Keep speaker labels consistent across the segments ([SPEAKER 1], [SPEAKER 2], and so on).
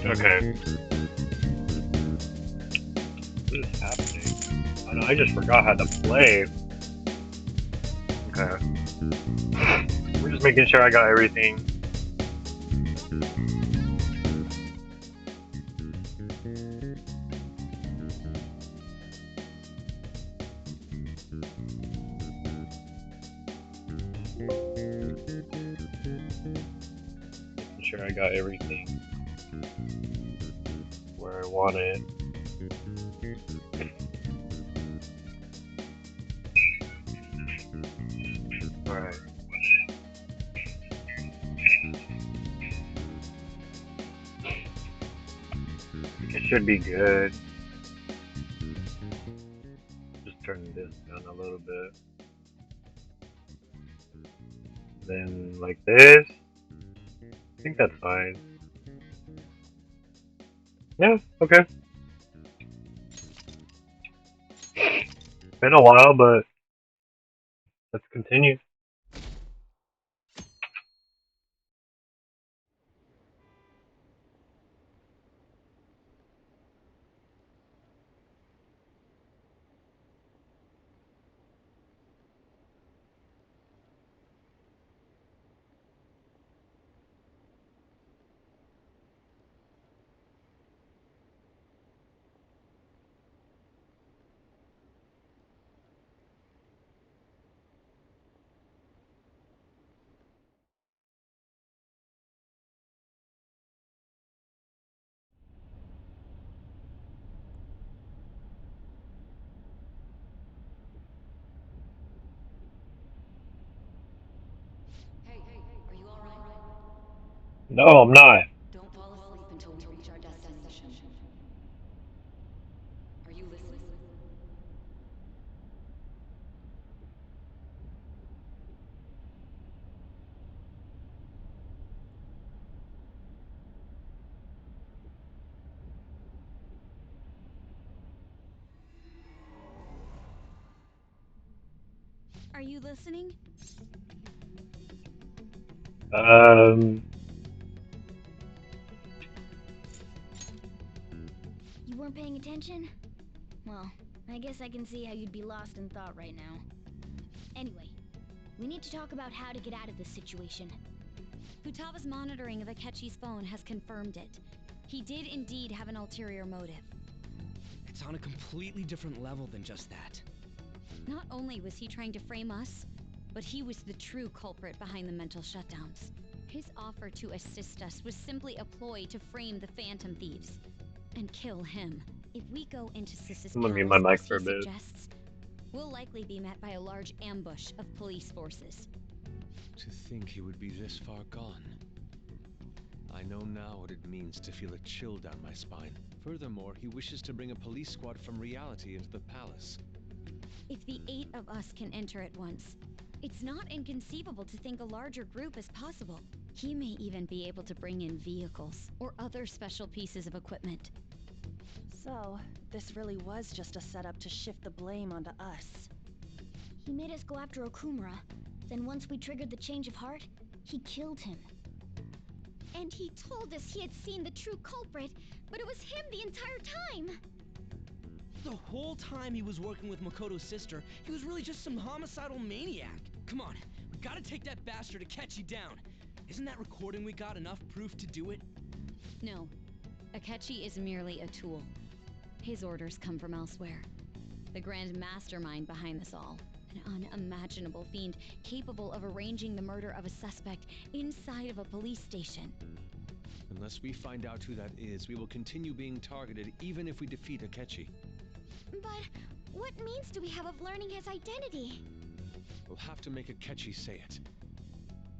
[SPEAKER 1] Okay. What is happening? Oh, no, I just forgot how to play. Okay. We're just making sure I got everything. Making sure I got everything where I want it. Alright. It should be good. Just turn this down a little bit. Then like this. I think that's fine. Yeah, okay. Been a while, but let's continue.
[SPEAKER 2] Hey, are you alright?
[SPEAKER 1] No, I'm not.
[SPEAKER 2] Don't fall asleep until we reach our destination. Are you listening? Are you listening?
[SPEAKER 1] Um,
[SPEAKER 3] You weren't paying attention? Well, I guess I can see how you'd be lost in thought right now. Anyway, we need to talk about how to get out of this situation.
[SPEAKER 4] Futaga's monitoring of Akechi's phone has confirmed it. He did indeed have an ulterior motive.
[SPEAKER 5] It's on a completely different level than just that.
[SPEAKER 4] Not only was he trying to frame us, but he was the true culprit behind the mental shutdowns. His offer to assist us was simply a ploy to frame the Phantom Thieves and kill him. If we go into Sis's
[SPEAKER 1] I'm gonna mute my
[SPEAKER 4] palace
[SPEAKER 1] mic
[SPEAKER 4] as
[SPEAKER 1] for
[SPEAKER 4] he
[SPEAKER 1] a bit.
[SPEAKER 4] suggests, we'll likely be met by a large ambush of police forces.
[SPEAKER 6] To think he would be this far gone. I know now what it means to feel a chill down my spine. Furthermore, he wishes to bring a police squad from reality into the palace.
[SPEAKER 4] If the 8 of us can enter at once, it's not inconceivable to think a larger group is possible. He may even be able to bring in vehicles or other special pieces of equipment.
[SPEAKER 7] So, this really was just a setup to shift the blame onto us.
[SPEAKER 3] He made us go after Okumura. Then once we triggered the change of heart, he killed him.
[SPEAKER 4] And he told us he had seen the true culprit, but it was him the entire time!
[SPEAKER 5] The whole time he was working with Makoto's sister, he was really just some homicidal maniac. Come on, we gotta take that bastard Akechi down. Isn't that recording we got enough proof to do it?
[SPEAKER 4] No, Akechi is merely a tool. His orders come from elsewhere. The grand mastermind behind this all. An unimaginable fiend capable of arranging the murder of a suspect inside of a police station.
[SPEAKER 6] Unless we find out who that is, we will continue being targeted even if we defeat Akechi.
[SPEAKER 3] But what means do we have of learning his identity?
[SPEAKER 6] We'll have to make Akechi say it.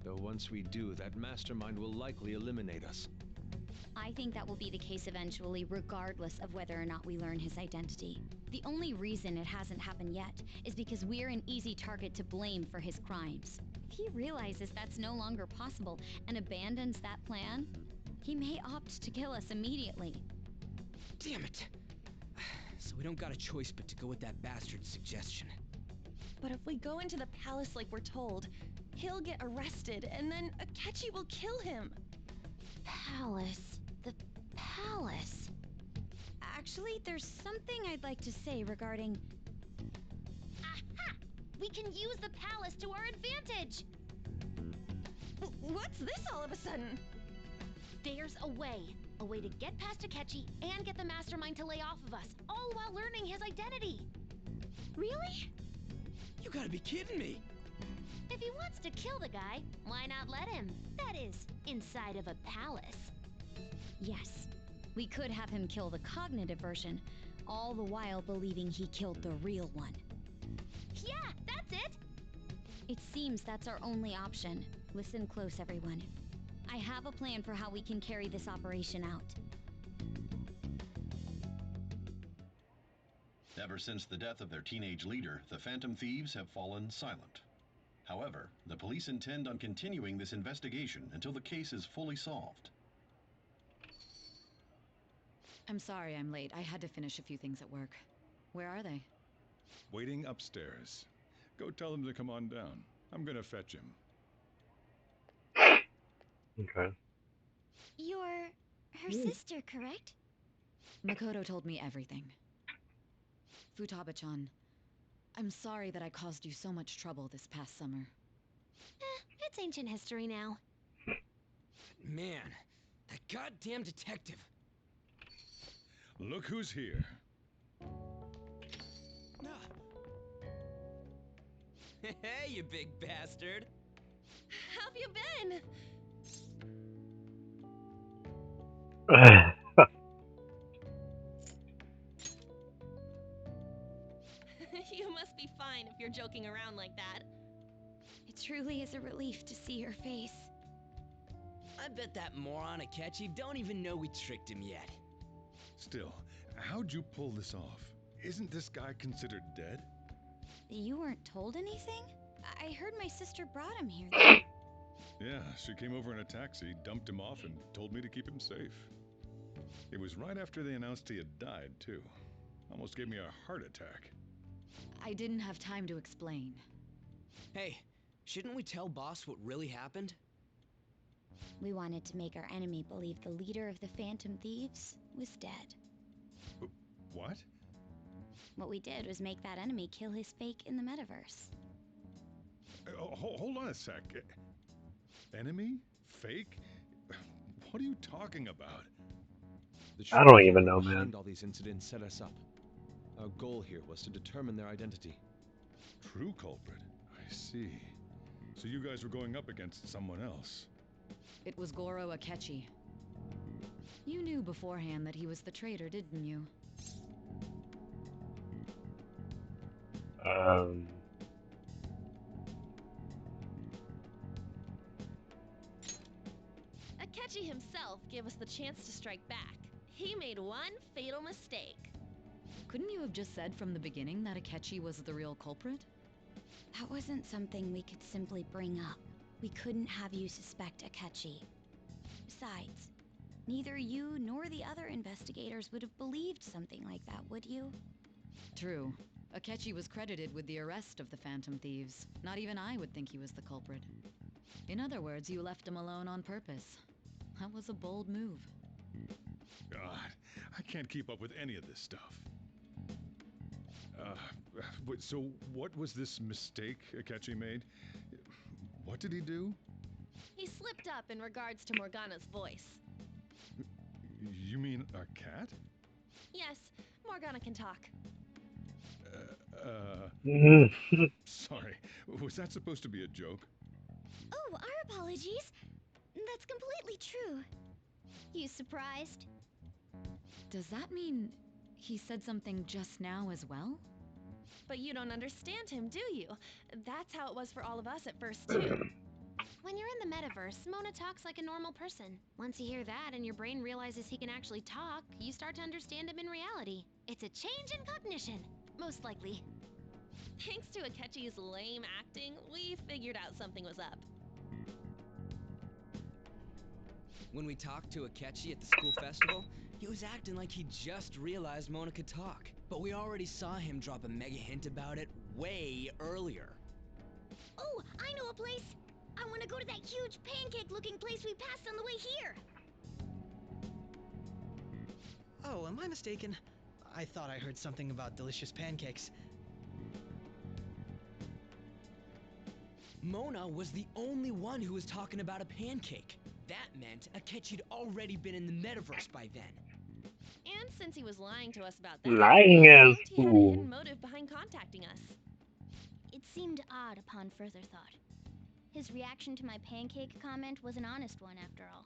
[SPEAKER 6] Though once we do, that mastermind will likely eliminate us.
[SPEAKER 4] I think that will be the case eventually, regardless of whether or not we learn his identity. The only reason it hasn't happened yet is because we're an easy target to blame for his crimes. If he realizes that's no longer possible and abandons that plan, he may opt to kill us immediately.
[SPEAKER 5] Damn it! So we don't got a choice but to go with that bastard's suggestion.
[SPEAKER 7] But if we go into the palace like we're told, he'll get arrested and then Akechi will kill him.
[SPEAKER 3] Palace. The
[SPEAKER 4] palace. Actually, there's something I'd like to say regarding... Aha! We can use the palace to our advantage!
[SPEAKER 7] What's this all of a sudden?
[SPEAKER 3] There's a way. A way to get past Akechi and get the mastermind to lay off of us, all while learning his identity.
[SPEAKER 7] Really?
[SPEAKER 5] You gotta be kidding me!
[SPEAKER 3] If he wants to kill the guy, why not let him? That is, inside of a palace.
[SPEAKER 4] Yes, we could have him kill the cognitive version, all the while believing he killed the real one.
[SPEAKER 3] Yeah, that's it!
[SPEAKER 4] It seems that's our only option. Listen close, everyone. I have a plan for how we can carry this operation out.
[SPEAKER 8] Ever since the death of their teenage leader, the Phantom Thieves have fallen silent. However, the police intend on continuing this investigation until the case is fully solved.
[SPEAKER 9] I'm sorry I'm late. I had to finish a few things at work. Where are they?
[SPEAKER 10] Waiting upstairs. Go tell them to come on down. I'm gonna fetch him.
[SPEAKER 1] Okay.
[SPEAKER 3] You're her sister, correct?
[SPEAKER 9] Makoto told me everything. Futaba-chan, I'm sorry that I caused you so much trouble this past summer.
[SPEAKER 3] It's ancient history now.
[SPEAKER 5] Man, that goddamn detective.
[SPEAKER 10] Look who's here.
[SPEAKER 5] Hey, you big bastard.
[SPEAKER 7] How have you been? You must be fine if you're joking around like that.
[SPEAKER 4] It truly is a relief to see your face.
[SPEAKER 5] I bet that moron Akechi don't even know we tricked him yet.
[SPEAKER 10] Still, how'd you pull this off? Isn't this guy considered dead?
[SPEAKER 4] You weren't told anything? I heard my sister brought him here.
[SPEAKER 10] Yeah, she came over in a taxi, dumped him off, and told me to keep him safe. It was right after they announced he had died, too. Almost gave me a heart attack.
[SPEAKER 9] I didn't have time to explain.
[SPEAKER 5] Hey, shouldn't we tell boss what really happened?
[SPEAKER 4] We wanted to make our enemy believe the leader of the Phantom Thieves was dead.
[SPEAKER 10] What?
[SPEAKER 4] What we did was make that enemy kill his fake in the metaverse.
[SPEAKER 10] Hold on a sec. Enemy? Fake? What are you talking about?
[SPEAKER 1] I don't even know, man.
[SPEAKER 6] All these incidents set us up. Our goal here was to determine their identity.
[SPEAKER 10] True culprit. I see. So you guys were going up against someone else.
[SPEAKER 9] It was Goro Akechi. You knew beforehand that he was the traitor, didn't you?
[SPEAKER 7] Akechi himself gave us the chance to strike back. He made one fatal mistake.
[SPEAKER 9] Couldn't you have just said from the beginning that Akechi was the real culprit?
[SPEAKER 4] That wasn't something we could simply bring up. We couldn't have you suspect Akechi. Besides, neither you nor the other investigators would have believed something like that, would you?
[SPEAKER 9] True. Akechi was credited with the arrest of the Phantom Thieves. Not even I would think he was the culprit. In other words, you left him alone on purpose. That was a bold move.
[SPEAKER 10] God, I can't keep up with any of this stuff. So what was this mistake Akechi made? What did he do?
[SPEAKER 7] He slipped up in regards to Morgana's voice.
[SPEAKER 10] You mean a cat?
[SPEAKER 7] Yes, Morgana can talk.
[SPEAKER 10] Sorry, was that supposed to be a joke?
[SPEAKER 3] Oh, our apologies. That's completely true. You surprised?
[SPEAKER 9] Does that mean he said something just now as well?
[SPEAKER 7] But you don't understand him, do you? That's how it was for all of us at first, too.
[SPEAKER 3] When you're in the metaverse, Mona talks like a normal person. Once you hear that and your brain realizes he can actually talk, you start to understand him in reality. It's a change in cognition, most likely.
[SPEAKER 7] Thanks to Akechi's lame acting, we figured out something was up.
[SPEAKER 5] When we talked to Akechi at the school festival, he was acting like he just realized Mona could talk. But we already saw him drop a mega hint about it way earlier.
[SPEAKER 3] Oh, I know a place! I want to go to that huge pancake-looking place we passed on the way here!
[SPEAKER 11] Oh, am I mistaken? I thought I heard something about delicious pancakes.
[SPEAKER 5] Mona was the only one who was talking about a pancake. That meant Akechi'd already been in the metaverse by then.
[SPEAKER 7] And since he was lying to us about that,
[SPEAKER 1] Lying
[SPEAKER 7] it
[SPEAKER 1] as
[SPEAKER 7] seemed he had a
[SPEAKER 1] fool.
[SPEAKER 7] hidden motive behind contacting us.
[SPEAKER 3] It seemed odd upon further thought. His reaction to my pancake comment was an honest one, after all.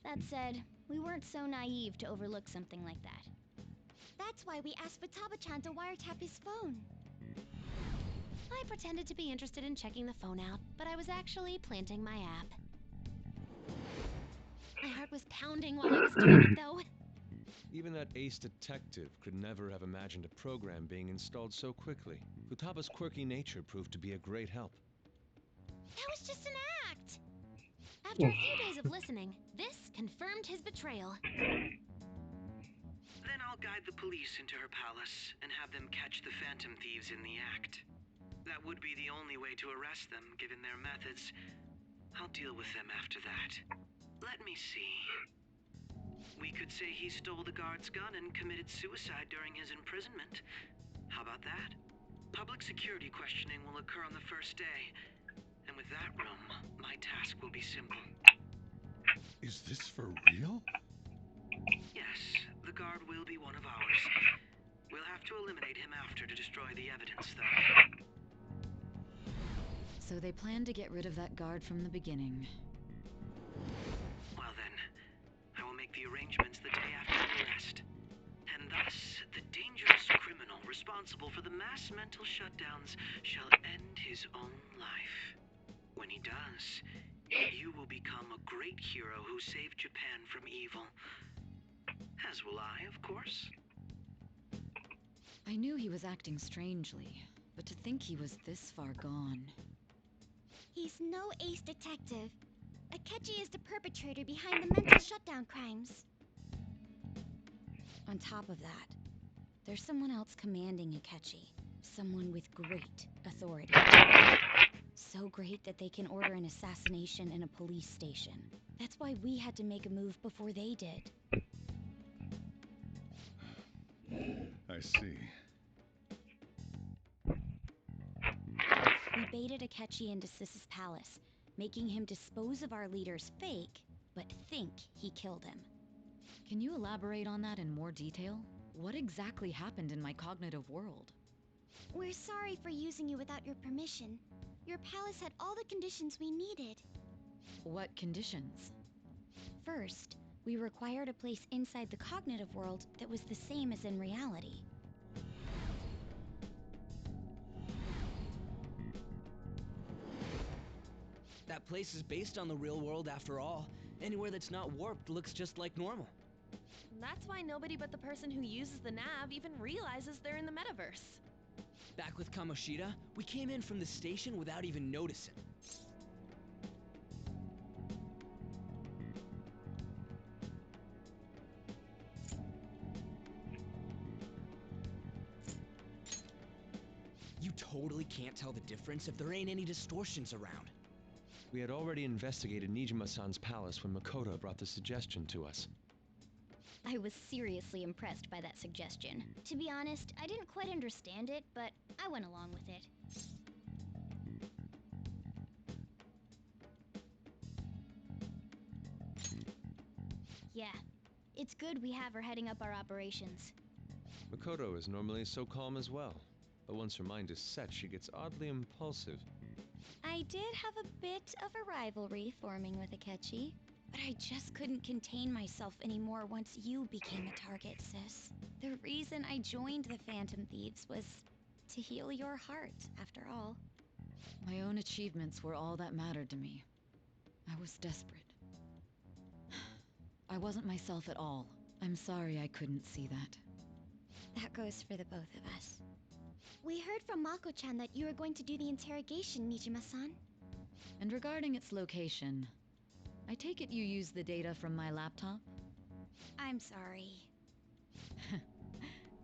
[SPEAKER 3] That said, we weren't so naive to overlook something like that. That's why we asked Futaba-chan to wiretap his phone.
[SPEAKER 2] I pretended to be interested in checking the phone out, but I was actually planting my app. My heart was pounding while I was doing it, though.
[SPEAKER 6] Even that ace detective could never have imagined a program being installed so quickly. Futaba's quirky nature proved to be a great help.
[SPEAKER 3] That was just an act!
[SPEAKER 2] After a few days of listening, this confirmed his betrayal.
[SPEAKER 12] Then I'll guide the police into her palace and have them catch the Phantom Thieves in the act. That would be the only way to arrest them, given their methods. I'll deal with them after that. Let me see. We could say he stole the guard's gun and committed suicide during his imprisonment. How about that? Public security questioning will occur on the first day. And with that room, my task will be simple.
[SPEAKER 10] Is this for real?
[SPEAKER 12] Yes, the guard will be one of ours. We'll have to eliminate him after to destroy the evidence, though.
[SPEAKER 9] So they planned to get rid of that guard from the beginning.
[SPEAKER 12] Well then, I will make the arrangements the day after the arrest. And thus, the dangerous criminal responsible for the mass mental shutdowns shall end his own life. When he does, you will become a great hero who saved Japan from evil. As will I, of course.
[SPEAKER 9] I knew he was acting strangely, but to think he was this far gone.
[SPEAKER 3] He's no ace detective. Akechi is the perpetrator behind the mental shutdown crimes.
[SPEAKER 4] On top of that, there's someone else commanding Akechi. Someone with great authority. So great that they can order an assassination in a police station. That's why we had to make a move before they did.
[SPEAKER 10] I see.
[SPEAKER 4] We baited Akechi into Sis's palace, making him dispose of our leader's fake, but think he killed him.
[SPEAKER 9] Can you elaborate on that in more detail? What exactly happened in my cognitive world?
[SPEAKER 3] We're sorry for using you without your permission. Your palace had all the conditions we needed.
[SPEAKER 9] What conditions?
[SPEAKER 4] First, we required a place inside the cognitive world that was the same as in reality.
[SPEAKER 5] That place is based on the real world after all. Anywhere that's not warped looks just like normal.
[SPEAKER 7] That's why nobody but the person who uses the nav even realizes they're in the metaverse.
[SPEAKER 5] Back with Kamoshida, we came in from the station without even noticing. You totally can't tell the difference if there ain't any distortions around.
[SPEAKER 6] We had already investigated Nijima-san's palace when Makoto brought the suggestion to us.
[SPEAKER 4] I was seriously impressed by that suggestion.
[SPEAKER 3] To be honest, I didn't quite understand it, but I went along with it. Yeah, it's good we have her heading up our operations.
[SPEAKER 6] Makoto is normally so calm as well, but once her mind is set, she gets oddly impulsive.
[SPEAKER 4] I did have a bit of a rivalry forming with Akechi, but I just couldn't contain myself anymore once you became a target, sis. The reason I joined the Phantom Thieves was to heal your heart, after all.
[SPEAKER 9] My own achievements were all that mattered to me. I was desperate. I wasn't myself at all. I'm sorry I couldn't see that.
[SPEAKER 4] That goes for the both of us.
[SPEAKER 3] We heard from Mako-chan that you were going to do the interrogation, Nijima-san.
[SPEAKER 9] And regarding its location, I take it you used the data from my laptop?
[SPEAKER 3] I'm sorry.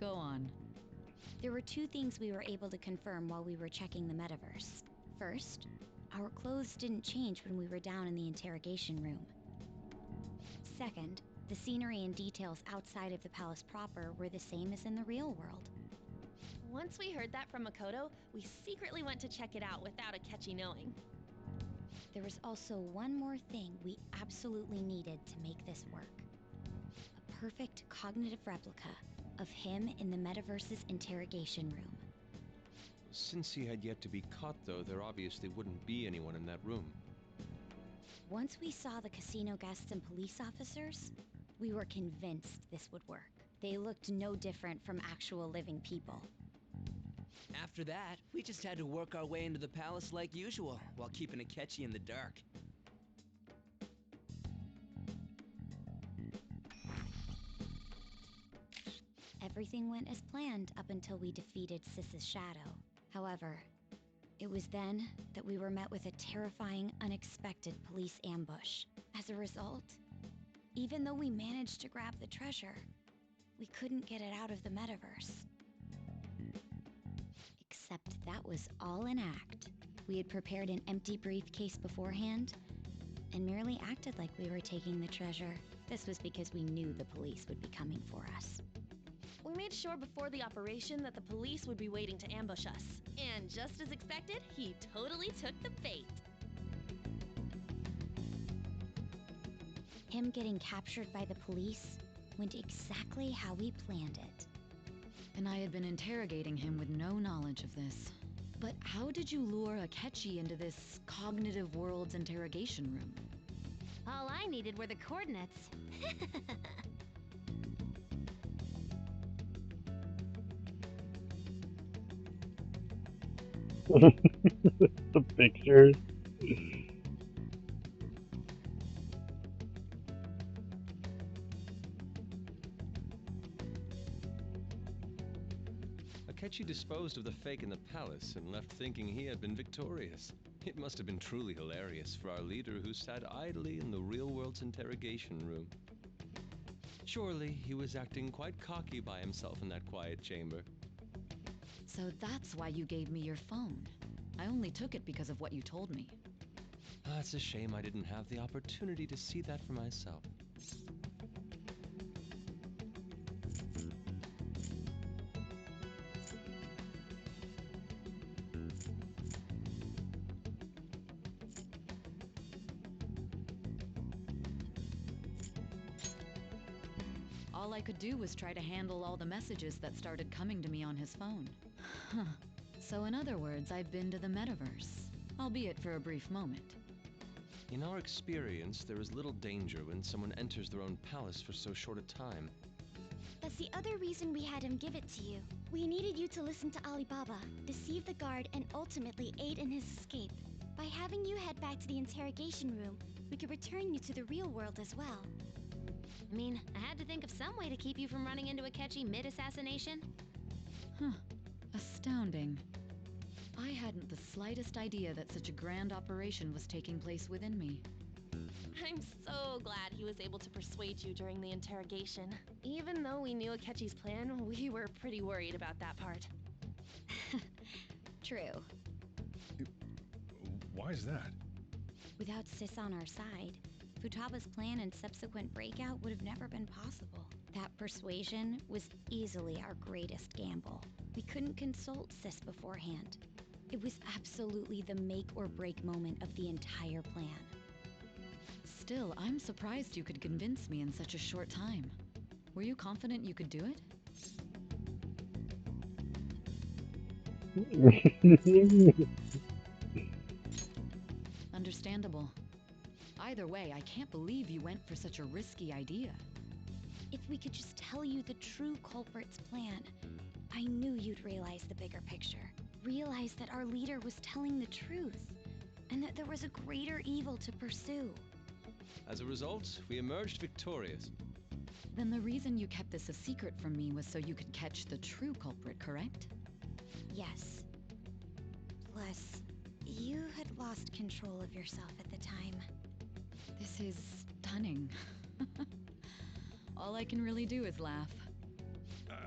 [SPEAKER 9] Go on.
[SPEAKER 4] There were two things we were able to confirm while we were checking the metaverse. First, Our clothes didn't change when we were down in the interrogation room. Second, the scenery and details outside of the palace proper were the same as in the real world.
[SPEAKER 7] Once we heard that from Makoto, we secretly went to check it out without Akechi knowing.
[SPEAKER 4] There was also one more thing we absolutely needed to make this work. A perfect cognitive replica of him in the metaverse's interrogation room.
[SPEAKER 6] Since he had yet to be caught, though, there obviously wouldn't be anyone in that room.
[SPEAKER 4] Once we saw the casino guests and police officers, we were convinced this would work. They looked no different from actual living people.
[SPEAKER 5] After that, we just had to work our way into the palace like usual, while keeping Akechi in the dark.
[SPEAKER 4] Everything went as planned up until we defeated Sis's shadow. However, it was then that we were met with a terrifying, unexpected police ambush. As a result, even though we managed to grab the treasure, we couldn't get it out of the metaverse. Except that was all an act. We had prepared an empty briefcase beforehand and merely acted like we were taking the treasure. This was because we knew the police would be coming for us.
[SPEAKER 7] We made sure before the operation that the police would be waiting to ambush us. And just as expected, he totally took the bait.
[SPEAKER 4] Him getting captured by the police went exactly how we planned it.
[SPEAKER 9] And I had been interrogating him with no knowledge of this. But how did you lure Akechi into this cognitive world's interrogation room?
[SPEAKER 2] All I needed were the coordinates.
[SPEAKER 1] The pictures.
[SPEAKER 6] Akechi disposed of the fake in the palace and left thinking he had been victorious. It must have been truly hilarious for our leader who sat idly in the real world's interrogation room. Surely he was acting quite cocky by himself in that quiet chamber.
[SPEAKER 9] So that's why you gave me your phone. I only took it because of what you told me.
[SPEAKER 6] It's a shame I didn't have the opportunity to see that for myself.
[SPEAKER 9] All I could do was try to handle all the messages that started coming to me on his phone. Huh. So in other words, I've been to the metaverse, albeit for a brief moment.
[SPEAKER 6] In our experience, there is little danger when someone enters their own palace for so short a time.
[SPEAKER 3] That's the other reason we had him give it to you. We needed you to listen to Alibaba, deceive the guard, and ultimately aid in his escape. By having you head back to the interrogation room, we could return you to the real world as well.
[SPEAKER 2] I mean, I had to think of some way to keep you from running into Akechi mid-assassination.
[SPEAKER 9] Huh. Astounding. I hadn't the slightest idea that such a grand operation was taking place within me.
[SPEAKER 7] I'm so glad he was able to persuade you during the interrogation. Even though we knew Akechi's plan, we were pretty worried about that part.
[SPEAKER 4] True.
[SPEAKER 10] Why is that?
[SPEAKER 4] Without Sis on our side, Futaba's plan and subsequent breakout would have never been possible. That persuasion was easily our greatest gamble. We couldn't consult Sis beforehand. It was absolutely the make or break moment of the entire plan.
[SPEAKER 9] Still, I'm surprised you could convince me in such a short time. Were you confident you could do it? Understandable. Either way, I can't believe you went for such a risky idea.
[SPEAKER 3] If we could just tell you the true culprit's plan, I knew you'd realize the bigger picture. Realize that our leader was telling the truth, and that there was a greater evil to pursue.
[SPEAKER 6] As a result, we emerged victorious.
[SPEAKER 9] Then the reason you kept this a secret from me was so you could catch the true culprit, correct?
[SPEAKER 3] Yes. Plus, you had lost control of yourself at the time.
[SPEAKER 9] This is stunning. All I can really do is laugh.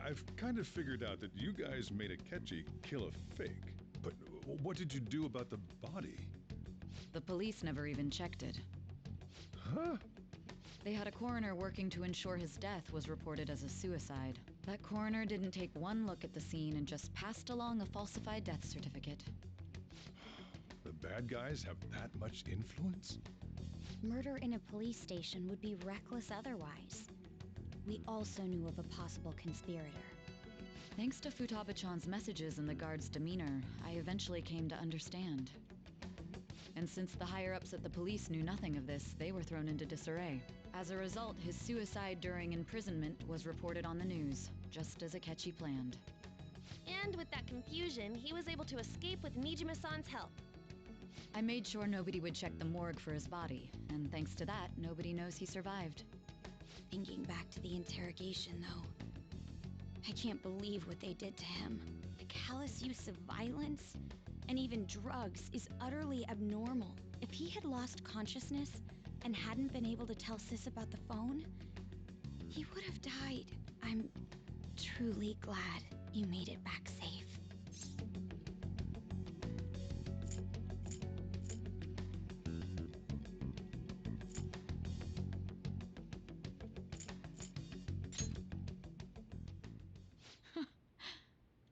[SPEAKER 10] I've kind of figured out that you guys made Akechi kill a fake. But what did you do about the body?
[SPEAKER 9] The police never even checked it.
[SPEAKER 10] Huh?
[SPEAKER 9] They had a coroner working to ensure his death was reported as a suicide. That coroner didn't take one look at the scene and just passed along a falsified death certificate.
[SPEAKER 10] The bad guys have that much influence?
[SPEAKER 4] Murder in a police station would be reckless otherwise. We also knew of a possible conspirator.
[SPEAKER 9] Thanks to Futaba-chan's messages and the guard's demeanor, I eventually came to understand. And since the higher-ups at the police knew nothing of this, they were thrown into disarray. As a result, his suicide during imprisonment was reported on the news, just as Akechi planned.
[SPEAKER 7] And with that confusion, he was able to escape with Nijima-san's help.
[SPEAKER 9] I made sure nobody would check the morgue for his body, and thanks to that, nobody knows he survived.
[SPEAKER 4] Thinking back to the interrogation, though, I can't believe what they did to him. The callous use of violence and even drugs is utterly abnormal. If he had lost consciousness and hadn't been able to tell Sis about the phone, he would have died. I'm truly glad you made it back safe.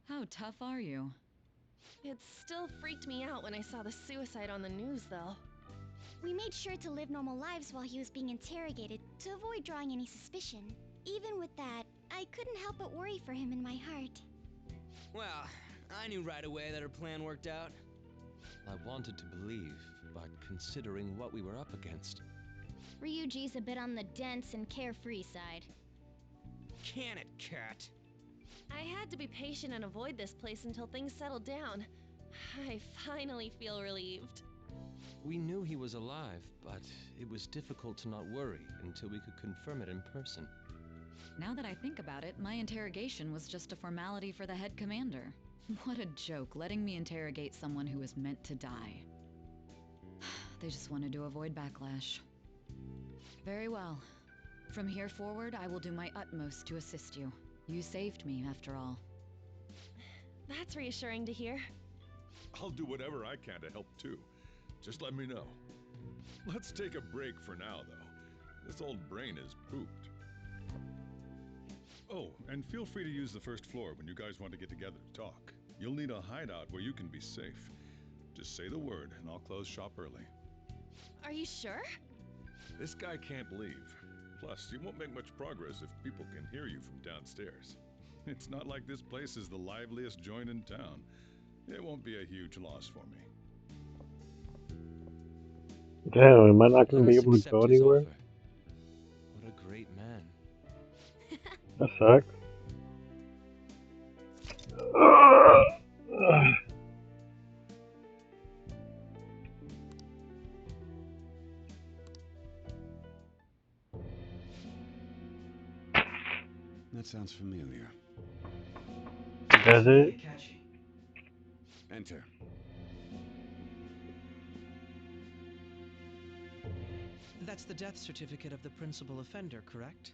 [SPEAKER 9] How tough are you?
[SPEAKER 7] It still freaked me out when I saw the suicide on the news, though.
[SPEAKER 3] We made sure to live normal lives while he was being interrogated to avoid drawing any suspicion. Even with that, I couldn't help but worry for him in my heart.
[SPEAKER 5] Well, I knew right away that her plan worked out.
[SPEAKER 6] I wanted to believe, but considering what we were up against.
[SPEAKER 4] Ryuji's a bit on the dense and carefree side.
[SPEAKER 5] Can it, cat?
[SPEAKER 7] I had to be patient and avoid this place until things settled down. I finally feel relieved.
[SPEAKER 6] We knew he was alive, but it was difficult to not worry until we could confirm it in person.
[SPEAKER 9] Now that I think about it, my interrogation was just a formality for the head commander. What a joke, letting me interrogate someone who was meant to die. They just wanted to avoid backlash. Very well. From here forward, I will do my utmost to assist you. You saved me, after all.
[SPEAKER 7] That's reassuring to hear.
[SPEAKER 10] I'll do whatever I can to help too. Just let me know. Let's take a break for now, though. This old brain is pooped. Oh, and feel free to use the first floor when you guys want to get together to talk. You'll need a hideout where you can be safe. Just say the word, and I'll close shop early.
[SPEAKER 7] Are you sure?
[SPEAKER 10] This guy can't leave. Plus, you won't make much progress if people can hear you from downstairs. It's not like this place is the liveliest joint in town. It won't be a huge loss for me.
[SPEAKER 1] Damn, am I not going to be able to go anywhere?
[SPEAKER 6] What a great man.
[SPEAKER 1] That sucks.
[SPEAKER 13] That sounds familiar.
[SPEAKER 1] Does it?
[SPEAKER 13] Enter.
[SPEAKER 11] That's the death certificate of the principal offender, correct?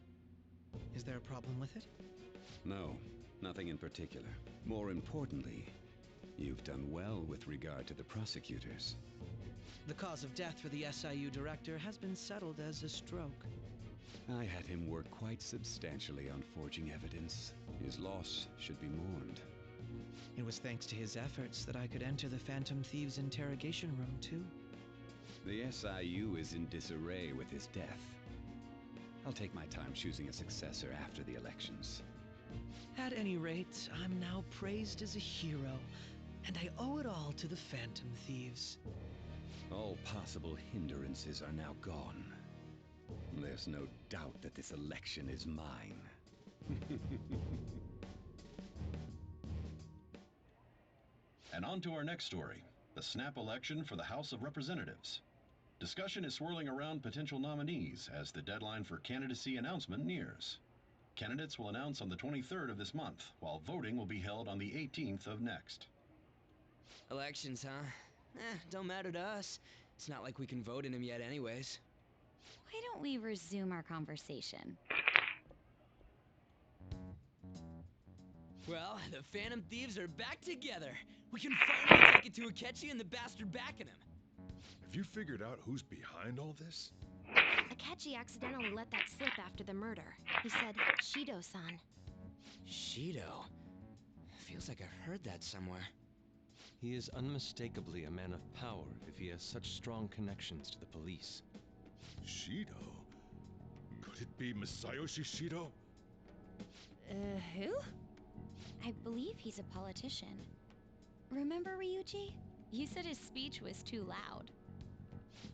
[SPEAKER 11] Is there a problem with it?
[SPEAKER 13] No, nothing in particular. More importantly, you've done well with regard to the prosecutors.
[SPEAKER 11] The cause of death for the SIU director has been settled as a stroke.
[SPEAKER 13] I had him work quite substantially on forging evidence. His loss should be mourned.
[SPEAKER 11] It was thanks to his efforts that I could enter the Phantom Thieves' interrogation room, too.
[SPEAKER 13] The SIU is in disarray with his death. I'll take my time choosing a successor after the elections.
[SPEAKER 11] At any rate, I'm now praised as a hero, and I owe it all to the Phantom Thieves.
[SPEAKER 13] All possible hindrances are now gone. There's no doubt that this election is mine.
[SPEAKER 8] And on to our next story, the snap election for the House of Representatives. Discussion is swirling around potential nominees as the deadline for candidacy announcement nears. Candidates will announce on the 23rd of this month, while voting will be held on the 18th of next.
[SPEAKER 5] Elections, huh? Don't matter to us. It's not like we can vote in them yet anyways.
[SPEAKER 4] Why don't we resume our conversation?
[SPEAKER 5] Well, the Phantom Thieves are back together. We can finally take it to Akechi and the bastard backing him.
[SPEAKER 10] Have you figured out who's behind all this?
[SPEAKER 7] Akechi accidentally let that slip after the murder. He said, Shido-san.
[SPEAKER 5] Shido? Feels like I've heard that somewhere.
[SPEAKER 6] He is unmistakably a man of power if he has such strong connections to the police.
[SPEAKER 10] Shido? Could it be Masayoshi Shido?
[SPEAKER 7] Who?
[SPEAKER 4] I believe he's a politician. Remember Ryuji?
[SPEAKER 2] You said his speech was too loud.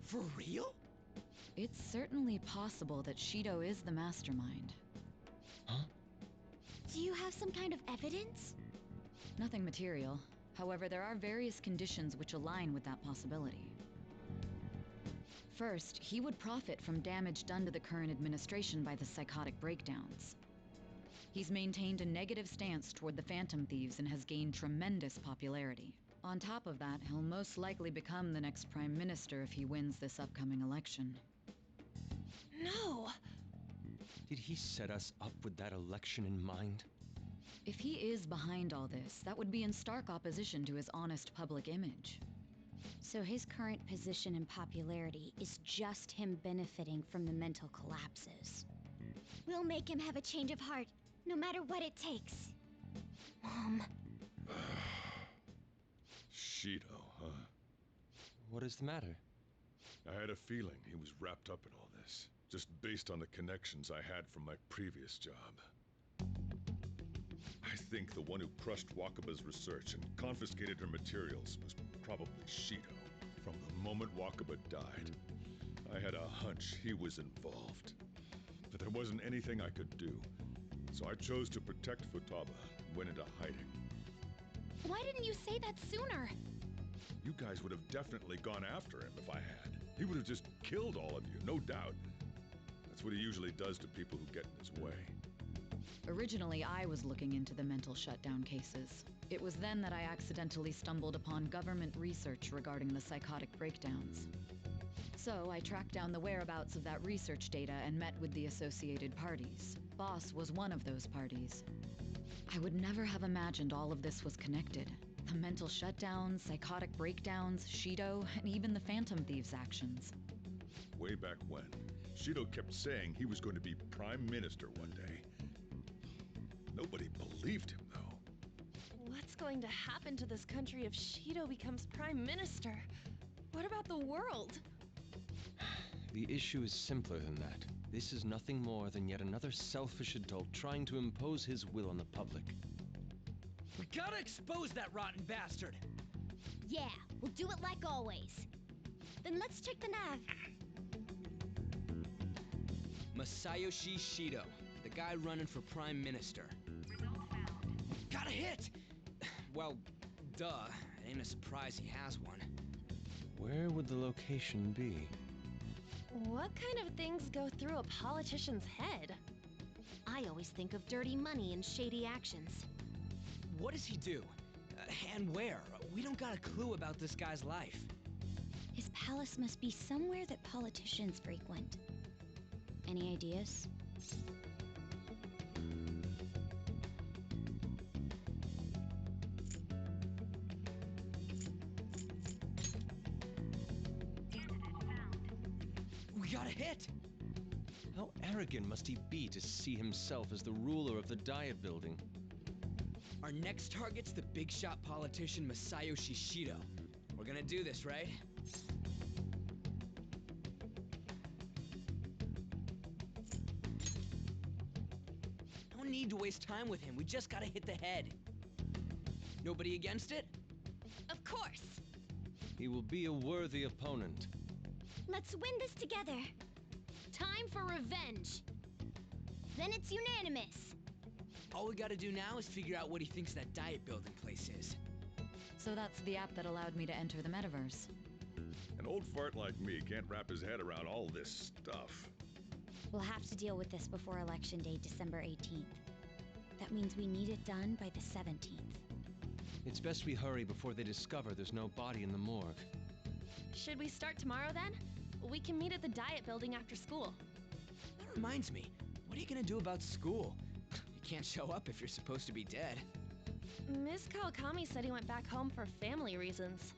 [SPEAKER 5] For real?
[SPEAKER 9] It's certainly possible that Shido is the mastermind.
[SPEAKER 6] Huh?
[SPEAKER 3] Do you have some kind of evidence?
[SPEAKER 9] Nothing material. However, there are various conditions which align with that possibility. First, he would profit from damage done to the current administration by the psychotic breakdowns. He's maintained a negative stance toward the Phantom Thieves and has gained tremendous popularity. On top of that, he'll most likely become the next Prime Minister if he wins this upcoming election.
[SPEAKER 7] No!
[SPEAKER 6] Did he set us up with that election in mind?
[SPEAKER 9] If he is behind all this, that would be in stark opposition to his honest public image.
[SPEAKER 4] So his current position and popularity is just him benefiting from the mental collapses.
[SPEAKER 3] We'll make him have a change of heart, no matter what it takes.
[SPEAKER 7] Mom.
[SPEAKER 10] Shido, huh?
[SPEAKER 6] What is the matter?
[SPEAKER 10] I had a feeling he was wrapped up in all this, just based on the connections I had from my previous job. I think the one who crushed Wakaba's research and confiscated her materials was probably Shido. From the moment Wakaba died, I had a hunch he was involved. But there wasn't anything I could do, so I chose to protect Futaba and went into hiding.
[SPEAKER 7] Why didn't you say that sooner?
[SPEAKER 10] You guys would have definitely gone after him if I had. He would have just killed all of you, no doubt. That's what he usually does to people who get in his way.
[SPEAKER 9] Originally, I was looking into the mental shutdown cases. It was then that I accidentally stumbled upon government research regarding the psychotic breakdowns. So I tracked down the whereabouts of that research data and met with the associated parties. Boss was one of those parties. I would never have imagined all of this was connected. The mental shutdowns, psychotic breakdowns, Shido, and even the Phantom Thieves' actions.
[SPEAKER 10] Way back when, Shido kept saying he was going to be Prime Minister one day. Nobody believed him, though.
[SPEAKER 7] What's going to happen to this country if Shido becomes Prime Minister? What about the world?
[SPEAKER 6] The issue is simpler than that. This is nothing more than yet another selfish adult trying to impose his will on the public.
[SPEAKER 5] We gotta expose that rotten bastard!
[SPEAKER 3] Yeah, we'll do it like always. Then let's check the nav.
[SPEAKER 5] Masayoshi Shido, the guy running for Prime Minister. Got a hit! Well, duh. It ain't a surprise he has one.
[SPEAKER 6] Where would the location be?
[SPEAKER 7] What kind of things go through a politician's head? I always think of dirty money and shady actions.
[SPEAKER 5] What does he do? And where? We don't got a clue about this guy's life.
[SPEAKER 4] His palace must be somewhere that politicians frequent. Any ideas?
[SPEAKER 5] We got a hit!
[SPEAKER 6] How arrogant must he be to see himself as the ruler of the Diet Building?
[SPEAKER 5] Our next target's the big shot politician Masayoshi Shido. We're gonna do this, right? No need to waste time with him. We just gotta hit the head. Nobody against it?
[SPEAKER 7] Of course!
[SPEAKER 6] He will be a worthy opponent.
[SPEAKER 3] Let's win this together.
[SPEAKER 2] Time for revenge. Then it's unanimous.
[SPEAKER 5] All we gotta do now is figure out what he thinks that diet building place is.
[SPEAKER 9] So that's the app that allowed me to enter the metaverse.
[SPEAKER 10] An old fart like me can't wrap his head around all this stuff.
[SPEAKER 4] We'll have to deal with this before Election Day, December 18th. That means we need it done by the 17th.
[SPEAKER 6] It's best we hurry before they discover there's no body in the morgue.
[SPEAKER 7] Should we start tomorrow then? We can meet at the diet building after school.
[SPEAKER 5] That reminds me, what are you gonna do about school? You can't show up if you're supposed to be dead.
[SPEAKER 7] Miss Kawakami said he went back home for family reasons.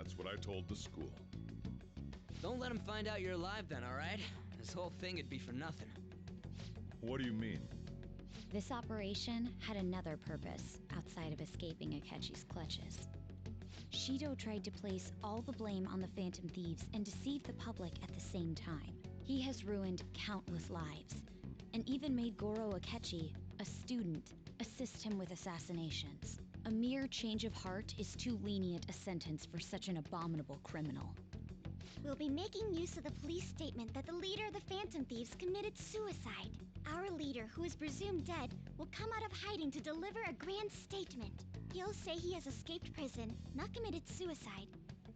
[SPEAKER 10] That's what I told the school.
[SPEAKER 5] Don't let him find out you're alive then, alright? This whole thing would be for nothing.
[SPEAKER 10] What do you mean?
[SPEAKER 4] This operation had another purpose outside of escaping Akechi's clutches. Shido tried to place all the blame on the Phantom Thieves and deceive the public at the same time. He has ruined countless lives, and even made Goro Akechi, a student, assist him with assassinations. A mere change of heart is too lenient a sentence for such an abominable criminal.
[SPEAKER 3] We'll be making use of the police statement that the leader of the Phantom Thieves committed suicide. Our leader, who is presumed dead, will come out of hiding to deliver a grand statement. He'll say he has escaped prison, not committed suicide,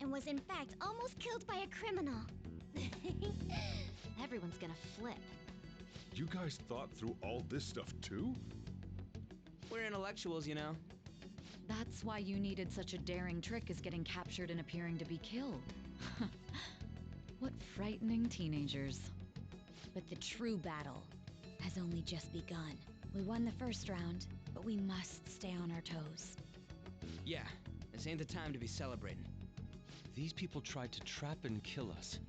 [SPEAKER 3] and was in fact almost killed by a criminal.
[SPEAKER 2] Everyone's gonna flip.
[SPEAKER 10] You guys thought through all this stuff too?
[SPEAKER 5] We're intellectuals, you know.
[SPEAKER 9] That's why you needed such a daring trick as getting captured and appearing to be killed. What frightening teenagers.
[SPEAKER 4] But the true battle has only just begun. We won the first round, but we must stay on our toes.
[SPEAKER 5] Yeah, this ain't the time to be celebrating.
[SPEAKER 6] These people tried to trap and kill us.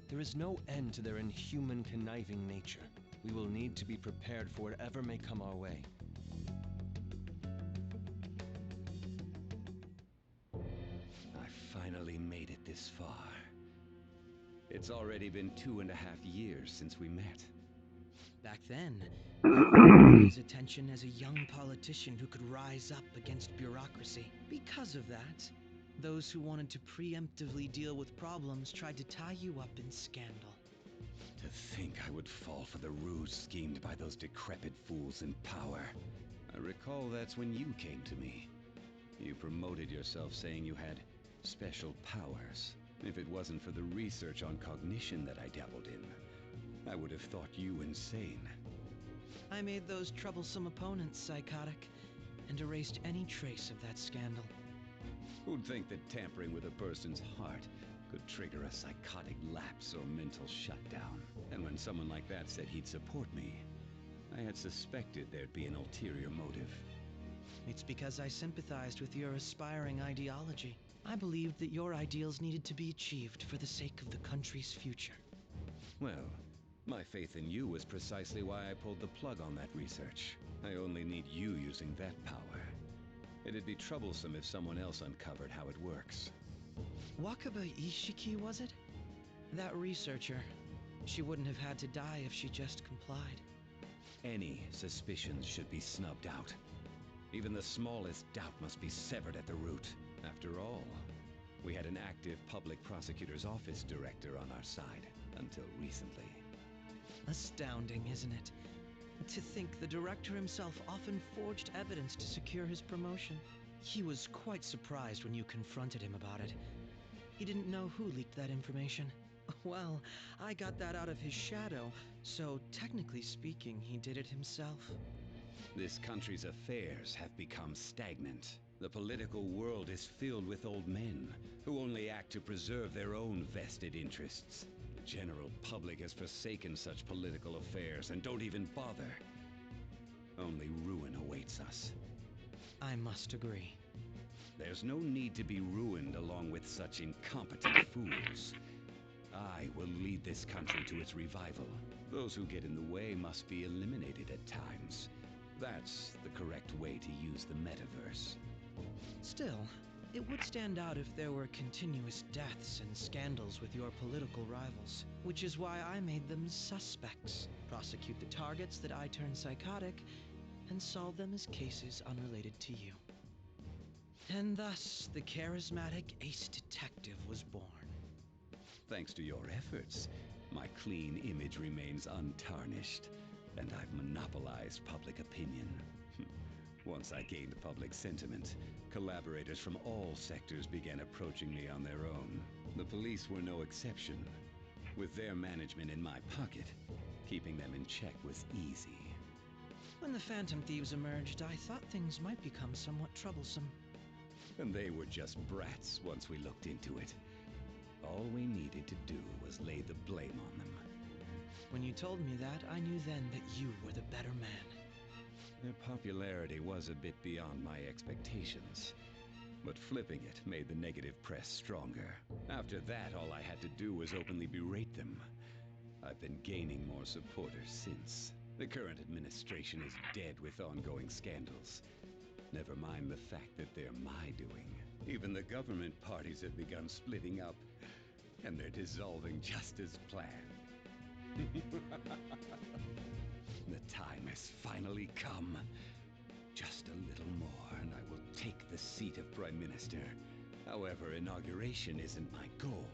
[SPEAKER 6] There is no end to their inhuman, conniving nature. We will need to be prepared for whatever may come our way.
[SPEAKER 13] I finally made it this far. It's already been 2.5 years since we met.
[SPEAKER 11] Back then, his attention as a young politician who could rise up against bureaucracy. Because of that, those who wanted to preemptively deal with problems tried to tie you up in scandal.
[SPEAKER 13] To think I would fall for the ruse schemed by those decrepit fools in power. I recall that's when you came to me. You promoted yourself saying you had special powers. If it wasn't for the research on cognition that I dabbled in, I would have thought you insane.
[SPEAKER 11] I made those troublesome opponents psychotic, and erased any trace of that scandal.
[SPEAKER 13] Who'd think that tampering with a person's heart could trigger a psychotic lapse or mental shutdown? And when someone like that said he'd support me, I had suspected there'd be an ulterior motive.
[SPEAKER 11] It's because I sympathized with your aspiring ideology. I believed that your ideals needed to be achieved for the sake of the country's future.
[SPEAKER 13] Well, my faith in you was precisely why I pulled the plug on that research. I only need you using that power. It'd be troublesome if someone else uncovered how it works.
[SPEAKER 11] Wakaba Ishiki, was it? That researcher. She wouldn't have had to die if she just complied.
[SPEAKER 13] Any suspicions should be snubbed out. Even the smallest doubt must be severed at the root. After all, we had an active public prosecutor's office director on our side, until recently.
[SPEAKER 11] Astounding, isn't it? To think the director himself often forged evidence to secure his promotion. He was quite surprised when you confronted him about it. He didn't know who leaked that information. Well, I got that out of his shadow, so technically speaking, he did it himself.
[SPEAKER 13] This country's affairs have become stagnant. The political world is filled with old men who only act to preserve their own vested interests. The general public has forsaken such political affairs and don't even bother. Only ruin awaits us.
[SPEAKER 11] I must agree.
[SPEAKER 13] There's no need to be ruined along with such incompetent fools. I will lead this country to its revival. Those who get in the way must be eliminated at times. That's the correct way to use the metaverse.
[SPEAKER 11] Still, it would stand out if there were continuous deaths and scandals with your political rivals, which is why I made them suspects. Prosecute the targets that I turned psychotic, and solve them as cases unrelated to you. And thus, the charismatic ace detective was born.
[SPEAKER 13] Thanks to your efforts, my clean image remains untarnished, and I've monopolized public opinion. Once I gained public sentiment, collaborators from all sectors began approaching me on their own. The police were no exception. With their management in my pocket, keeping them in check was easy.
[SPEAKER 11] When the Phantom Thieves emerged, I thought things might become somewhat troublesome.
[SPEAKER 13] And they were just brats once we looked into it. All we needed to do was lay the blame on them.
[SPEAKER 11] When you told me that, I knew then that you were the better man.
[SPEAKER 13] Their popularity was a bit beyond my expectations. but flipping it made the negative press stronger. After that, all I had to do was openly berate them. I've been gaining more supporters since. The current administration is dead with ongoing scandals. Never mind the fact that they're my doing. Even the government parties have begun splitting up, and they're dissolving just as planned. The time has finally come. Just a little more, and I will take the seat of Prime Minister. However, inauguration isn't my goal.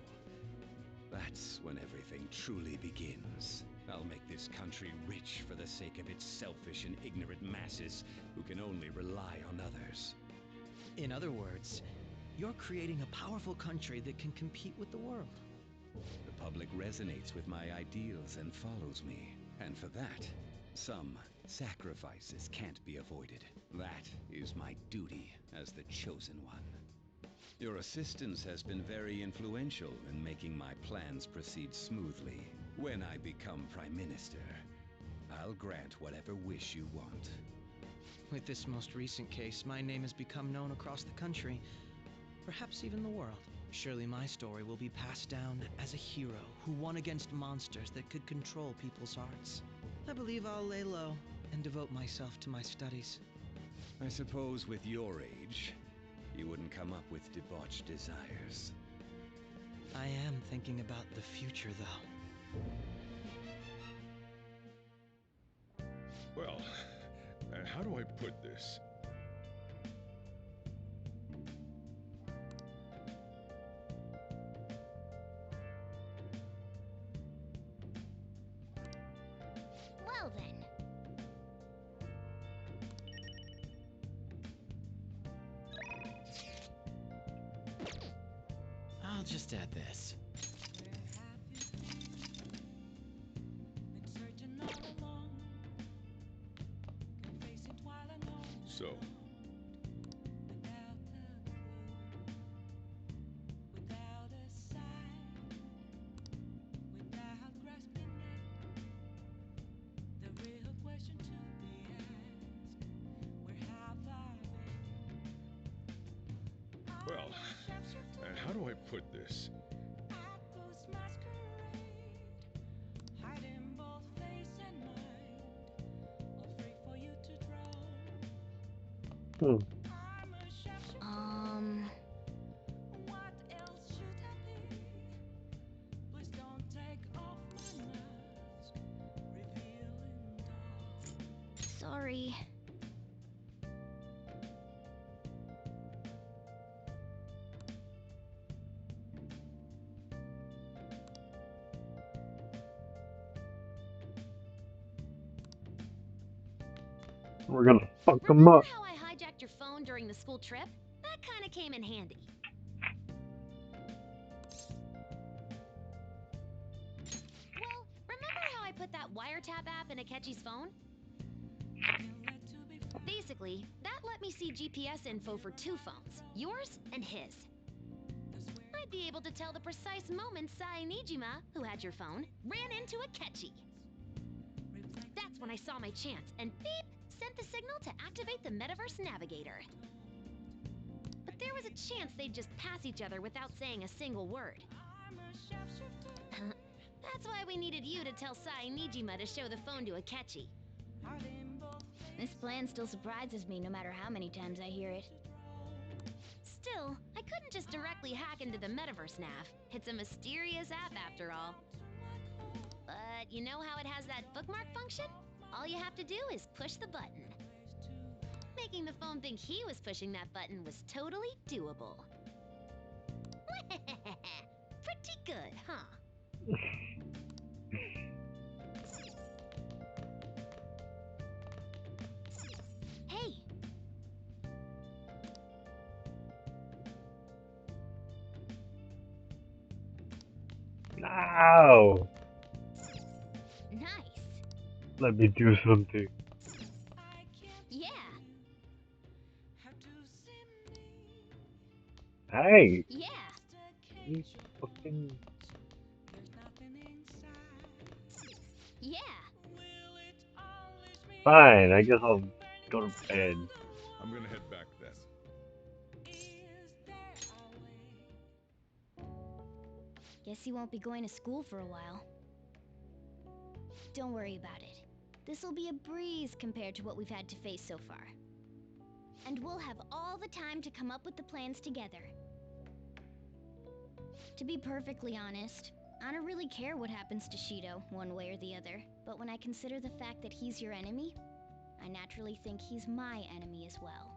[SPEAKER 13] That's when everything truly begins. I'll make this country rich for the sake of its selfish and ignorant masses who can only rely on others.
[SPEAKER 11] In other words, you're creating a powerful country that can compete with the world.
[SPEAKER 13] The public resonates with my ideals and follows me. And for that, some sacrifices can't be avoided. That is my duty as the Chosen One. Your assistance has been very influential in making my plans proceed smoothly. When I become Prime Minister, I'll grant whatever wish you want.
[SPEAKER 11] With this most recent case, my name has become known across the country, perhaps even the world. Surely my story will be passed down as a hero who won against monsters that could control people's hearts. I believe I'll lay low and devote myself to my studies.
[SPEAKER 13] I suppose with your age, you wouldn't come up with debauched desires.
[SPEAKER 11] I am thinking about the future, though.
[SPEAKER 10] Well, how do I put this?
[SPEAKER 4] Well then.
[SPEAKER 14] I'll just add this.
[SPEAKER 10] So, well, how do I put this?
[SPEAKER 1] Hmm.
[SPEAKER 4] Sorry.
[SPEAKER 1] We're gonna fuck them up.
[SPEAKER 2] How I hijacked your phone during the school trip? That kind of came in handy. Well, remember how I put that wiretap app in Akechi's phone? Basically, that let me see GPS info for two phones, yours and his. I'd be able to tell the precise moment Sai Nijima, who had your phone, ran into Akechi. That's when I saw my chance, and beep, sent the signal to activate the Metaverse Navigator. But there was a chance they'd just pass each other without saying a single word. That's why we needed you to tell Sai Nijima to show the phone to Akechi.
[SPEAKER 4] This plan still surprises me no matter how many times I hear it.
[SPEAKER 2] Still, I couldn't just directly hack into the Metaverse Nav. It's a mysterious app after all. But you know how it has that bookmark function? All you have to do is push the button. Making the phone think he was pushing that button was totally doable. Pretty good, huh? Hey!
[SPEAKER 1] No!
[SPEAKER 2] Nice!
[SPEAKER 1] Let me do something.
[SPEAKER 2] Yeah!
[SPEAKER 1] Hey!
[SPEAKER 2] Yeah!
[SPEAKER 1] You fucking...
[SPEAKER 2] Yeah!
[SPEAKER 1] Fine, I guess I'll go to bed.
[SPEAKER 10] I'm gonna head back then.
[SPEAKER 4] Guess he won't be going to school for a while. Don't worry about it. This'll be a breeze compared to what we've had to face so far. And we'll have all the time to come up with the plans together. To be perfectly honest, I don't really care what happens to Shido, one way or the other. But when I consider the fact that he's your enemy, I naturally think he's my enemy as well.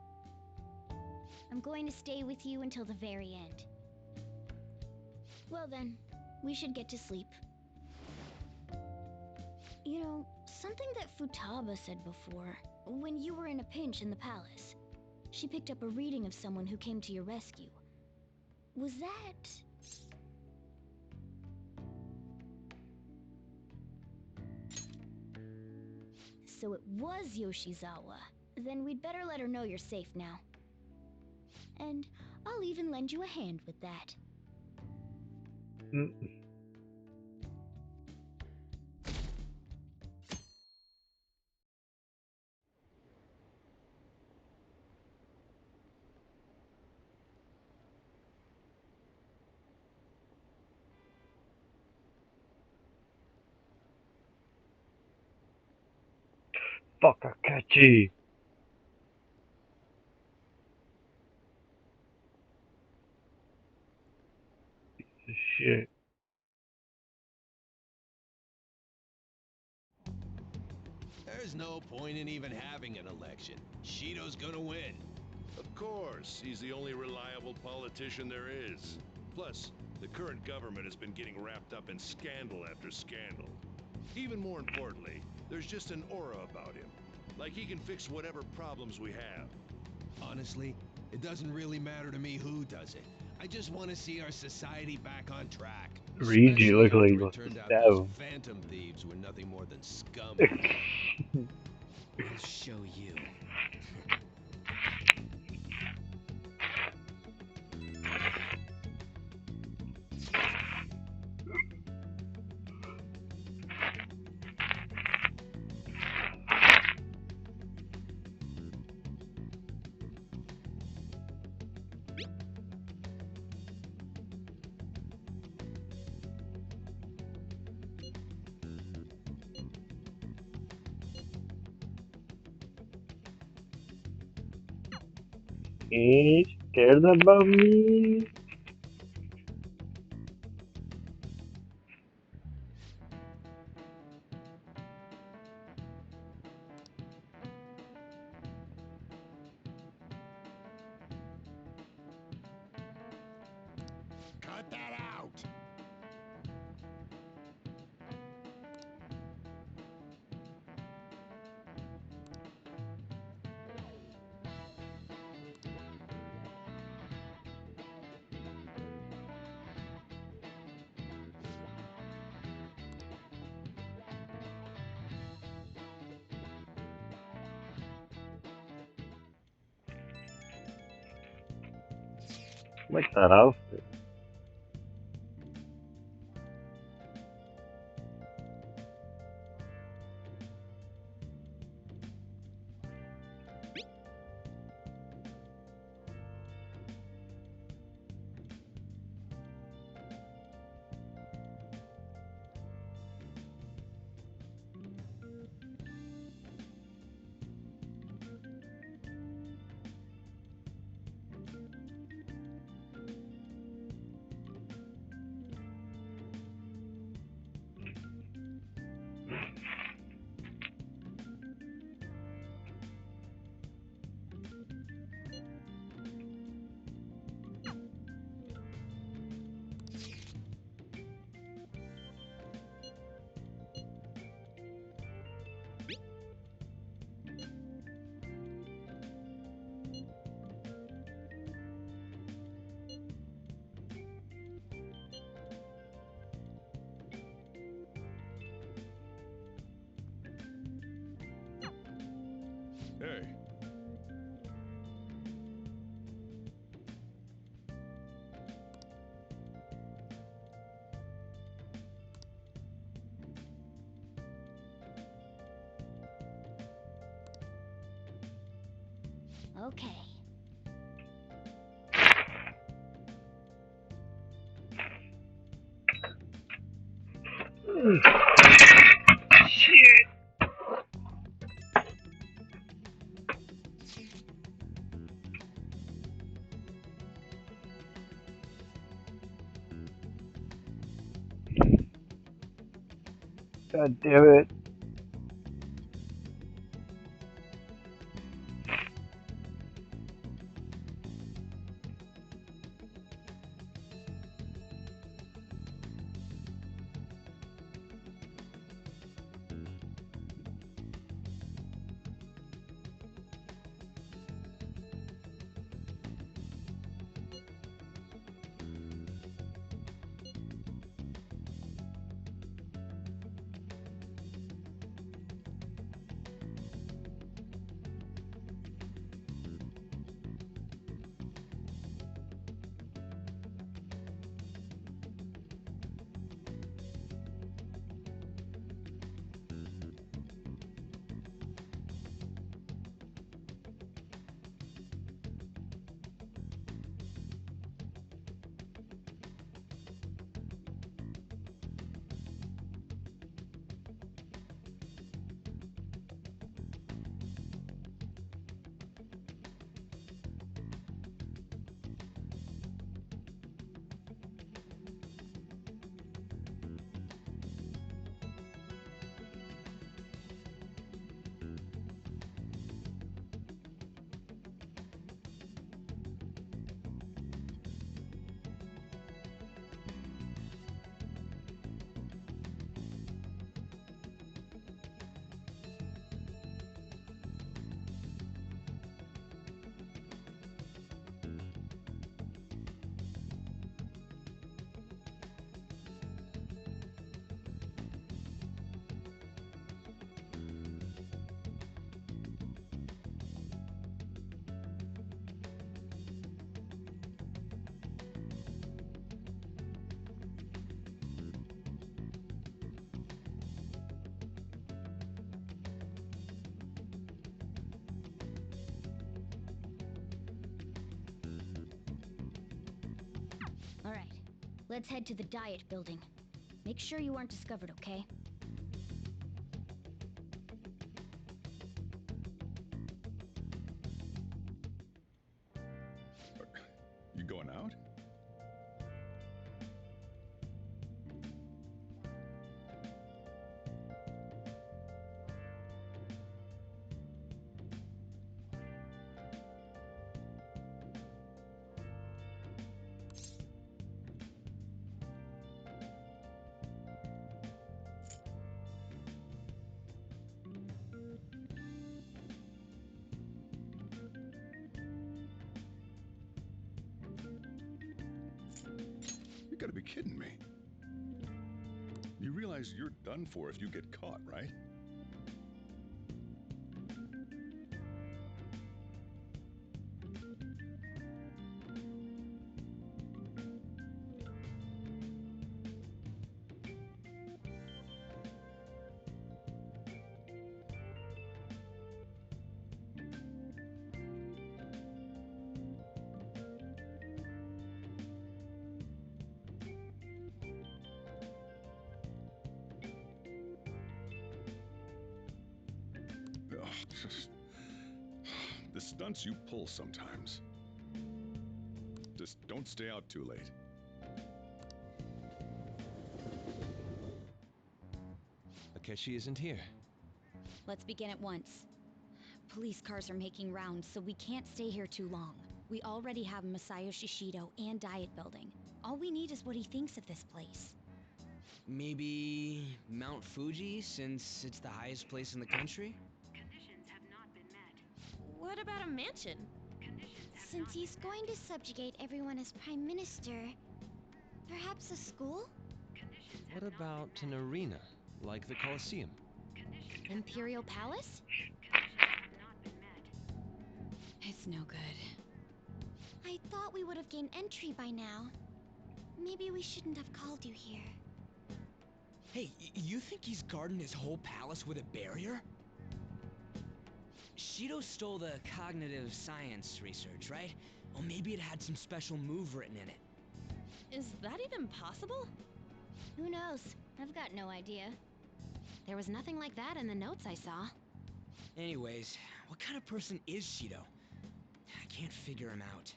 [SPEAKER 4] I'm going to stay with you until the very end. Well then, we should get to sleep. You know, something that Futaba said before, when you were in a pinch in the palace, she picked up a reading of someone who came to your rescue. Was that... So it was Yoshizawa. Then we'd better let her know you're safe now. And I'll even lend you a hand with that.
[SPEAKER 1] Fuck Akechi. Piece of shit.
[SPEAKER 15] There's no point in even having an election. Shido's gonna win.
[SPEAKER 16] Of course, he's the only reliable politician there is. Plus, the current government has been getting wrapped up in scandal after scandal. Even more importantly, there's just an aura about him. Like he can fix whatever problems we have.
[SPEAKER 15] Honestly, it doesn't really matter to me who does it. I just want to see our society back on track.
[SPEAKER 1] Ryuji look like he
[SPEAKER 15] After it
[SPEAKER 1] wants to
[SPEAKER 15] turned out
[SPEAKER 1] stab
[SPEAKER 15] those
[SPEAKER 1] him.
[SPEAKER 15] phantom thieves were nothing more than scum.
[SPEAKER 11] I'll show you.
[SPEAKER 1] He's scared about me.
[SPEAKER 15] Cut that out!
[SPEAKER 1] Like that outfit.
[SPEAKER 16] Hey.
[SPEAKER 4] Okay.
[SPEAKER 1] Shit! God damn it.
[SPEAKER 4] All right, let's head to the diet building. Make sure you aren't discovered, okay?
[SPEAKER 10] You going out? You gotta be kidding me. You realize you're done for if you get caught, right? Ugh, the stunts you pull sometimes. Just don't stay out too late.
[SPEAKER 6] Akechi isn't here.
[SPEAKER 4] Let's begin at once. Police cars are making rounds, so we can't stay here too long. We already have Masayoshi Shido and Diet Building. All we need is what he thinks of this place.
[SPEAKER 11] Maybe Mount Fuji, since it's the highest place in the country?
[SPEAKER 7] What about a mansion?
[SPEAKER 3] Since he's going to subjugate everyone as Prime Minister, perhaps a school?
[SPEAKER 6] What about an arena, like the Colosseum?
[SPEAKER 4] Imperial Palace? It's no good.
[SPEAKER 3] I thought we would have gained entry by now. Maybe we shouldn't have called you here.
[SPEAKER 5] Hey, you think he's guarding his whole palace with a barrier? Shido stole the cognitive science research, right? Well, maybe it had some special move written in it.
[SPEAKER 7] Is that even possible?
[SPEAKER 3] Who knows?
[SPEAKER 4] I've got no idea.
[SPEAKER 2] There was nothing like that in the notes I saw.
[SPEAKER 5] Anyways, what kind of person is Shido? I can't figure him out.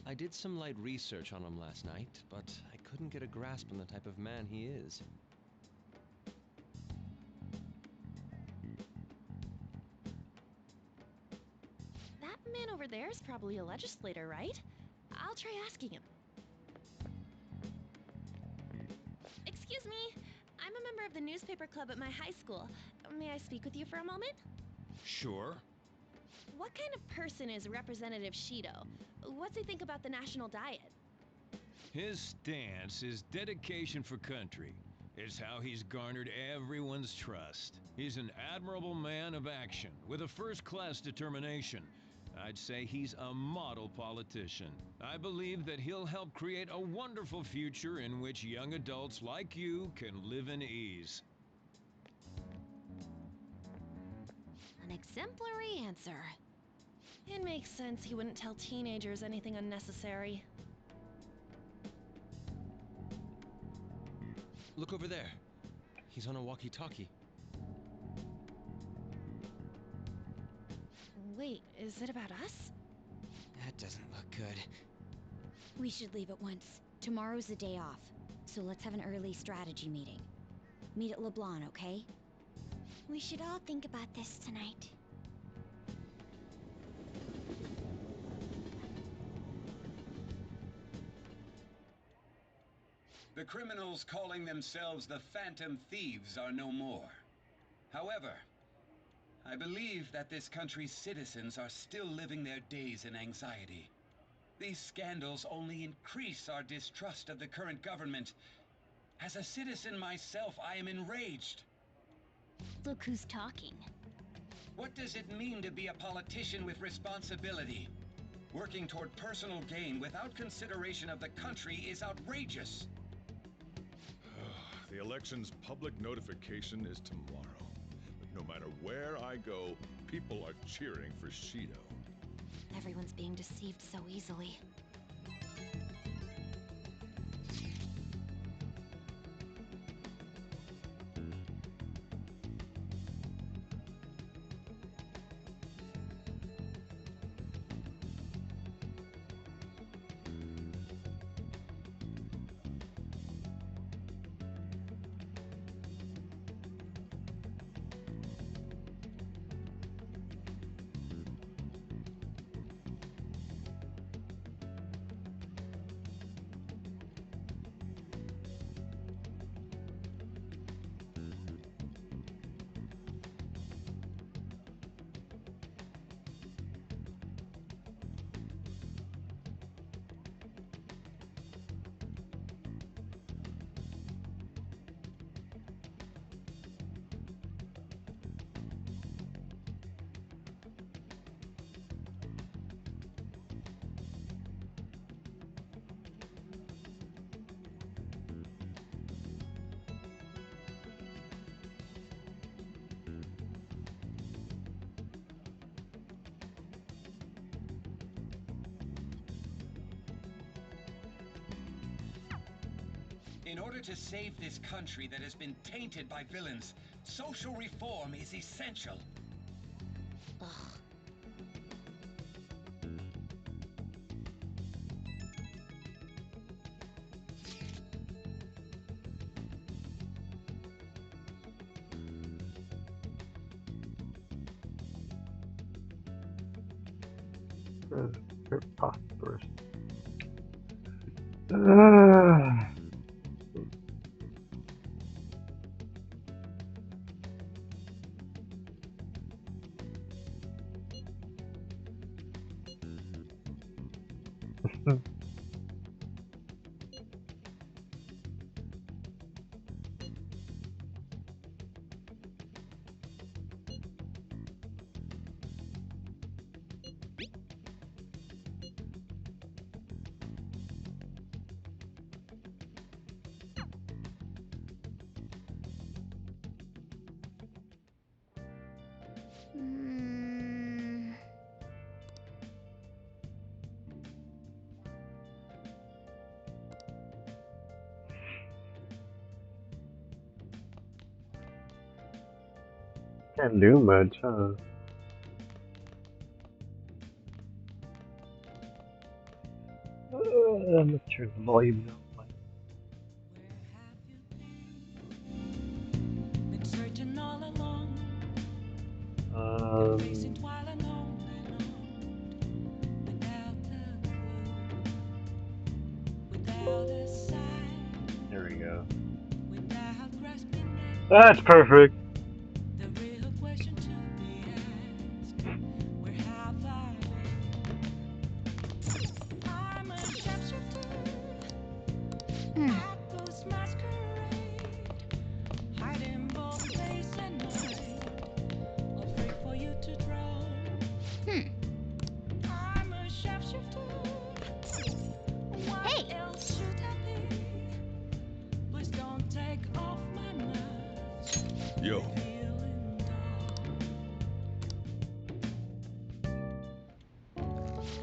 [SPEAKER 6] I did some light research on him last night, but I couldn't get a grasp on the type of man he is.
[SPEAKER 7] That man over there is probably a legislator, right? I'll try asking him. Excuse me, I'm a member of the newspaper club at my high school. May I speak with you for a moment?
[SPEAKER 17] Sure.
[SPEAKER 7] What kind of person is Representative Shido? What's he think about the national diet?
[SPEAKER 17] His stance is dedication for country. It's how he's garnered everyone's trust. He's an admirable man of action, with a first-class determination. I'd say he's a model politician. I believe that he'll help create a wonderful future in which young adults like you can live in ease.
[SPEAKER 2] An exemplary answer.
[SPEAKER 7] It makes sense he wouldn't tell teenagers anything unnecessary.
[SPEAKER 6] Look over there. He's on a walkie-talkie.
[SPEAKER 7] Wait, is it about us?
[SPEAKER 5] That doesn't look good.
[SPEAKER 4] We should leave at once. Tomorrow's the day off, so let's have an early strategy meeting. Meet at LeBlanc, okay?
[SPEAKER 3] We should all think about this tonight.
[SPEAKER 13] The criminals calling themselves the Phantom Thieves are no more. However, I believe that this country's citizens are still living their days in anxiety. These scandals only increase our distrust of the current government. As a citizen myself, I am enraged.
[SPEAKER 4] Look who's talking.
[SPEAKER 13] What does it mean to be a politician with responsibility? Working toward personal gain without consideration of the country is outrageous.
[SPEAKER 10] The election's public notification is tomorrow. But no matter where I go, people are cheering for Shido.
[SPEAKER 2] Everyone's being deceived so easily.
[SPEAKER 13] In order to save this country that has been tainted by villains, social reform is essential.
[SPEAKER 2] Ugh.
[SPEAKER 1] Preposterous. Can't do much, huh? I'm gonna turn the volume down.
[SPEAKER 18] Been searching all along,
[SPEAKER 1] Um,
[SPEAKER 18] facing while alone and on, without a clue, without a sign,
[SPEAKER 1] there we go.
[SPEAKER 18] without grasping
[SPEAKER 1] That's perfect.
[SPEAKER 18] the real question to be asked. Where have I been? I'm a sharpshooter. At those masquerade, hiding both face and mind, afraid for you to draw. I'm a sharpshooter. What else should I be? Please don't take off my mask.
[SPEAKER 10] Yo.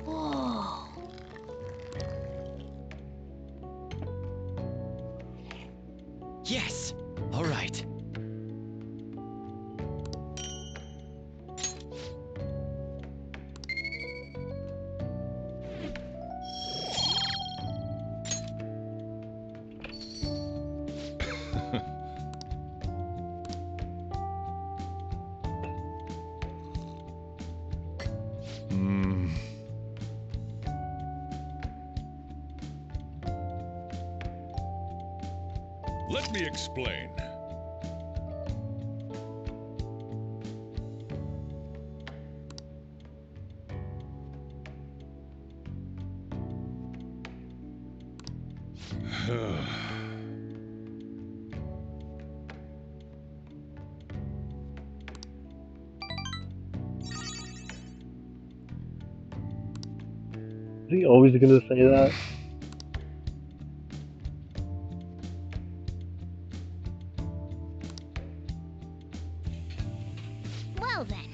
[SPEAKER 3] Whoa.
[SPEAKER 11] Yes! All right.
[SPEAKER 10] Hmm. Let me explain.
[SPEAKER 1] Is he always gonna say that?
[SPEAKER 2] Well then.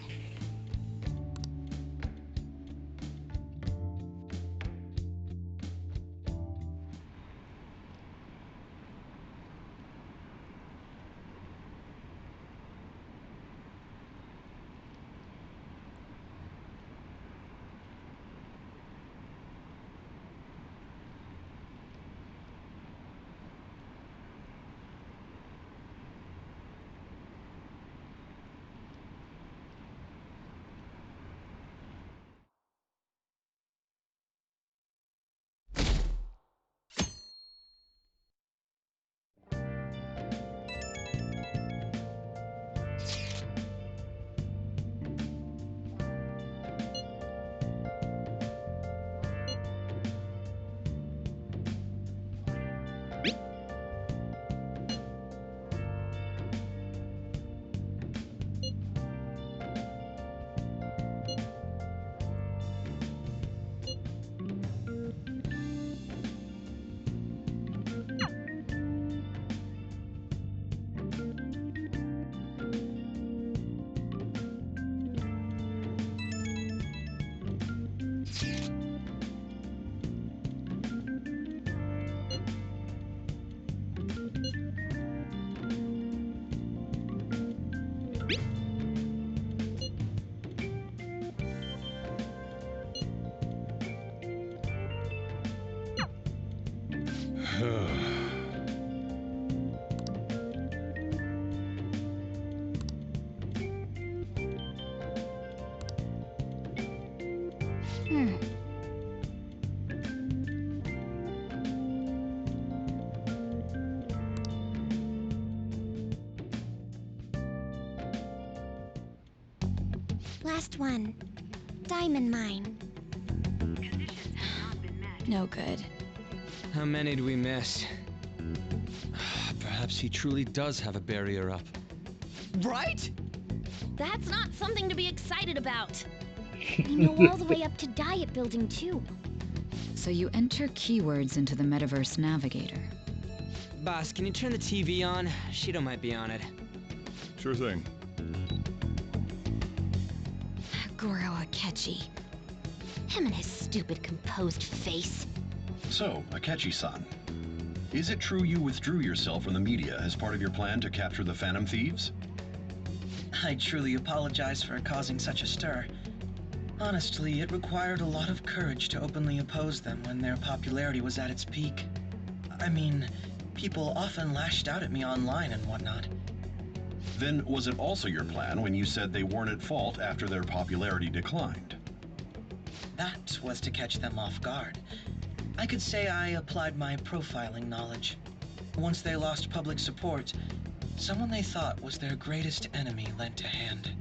[SPEAKER 3] Last one. Diamond mine.
[SPEAKER 4] No good.
[SPEAKER 11] How many do we miss? Perhaps he truly does have a barrier up. Right?
[SPEAKER 2] That's not something to be excited about.
[SPEAKER 3] We know all the way up to Diet Building, too.
[SPEAKER 9] So you enter keywords into the Metaverse Navigator.
[SPEAKER 11] Boss, can you turn the TV on? Shido might be on it.
[SPEAKER 10] Sure thing.
[SPEAKER 2] Goro Akechi. Him and his stupid composed face.
[SPEAKER 8] So, Akechi-san, is it true you withdrew yourself from the media as part of your plan to capture the Phantom Thieves?
[SPEAKER 12] I truly apologize for causing such a stir. Honestly, it required a lot of courage to openly oppose them when their popularity was at its peak. I mean, people often lashed out at me online and whatnot.
[SPEAKER 8] Then was it also your plan when you said they weren't at fault after their popularity declined?
[SPEAKER 12] That was to catch them off guard. I could say I applied my profiling knowledge. Once they lost public support, someone they thought was their greatest enemy lent a hand.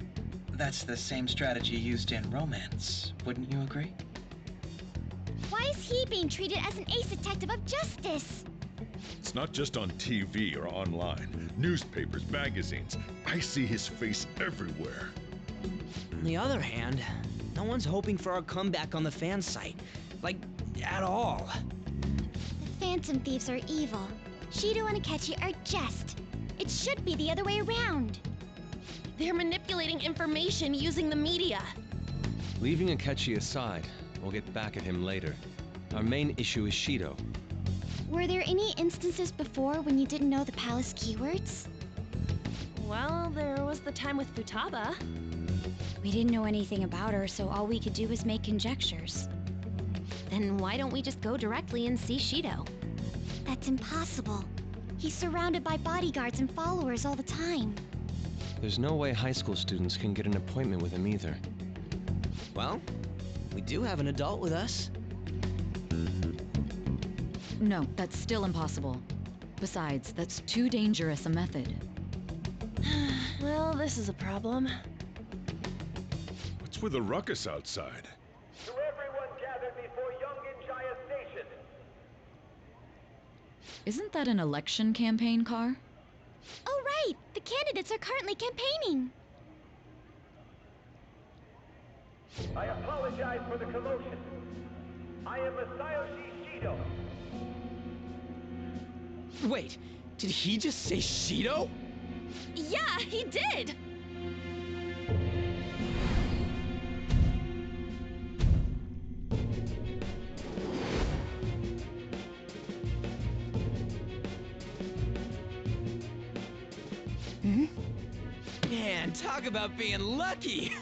[SPEAKER 12] That's the same strategy used in romance, wouldn't you agree?
[SPEAKER 3] Why is he being treated as an ace detective of justice?
[SPEAKER 10] It's not just on TV or online. Newspapers, magazines. I see his face everywhere.
[SPEAKER 11] On the other hand, no one's hoping for our comeback on the fan site. Like, at all.
[SPEAKER 3] The Phantom Thieves are evil. Shido and Akechi are jest. It should be the other way around.
[SPEAKER 7] They're manipulating information using the media.
[SPEAKER 6] Leaving Akechi aside, we'll get back at him later. Our main issue is Shido.
[SPEAKER 3] Were there any instances before when you didn't know the palace keywords?
[SPEAKER 7] Well, there was the time with Futaba.
[SPEAKER 4] We didn't know anything about her, so all we could do was make conjectures.
[SPEAKER 2] Then why don't we just go directly and see Shido?
[SPEAKER 3] That's impossible. He's surrounded by bodyguards and followers all the time.
[SPEAKER 6] There's no way high school students can get an appointment with him either.
[SPEAKER 11] Well, we do have an adult with us.
[SPEAKER 9] No, that's still impossible. Besides, that's too dangerous a method.
[SPEAKER 7] Well, this is a problem.
[SPEAKER 10] What's with the ruckus outside?
[SPEAKER 19] To everyone gathered before Yongen-Jaya Station.
[SPEAKER 9] Isn't that an election campaign car?
[SPEAKER 3] Oh, right! The candidates are currently campaigning.
[SPEAKER 19] I apologize for the commotion. I am Masayoshi Shido.
[SPEAKER 11] Wait, did he just say Shido?
[SPEAKER 7] Yeah, he did!
[SPEAKER 11] Man, talk about being lucky!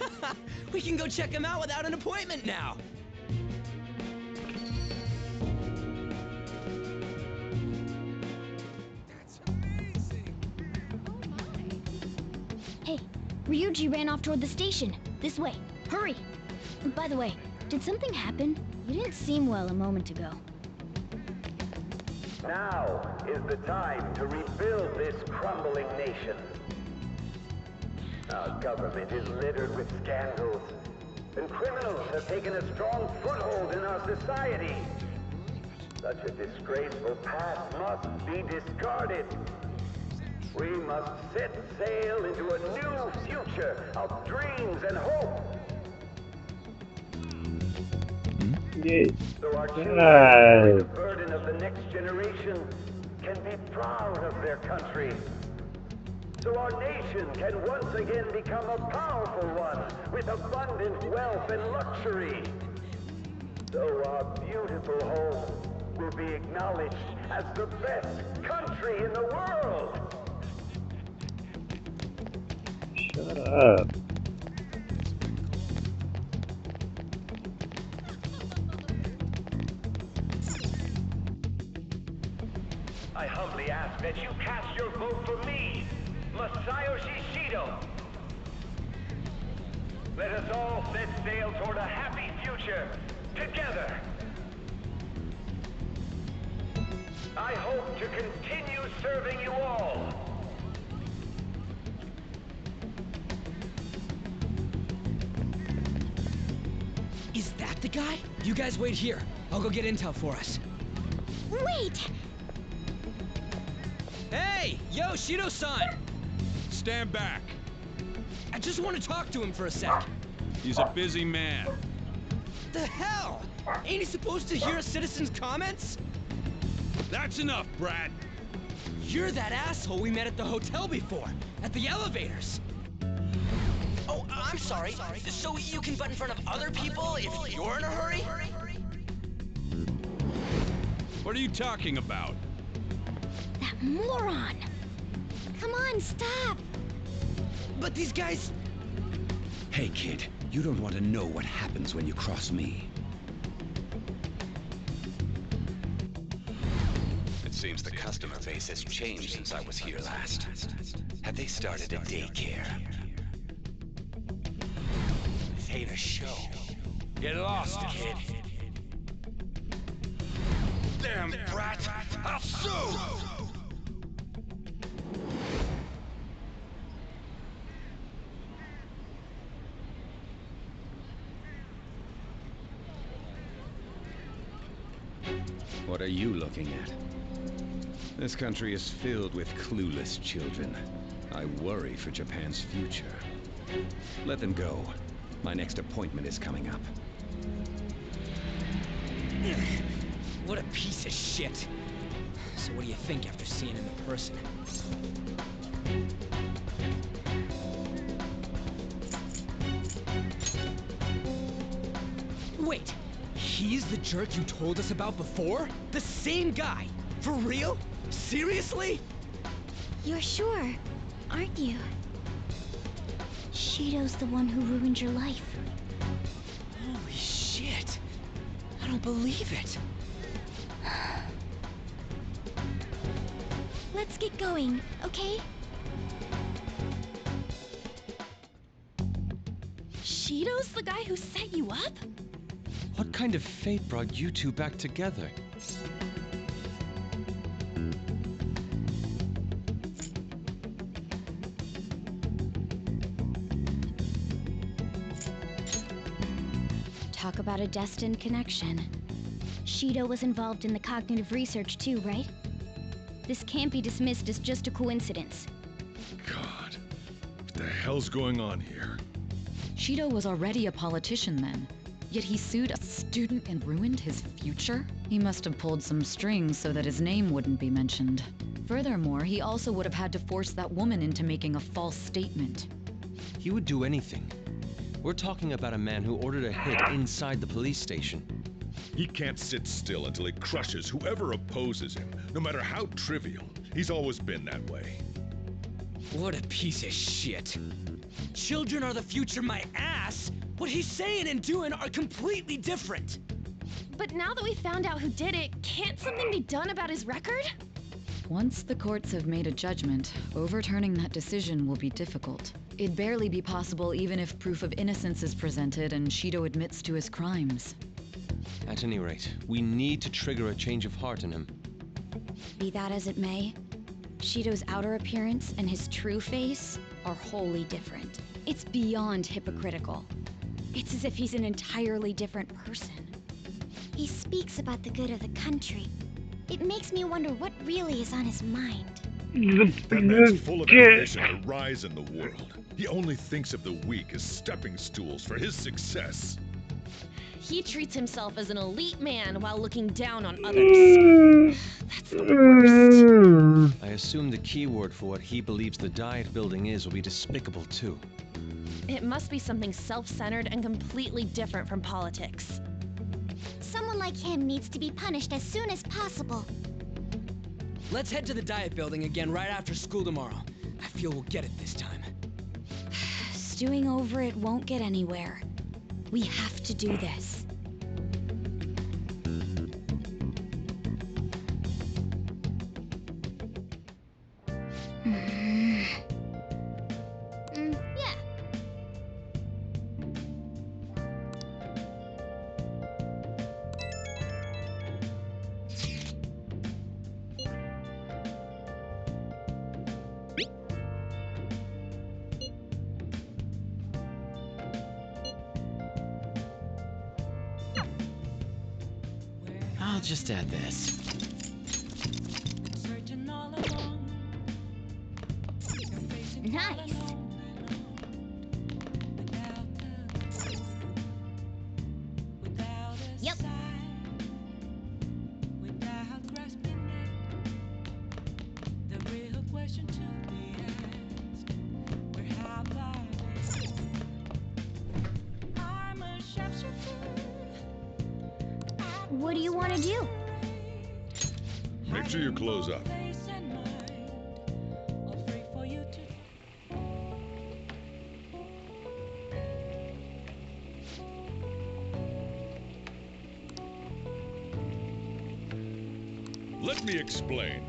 [SPEAKER 11] We can go check him out without an appointment now!
[SPEAKER 2] Hey, Ryuji ran off toward the station. This way. Hurry! By the way, did something happen? You didn't seem well a moment ago.
[SPEAKER 19] Now is the time to rebuild this crumbling nation. Our government is littered with scandals, and criminals have taken a strong foothold in our society. Such a disgraceful past must be discarded. We must set sail into a new future of dreams and hope. So our children, the burden of the next generation, can be proud of their country. So our nation can once again become a powerful one with abundant wealth and luxury. So our beautiful home will be acknowledged as the best country in the world.
[SPEAKER 1] Shut up.
[SPEAKER 19] I humbly ask that you cast your vote for me, Masayoshi Shido. Let us all set sail toward a happy future, together. I hope to continue serving you all.
[SPEAKER 11] Is that the guy? You guys wait here. I'll go get intel for us.
[SPEAKER 3] Wait!
[SPEAKER 11] Hey! Yo, Shido-san!
[SPEAKER 17] Stand back.
[SPEAKER 11] I just want to talk to him for a sec.
[SPEAKER 17] He's a busy man.
[SPEAKER 11] The hell? Ain't he supposed to hear a citizen's comments?
[SPEAKER 17] That's enough, Brad.
[SPEAKER 11] You're that asshole we met at the hotel before, at the elevators. Oh, I'm sorry. So you can butt in front of other people if you're in a hurry?
[SPEAKER 17] What are you talking about?
[SPEAKER 3] That moron! Come on, stop!
[SPEAKER 11] But these guys...
[SPEAKER 13] Hey, kid, you don't want to know what happens when you cross me. It seems the customer base has changed since I was here last. Have they started a daycare? This ain't a show. Get lost, kid. Damn brat! I'll sue! What are you looking at? This country is filled with clueless children. I worry for Japan's future. Let them go. My next appointment is coming up.
[SPEAKER 11] What a piece of shit. So what do you think after seeing him in person? Wait, he's the jerk you told us about before? The same guy? For real? Seriously?
[SPEAKER 3] You're sure, aren't you? Shido's the one who ruined your life.
[SPEAKER 11] Holy shit. I don't believe it.
[SPEAKER 3] Let's get going, okay?
[SPEAKER 7] Shido's the guy who set you up?
[SPEAKER 6] What kind of fate brought you two back together?
[SPEAKER 4] Talk about a destined connection. Shido was involved in the cognitive research too, right? This can't be dismissed as just a coincidence.
[SPEAKER 10] God, what the hell's going on here?
[SPEAKER 9] Shido was already a politician then, yet he sued a student and ruined his future? He must have pulled some strings so that his name wouldn't be mentioned. Furthermore, he also would have had to force that woman into making a false statement.
[SPEAKER 6] He would do anything. We're talking about a man who ordered a hit inside the police station.
[SPEAKER 10] He can't sit still until he crushes whoever opposes him, no matter how trivial. He's always been that way.
[SPEAKER 11] What a piece of shit. Children are the future, my ass! What he's saying and doing are completely different!
[SPEAKER 7] But now that we found out who did it, can't something be done about his record?
[SPEAKER 9] Once the courts have made a judgment, overturning that decision will be difficult. It'd barely be possible even if proof of innocence is presented and Shido admits to his crimes.
[SPEAKER 6] At any rate, we need to trigger a change of heart in him.
[SPEAKER 4] Be that as it may, Shido's outer appearance and his true face are wholly different. It's beyond hypocritical. It's as if he's an entirely different person.
[SPEAKER 3] He speaks about the good of the country. It makes me wonder what really is on his mind.
[SPEAKER 10] That man's full of ambition to rise in the world. He only thinks of the weak as stepping stools for his success.
[SPEAKER 7] He treats himself as an elite man while looking down on others. That's the worst.
[SPEAKER 6] I assume the keyword for what he believes the diet building is will be despicable too.
[SPEAKER 7] It must be something self-centered and completely different from politics.
[SPEAKER 3] Someone like him needs to be punished as soon as possible.
[SPEAKER 11] Let's head to the diet building again right after school tomorrow. I feel we'll get it this time.
[SPEAKER 4] Stewing over it won't get anywhere. We have to do this.
[SPEAKER 3] Yeah.
[SPEAKER 14] I'll just add this.
[SPEAKER 18] Searching all along.
[SPEAKER 3] Nice.
[SPEAKER 18] Yep. The real question to be asked, where have I been? I'm a sharpshooter.
[SPEAKER 3] What do you want to do?
[SPEAKER 10] Make sure you close up. Let me explain.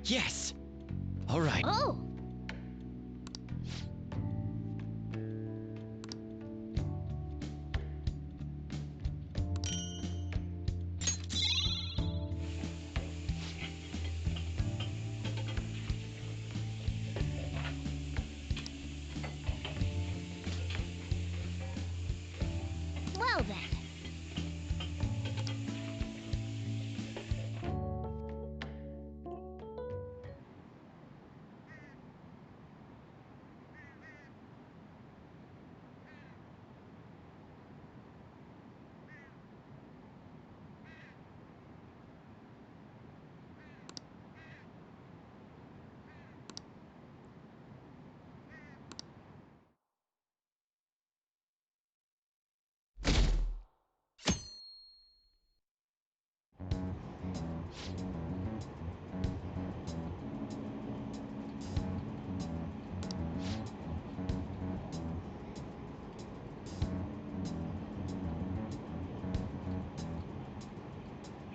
[SPEAKER 11] Yes! All right.
[SPEAKER 2] Oh! Well then.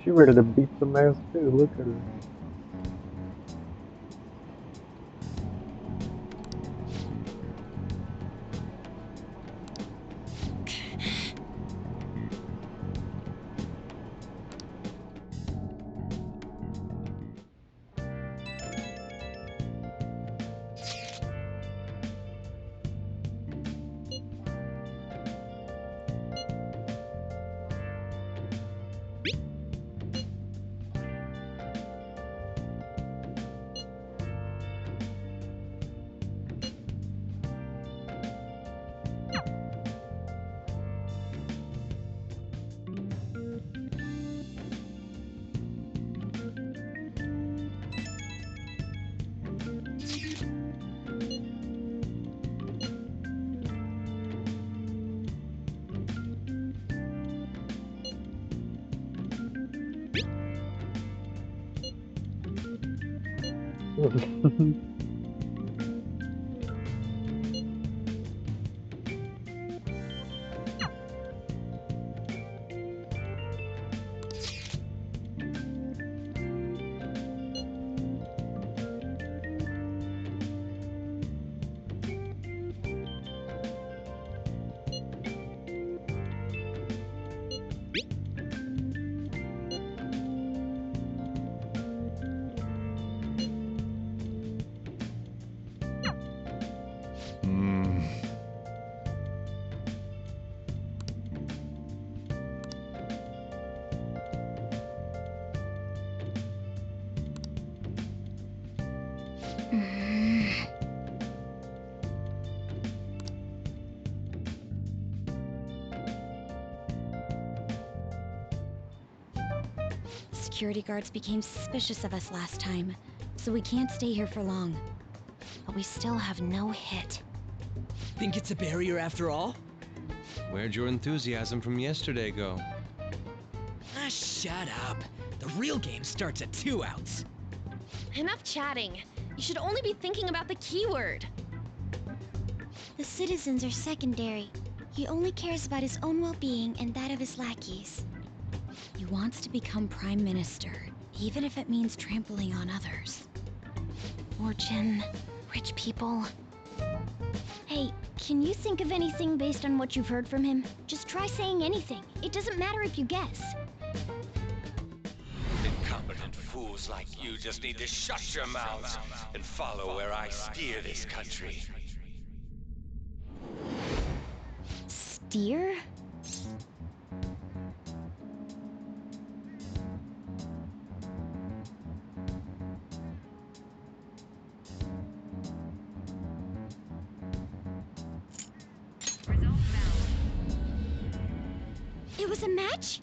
[SPEAKER 1] She ready to beat some ass too. Look at her.
[SPEAKER 4] Security guards became suspicious of us last time, so we can't stay here for long. But we still have no hit.
[SPEAKER 5] Think it's a barrier after all?
[SPEAKER 6] Where'd your enthusiasm from yesterday go?
[SPEAKER 5] Ah, shut up. The real game starts at 2 outs.
[SPEAKER 7] Enough chatting. You should only be thinking about the keyword.
[SPEAKER 3] The citizens are secondary. He only cares about his own well-being and that of his lackeys.
[SPEAKER 4] He wants to become Prime Minister, even if it means trampling on others. Fortune, rich people.
[SPEAKER 3] Hey, can you think of anything based on what you've heard from him? Just try saying anything. It doesn't matter if you guess.
[SPEAKER 20] Incompetent fools like you just need to shut your mouths and follow where I steer this country.
[SPEAKER 3] Steer? It was a match?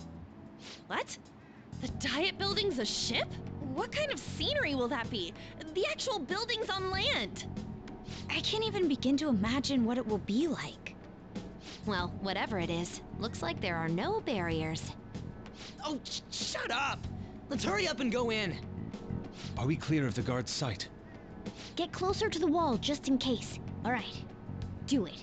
[SPEAKER 7] What? The Diet Building's a ship? What kind of scenery will that be? The actual building's on land.
[SPEAKER 4] I can't even begin to imagine what it will be like.
[SPEAKER 2] Well, whatever it is, looks like there are no barriers.
[SPEAKER 5] Oh, shut up! Let's hurry up and go in.
[SPEAKER 6] Are we clear of the guard's sight?
[SPEAKER 3] Get closer to the wall just in case. All right, do it.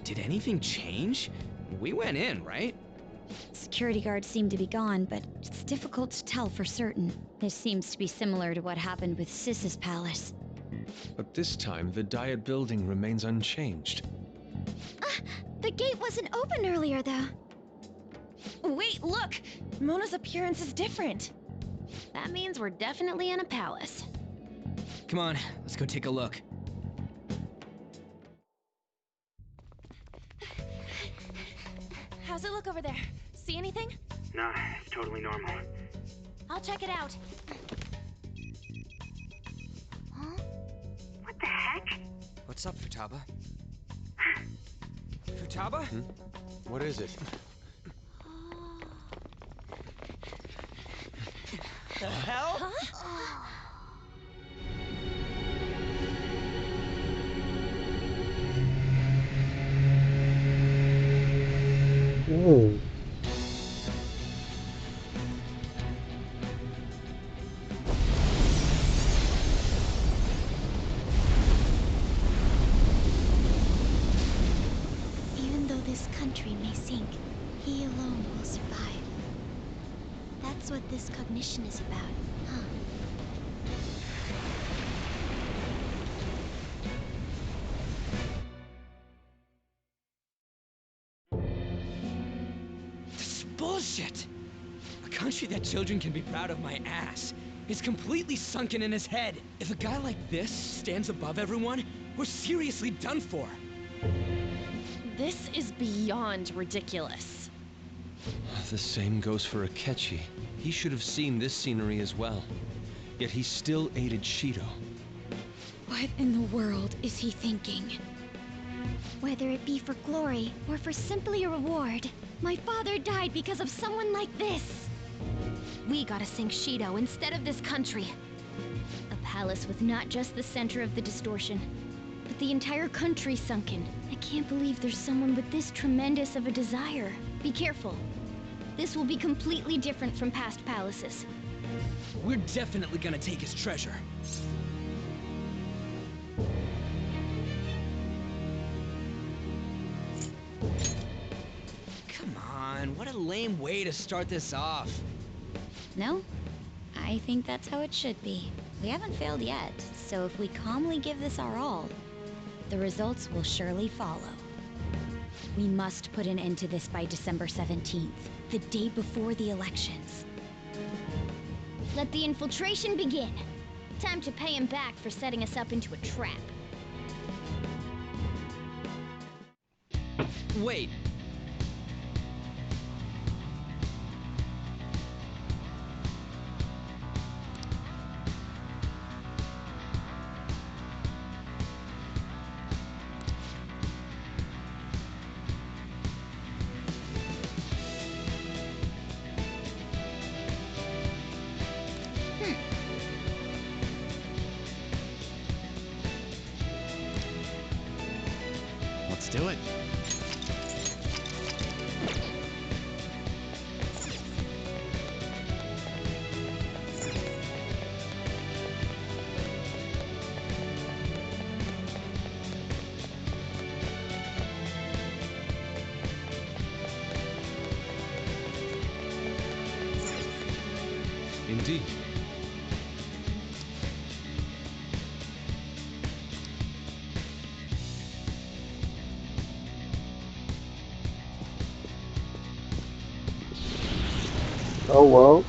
[SPEAKER 5] Did anything change? We went in, right?
[SPEAKER 4] Security guards seem to be gone, but it's difficult to tell for certain. This seems to be similar to what happened with Sis's palace.
[SPEAKER 6] But this time, the Diet Building remains unchanged.
[SPEAKER 3] The gate wasn't open earlier, though.
[SPEAKER 7] Wait, look! Mona's appearance is different.
[SPEAKER 2] That means we're definitely in a palace.
[SPEAKER 5] Come on, let's go take a look.
[SPEAKER 7] How's it look over there? See anything?
[SPEAKER 12] Nah, it's totally normal.
[SPEAKER 2] I'll check it out.
[SPEAKER 3] Huh?
[SPEAKER 12] What the heck?
[SPEAKER 5] What's up, Futaba? Futaba?
[SPEAKER 6] What is it?
[SPEAKER 5] The hell?
[SPEAKER 3] Huh?
[SPEAKER 1] Ooh.
[SPEAKER 3] Even though this country may sink, he alone will survive. That's what this cognition is about, huh?
[SPEAKER 5] This is bullshit! A country that children can be proud of my ass is completely sunken in his head. If a guy like this stands above everyone, we're seriously done for.
[SPEAKER 7] This is beyond ridiculous.
[SPEAKER 6] The same goes for Akechi. He should have seen this scenery as well. Yet he still aided Shido.
[SPEAKER 4] What in the world is he thinking?
[SPEAKER 3] Whether it be for glory or for simply a reward, my father died because of someone like this.
[SPEAKER 2] We gotta sink Shido instead of this country.
[SPEAKER 3] A palace with not just the center of the distortion, but the entire country sunken. I can't believe there's someone with this tremendous of a desire. Be careful. This will be completely different from past palaces.
[SPEAKER 5] We're definitely gonna take his treasure. Come on, what a lame way to start this off.
[SPEAKER 4] No? I think that's how it should be. We haven't failed yet, so if we calmly give this our all, the results will surely follow. We must put an end to this by December 17th, the day before the elections.
[SPEAKER 3] Let the infiltration begin. Time to pay him back for setting us up into a trap.
[SPEAKER 5] Wait.
[SPEAKER 14] Let's do it.
[SPEAKER 6] Indeed.
[SPEAKER 1] Oh well.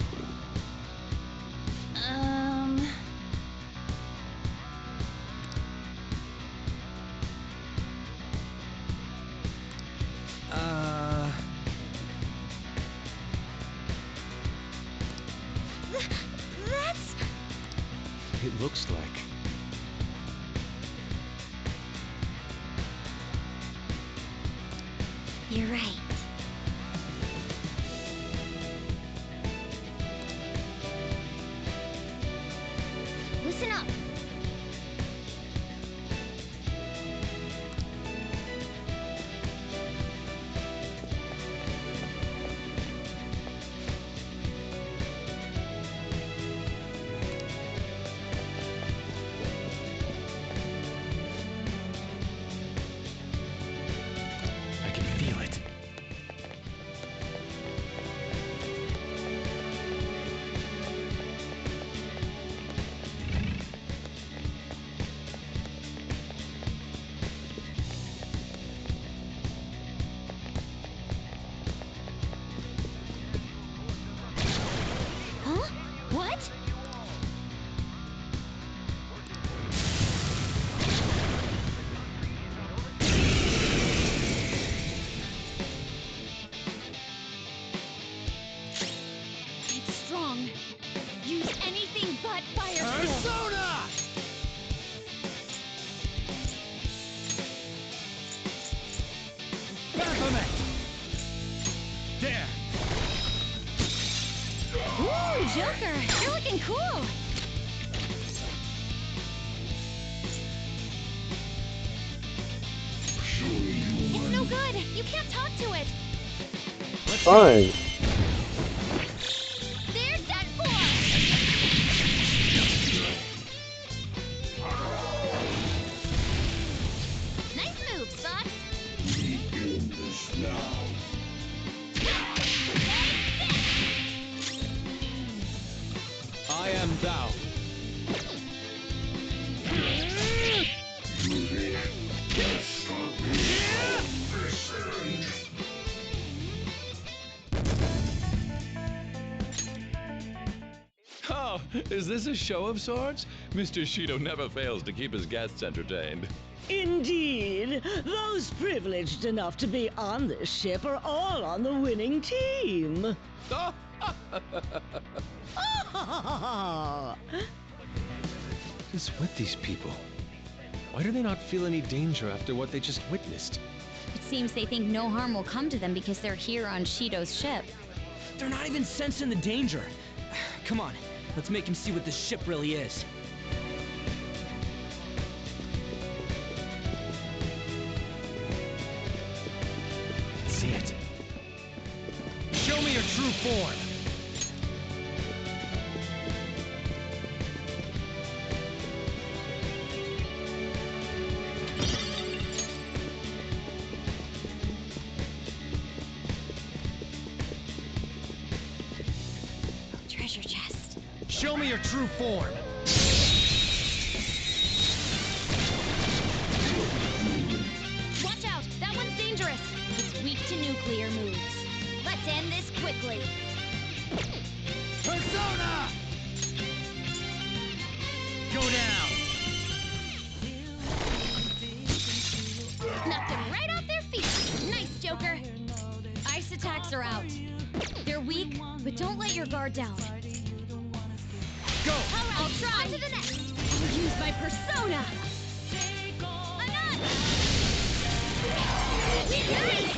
[SPEAKER 5] what it looks like.
[SPEAKER 3] You're right. Listen up.
[SPEAKER 5] I can feel it.
[SPEAKER 3] Huh? What? It's strong. Use anything but fire skill.
[SPEAKER 5] Persona! Baphomet! There!
[SPEAKER 3] Ooh, Joker, you're looking cool. It's no good. You can't talk to it.
[SPEAKER 1] Fine.
[SPEAKER 3] There's that form. Nice move, Fox.
[SPEAKER 19] Begin this now.
[SPEAKER 5] I am thou.
[SPEAKER 6] Oh, is this a show of sorts? Mr. Shido never fails to keep his guests entertained.
[SPEAKER 18] Indeed, those privileged enough to be on this ship are all on the winning team.
[SPEAKER 5] What is with these people? Why do they not feel any danger after what they just witnessed?
[SPEAKER 4] It seems they think no harm will come to them because they're here on Shido's ship.
[SPEAKER 5] They're not even sensing the danger. Come on, let's make him see what this ship really is. See it. Show me your true form.
[SPEAKER 3] Treasure chest.
[SPEAKER 5] Show me your true form.
[SPEAKER 2] Watch out! That one's dangerous! It's weak to nuclear moves. Let's end this quickly.
[SPEAKER 5] Persona! Go down!
[SPEAKER 2] Knocked them right off their feet! Nice, Joker!
[SPEAKER 4] Ice attacks are out. They're weak, but don't let your guard down.
[SPEAKER 5] Go!
[SPEAKER 2] Alright, I'll try! On to the next! I'll use my persona! Nice!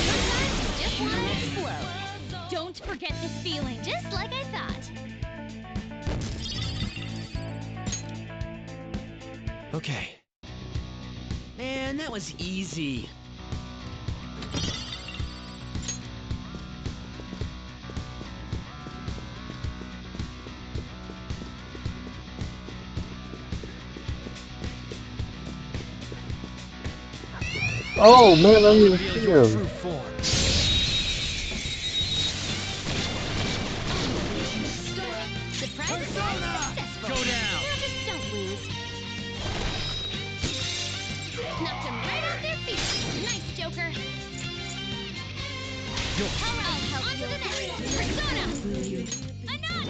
[SPEAKER 2] Sometimes you just want to explode. Don't forget this feeling, just like I thought.
[SPEAKER 5] Okay. Man, that was easy.
[SPEAKER 1] Oh man, I didn't even see him.
[SPEAKER 2] Surprise successful!
[SPEAKER 5] Go down!
[SPEAKER 2] Now just don't lose. Knocked them right off their feet! Nice, Joker! I'll help on to the next! Persona! A knot!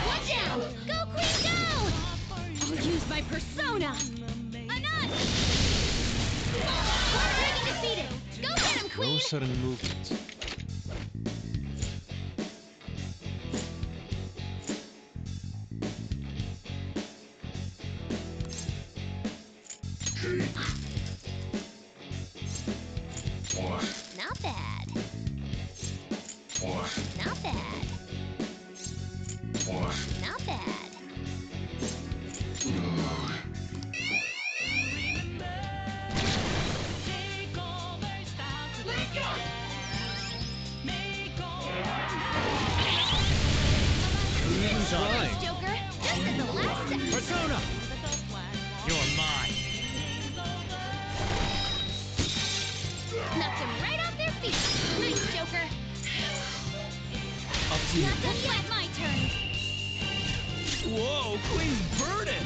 [SPEAKER 2] One down! Go, Queen, go! I'll use my persona! A knot! One enemy defeated! Go get him, Queen!
[SPEAKER 5] No sudden movements.
[SPEAKER 2] Not bad. Not bad. Not bad.
[SPEAKER 5] Right.
[SPEAKER 2] Joker, just at the last second.
[SPEAKER 5] Persona! You're mine.
[SPEAKER 2] Knocked him right off their feet. Nice, Joker.
[SPEAKER 5] Up to you.
[SPEAKER 2] Looks like my turn.
[SPEAKER 5] Whoa, Queen's burden!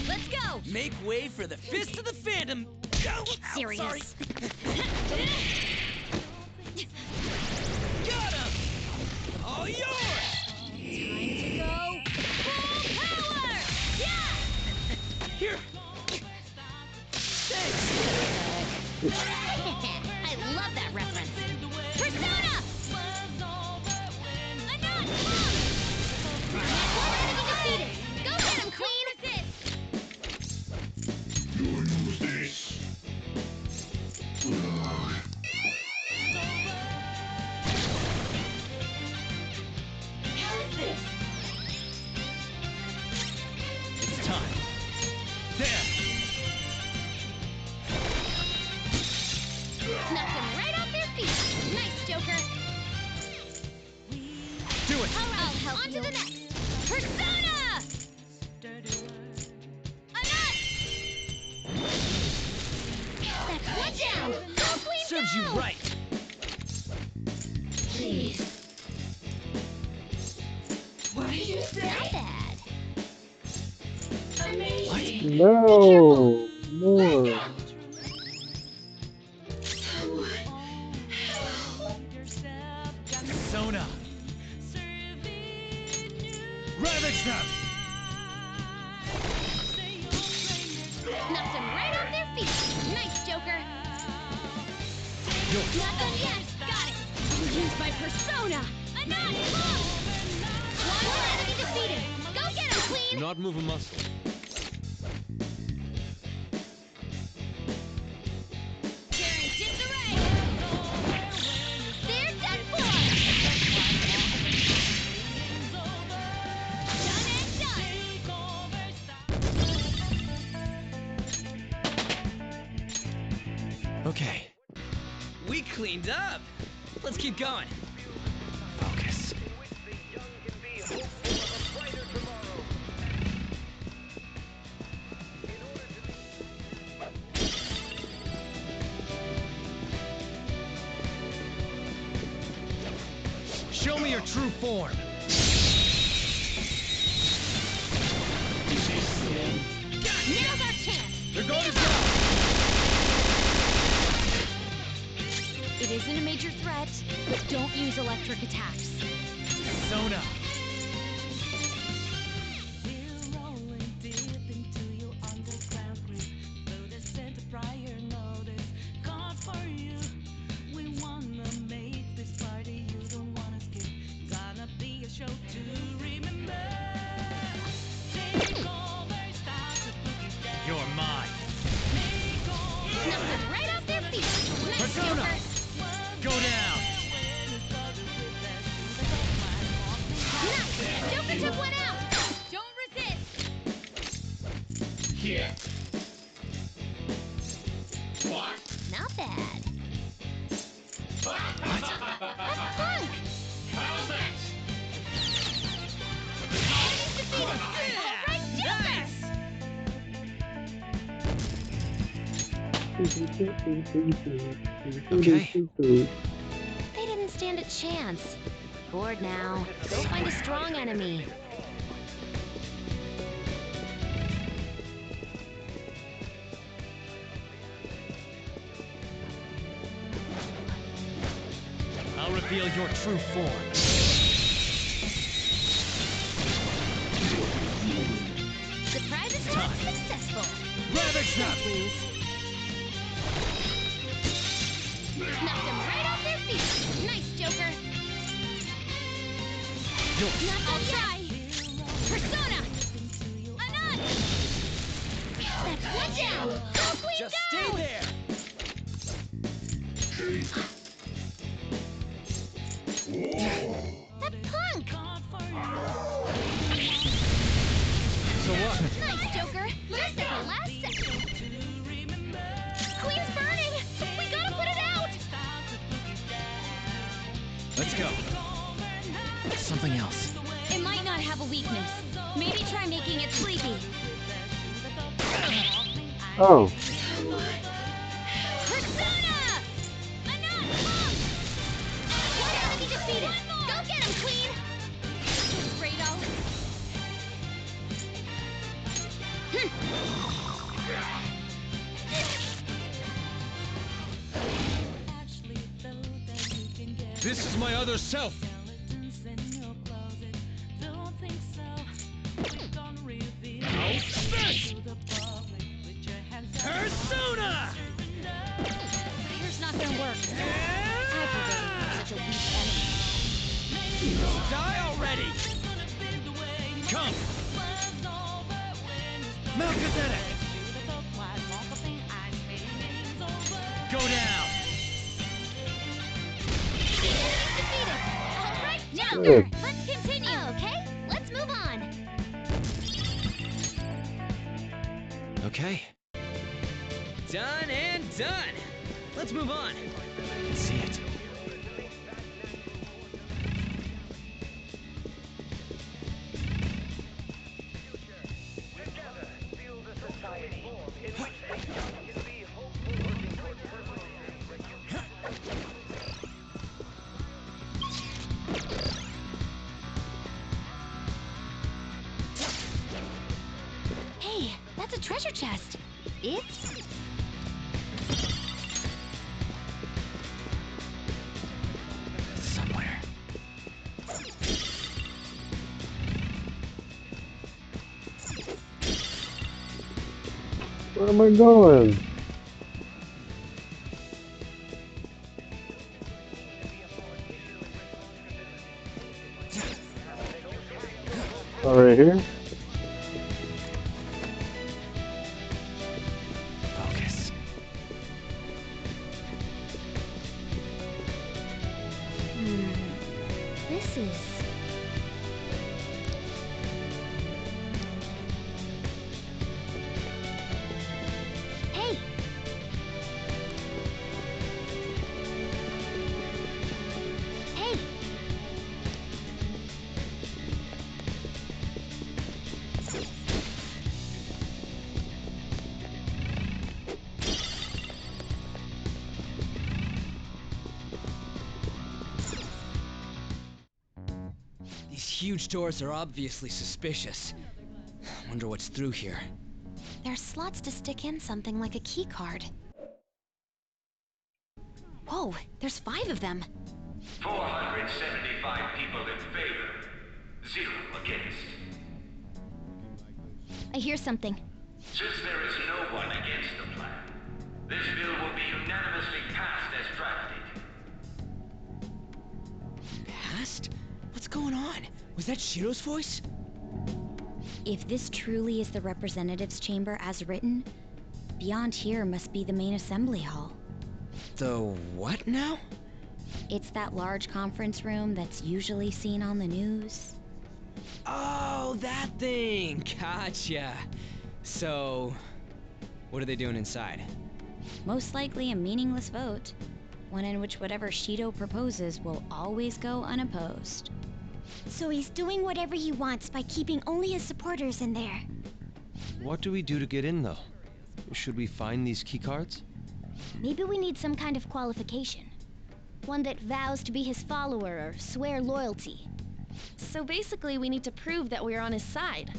[SPEAKER 2] Let's go.
[SPEAKER 5] Make way for the Fist of the Phantom! Oh,
[SPEAKER 2] Serious.
[SPEAKER 5] Sorry. Got him! All yours!
[SPEAKER 2] Time to go full power! Yeah!
[SPEAKER 5] Here! Thanks!
[SPEAKER 2] I love that reference. Persona! Enough! One enemy defeated. Go get him, Queen!
[SPEAKER 5] It's time. There!
[SPEAKER 2] Knocked him right off their feet. Nice, Joker.
[SPEAKER 5] Do it!
[SPEAKER 2] I'll help you. On to the next. Persona! Enough! That's one down. Go, Queen,
[SPEAKER 5] Serves you
[SPEAKER 2] go!
[SPEAKER 5] right!
[SPEAKER 2] Please. What did you say? Not bad. Amazing.
[SPEAKER 1] No, more.
[SPEAKER 5] Persona! Ravage them!
[SPEAKER 2] Knocked him right off their feet. Nice, Joker. Not done yet. Got it. Use my persona. Enough! One enemy defeated. Go get him, Queen.
[SPEAKER 6] Do not move a muscle.
[SPEAKER 2] Tearing disarray. They're done for. Done and done.
[SPEAKER 5] Okay. We cleaned up! Let's keep going. Focus. Show me your true form.
[SPEAKER 2] Now's our chance.
[SPEAKER 5] They're going to go!
[SPEAKER 2] It isn't a major threat, but don't use electric attacks.
[SPEAKER 5] Persona! You're mine.
[SPEAKER 2] Knocked them right off their feet. Nice,
[SPEAKER 5] Persona!
[SPEAKER 2] Joker.
[SPEAKER 5] Go down!
[SPEAKER 2] Nice. Joker took one out. Don't resist.
[SPEAKER 20] Here.
[SPEAKER 2] Not bad.
[SPEAKER 20] What?
[SPEAKER 2] A punk.
[SPEAKER 20] How's that?
[SPEAKER 2] Enemies defeated. All right, Joker.
[SPEAKER 5] Okay.
[SPEAKER 2] They didn't stand a chance. Bored now. Go find a strong enemy.
[SPEAKER 5] I'll reveal your true form.
[SPEAKER 2] Surprise attack successful.
[SPEAKER 5] Ravage them!
[SPEAKER 2] Please. Knocked them right off their feet. Nice, Joker.
[SPEAKER 5] You'll
[SPEAKER 2] I'll try.
[SPEAKER 4] Persona! Anon! That's one down! Go, Queen,
[SPEAKER 5] Just
[SPEAKER 4] go!
[SPEAKER 5] stay there!
[SPEAKER 4] That punk!
[SPEAKER 5] So what?
[SPEAKER 4] Nice, Joker! Just at the last second! Queen's burning! We gotta put it out!
[SPEAKER 5] Let's go. Something else.
[SPEAKER 4] It might not have a weakness. Maybe try making it sleepy.
[SPEAKER 1] Oh.
[SPEAKER 4] Persona! Anon, punk! One enemy defeated! Go get him, Queen! Fredo!
[SPEAKER 5] This is my other self! Persona!
[SPEAKER 4] Here's not gonna work. Aggravating for such a weak enemy.
[SPEAKER 5] Die already! Come! Melchizedek! Go down!
[SPEAKER 4] Defeated! Alright, now,
[SPEAKER 1] Good.
[SPEAKER 4] let's continue, okay? Let's move on!
[SPEAKER 5] Okay. Done and done! Let's move on. Let's see it.
[SPEAKER 4] Hey, that's a treasure chest. It's...
[SPEAKER 5] Somewhere.
[SPEAKER 1] Where am I going? Oh, right here?
[SPEAKER 5] Focus.
[SPEAKER 4] This is... Hey! Hey!
[SPEAKER 5] These huge doors are obviously suspicious. Wonder what's through here.
[SPEAKER 2] There's slots to stick in something like a key card. Whoa, there's 5 of them.
[SPEAKER 20] 475 people in favor, 0 against.
[SPEAKER 4] I hear something.
[SPEAKER 20] Since there is no one against the plan, this bill will be unanimously passed as drafted.
[SPEAKER 5] Past? What's going on? Was that Shiro's voice?
[SPEAKER 4] If this truly is the representatives' chamber as written, beyond here must be the main assembly hall.
[SPEAKER 5] The what now?
[SPEAKER 4] It's that large conference room that's usually seen on the news.
[SPEAKER 5] Oh, that thing! Gotcha! So, what are they doing inside?
[SPEAKER 4] Most likely a meaningless vote. One in which whatever Shido proposes will always go unopposed.
[SPEAKER 3] So he's doing whatever he wants by keeping only his supporters in there.
[SPEAKER 6] What do we do to get in, though? Should we find these keycards?
[SPEAKER 4] Maybe we need some kind of qualification. One that vows to be his follower or swear loyalty.
[SPEAKER 7] So basically, we need to prove that we're on his side.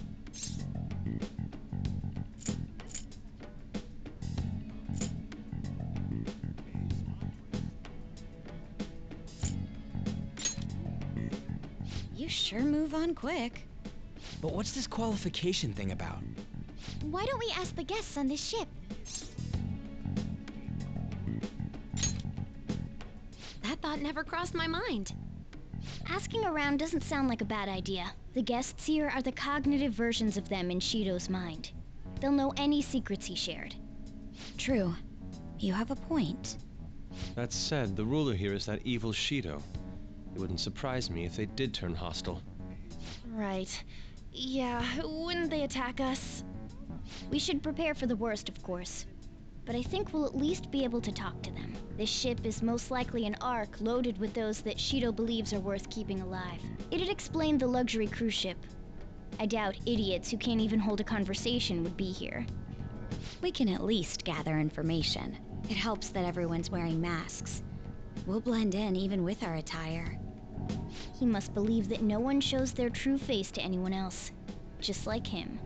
[SPEAKER 4] You sure move on quick.
[SPEAKER 5] But what's this qualification thing about?
[SPEAKER 3] Why don't we ask the guests on this ship?
[SPEAKER 7] That thought never crossed my mind.
[SPEAKER 3] Asking around doesn't sound like a bad idea. The guests here are the cognitive versions of them in Shido's mind. They'll know any secrets he shared.
[SPEAKER 4] True. You have a point.
[SPEAKER 6] That said, the ruler here is that evil Shido. It wouldn't surprise me if they did turn hostile.
[SPEAKER 7] Right. Yeah, wouldn't they attack us?
[SPEAKER 3] We should prepare for the worst, of course. But I think we'll at least be able to talk to them. This ship is most likely an Ark loaded with those that Shido believes are worth keeping alive. It'd explain the luxury cruise ship. I doubt idiots who can't even hold a conversation would be here.
[SPEAKER 4] We can at least gather information. It helps that everyone's wearing masks. We'll blend in even with our attire.
[SPEAKER 3] He must believe that no one shows their true face to anyone else. Just like him.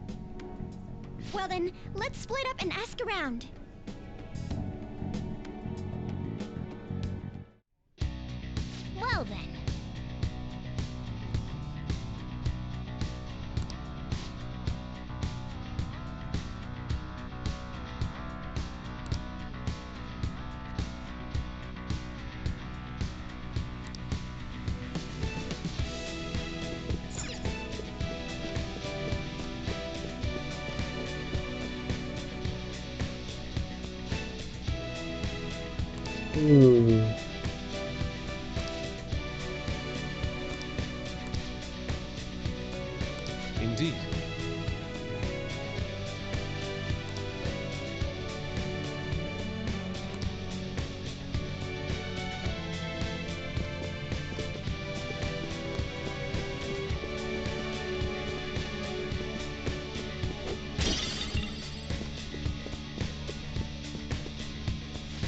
[SPEAKER 3] Well then, let's split up and ask around. Well then.
[SPEAKER 6] Indeed.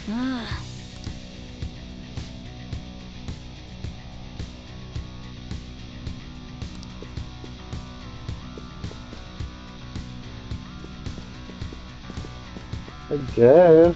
[SPEAKER 3] Ah.
[SPEAKER 1] I guess.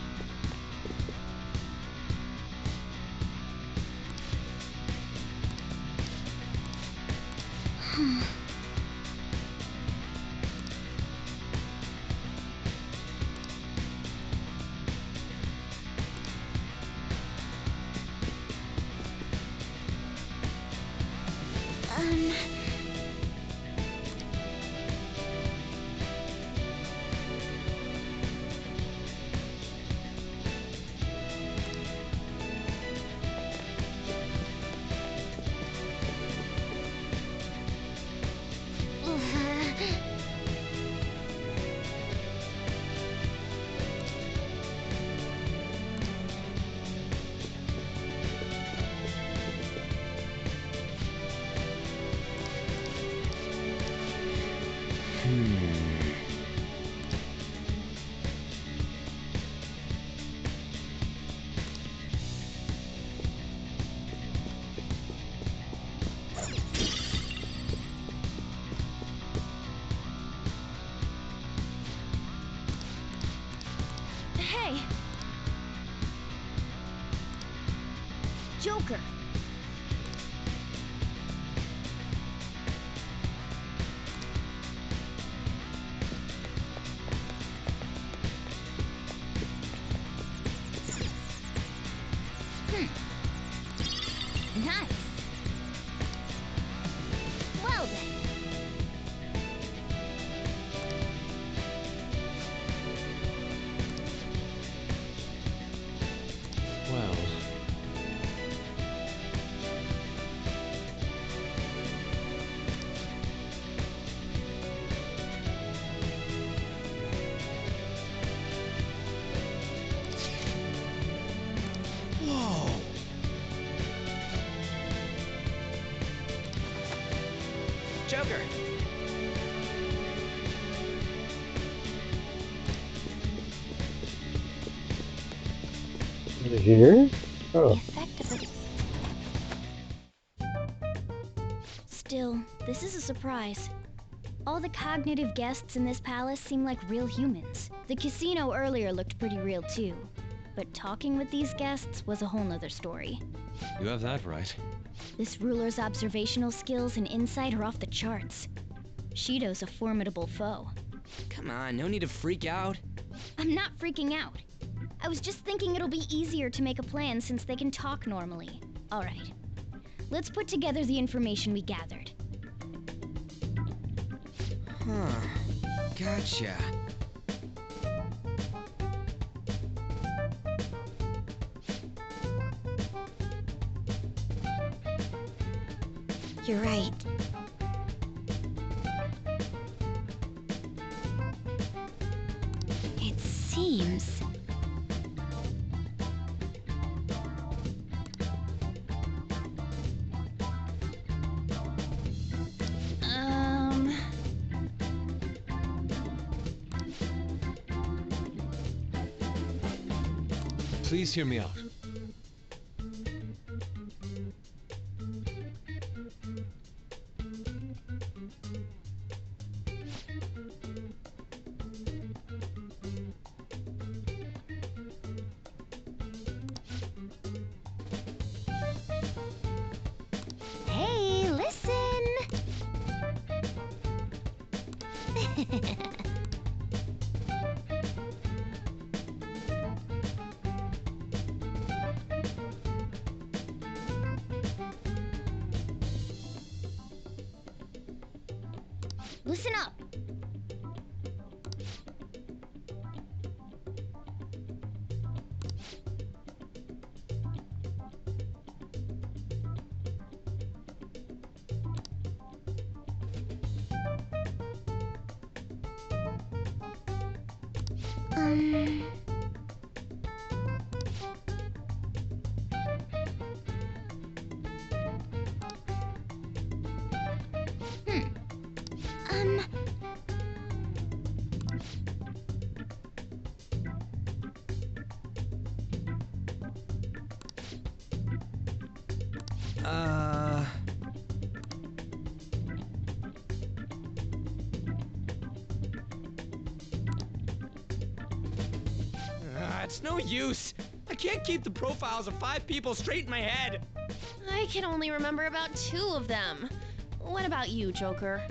[SPEAKER 3] Hey! Joker! Nice! Well then.
[SPEAKER 6] Well.
[SPEAKER 11] Whoa! Joker!
[SPEAKER 1] Here? Oh.
[SPEAKER 3] Still, this is a surprise. All the cognitive guests in this palace seem like real humans. The casino earlier looked pretty real too. But talking with these guests was a whole nother story.
[SPEAKER 6] You have that right.
[SPEAKER 3] This ruler's observational skills and insight are off the charts. Shido's a formidable foe.
[SPEAKER 5] Come on, no need to freak out.
[SPEAKER 3] I'm not freaking out. I was just thinking it'll be easier to make a plan since they can talk normally. Alright.
[SPEAKER 4] let's put together the information we gathered.
[SPEAKER 11] Huh. Gotcha.
[SPEAKER 3] You're right.
[SPEAKER 4] It seems...
[SPEAKER 6] Please hear me out.
[SPEAKER 4] Hey, listen! Listen up!
[SPEAKER 11] It's no use. I can't keep the profiles of 5 people straight in my head.
[SPEAKER 7] I can only remember about 2 of them. What about you, Joker?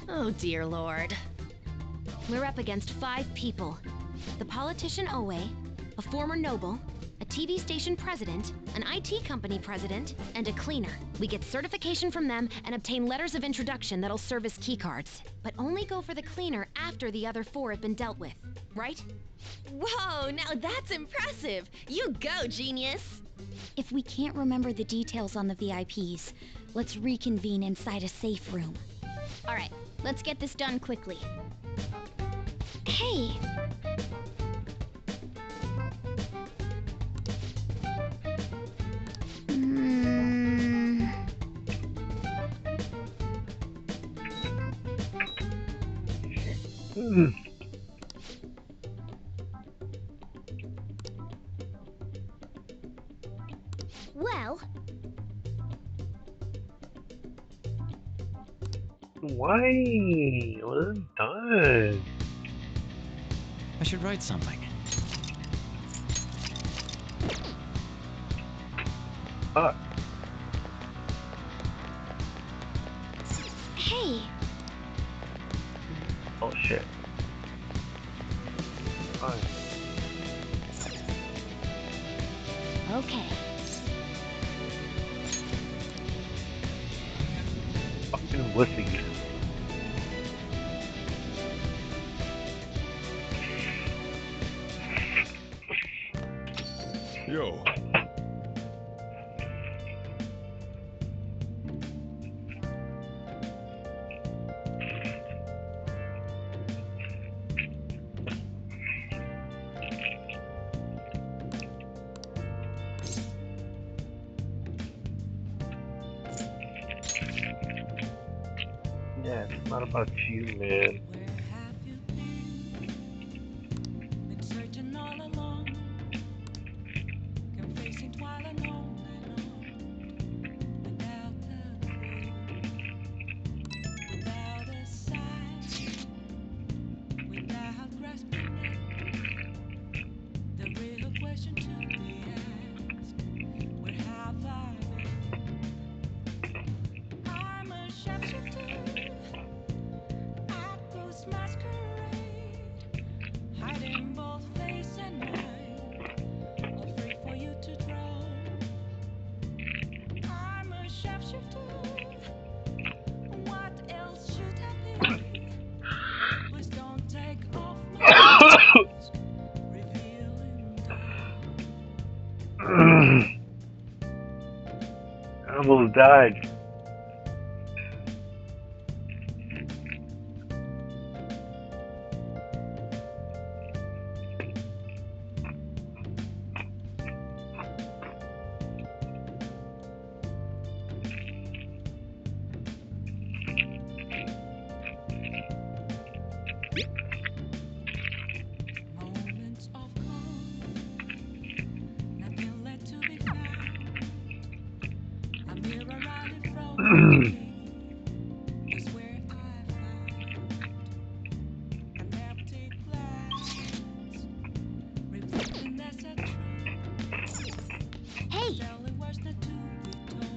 [SPEAKER 7] Oh, dear Lord.
[SPEAKER 2] We're up against 5 people. The politician Owe, a former noble, a TV station president, an IT company president, and a cleaner. We get certification from them and obtain letters of introduction that'll serve as keycards. But only go for the cleaner after the other 4 have been dealt with, right?
[SPEAKER 7] Whoa, now that's impressive! You go, genius!
[SPEAKER 4] If we can't remember the details on the VIPs, let's reconvene inside a safe room.
[SPEAKER 2] All right, let's get this done quickly.
[SPEAKER 4] Hey!
[SPEAKER 2] Well...
[SPEAKER 1] Why? What is done?
[SPEAKER 14] I should write something.
[SPEAKER 1] Fuck.
[SPEAKER 4] Hey!
[SPEAKER 1] Oh shit. Fine.
[SPEAKER 2] Okay.
[SPEAKER 1] Fucking wussies.
[SPEAKER 10] Yo.
[SPEAKER 1] Yeah, it's not about you, man.
[SPEAKER 18] Been searching all along, confessing while alone, without a clue, without a sign, without grasping it. The real question to be asked: where have I been?
[SPEAKER 1] almost died.
[SPEAKER 18] Moments of calm, nothing left to be found. A mirror right in front of me is where I found an empty glass, reflecting that's a truth.
[SPEAKER 2] Hey!
[SPEAKER 18] Telling words not to be told.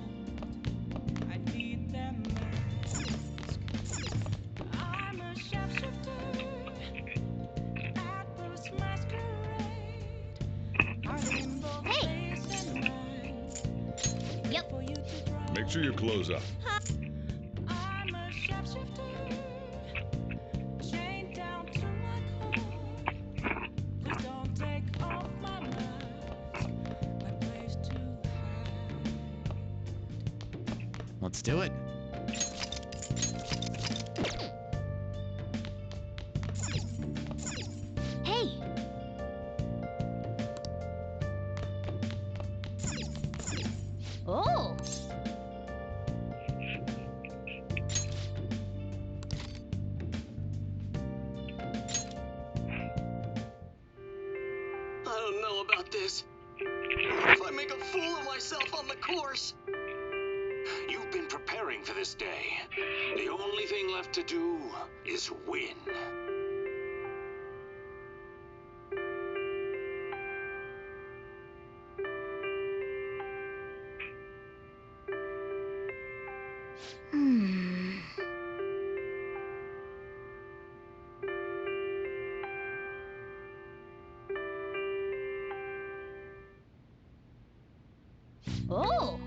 [SPEAKER 18] I need them masks. I'm a sharpshooter at this masquerade. Hiding both face and mind.
[SPEAKER 2] Yep.
[SPEAKER 18] For you to draw.
[SPEAKER 10] Make sure you close up.
[SPEAKER 18] I'm a sharpshooter, chained down to my core. Please don't take off my mask, my place to hide.
[SPEAKER 14] Let's do it.
[SPEAKER 2] Hey! Oh!
[SPEAKER 12] I don't know about this. If I make a fool of myself on the course. You've been preparing for this day. The only thing left to do is win.
[SPEAKER 2] Hmm. Oh!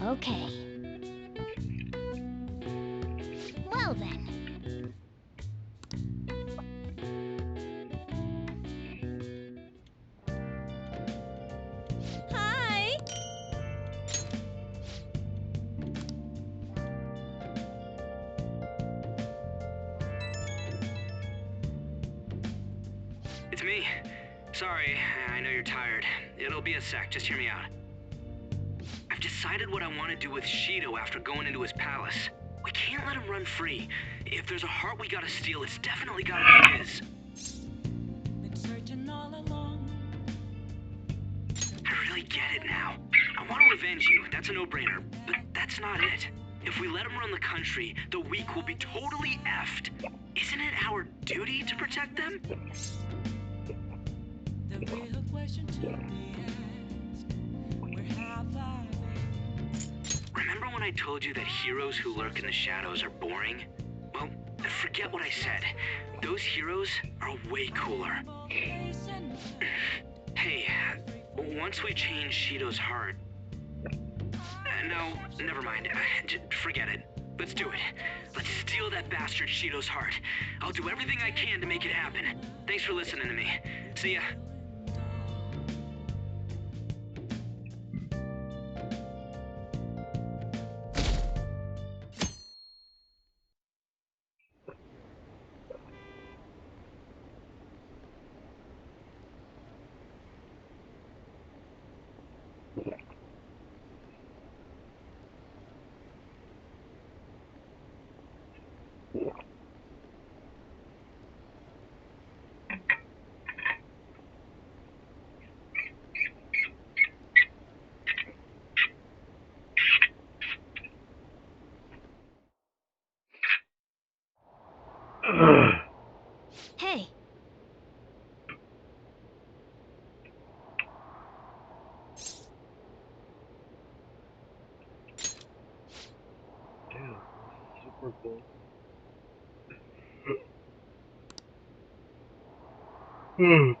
[SPEAKER 2] Okay. Well then.
[SPEAKER 7] Hi!
[SPEAKER 12] It's me. Sorry, I know you're tired. It'll be a sec, just hear me out. I've decided what I want to do with Shido after going into his palace. We can't let him run free. If there's a heart we gotta steal, it's definitely gotta be his.
[SPEAKER 18] Been searching all along.
[SPEAKER 12] I really get it now. I want to revenge you, that's a no-brainer. But that's not it. If we let him run the country, the weak will be totally effed. Isn't it our duty to protect them?
[SPEAKER 18] The real question to be asked, where have I been?
[SPEAKER 12] Remember when I told you that heroes who lurk in the shadows are boring? Well, forget what I said. Those heroes are way cooler. Hey, once we change Shido's heart... no, never mind. Forget it. Let's do it. Let's steal that bastard Shido's heart. I'll do everything I can to make it happen. Thanks for listening to me. See ya.
[SPEAKER 2] Hey.
[SPEAKER 1] Damn, super cool.
[SPEAKER 2] Hey.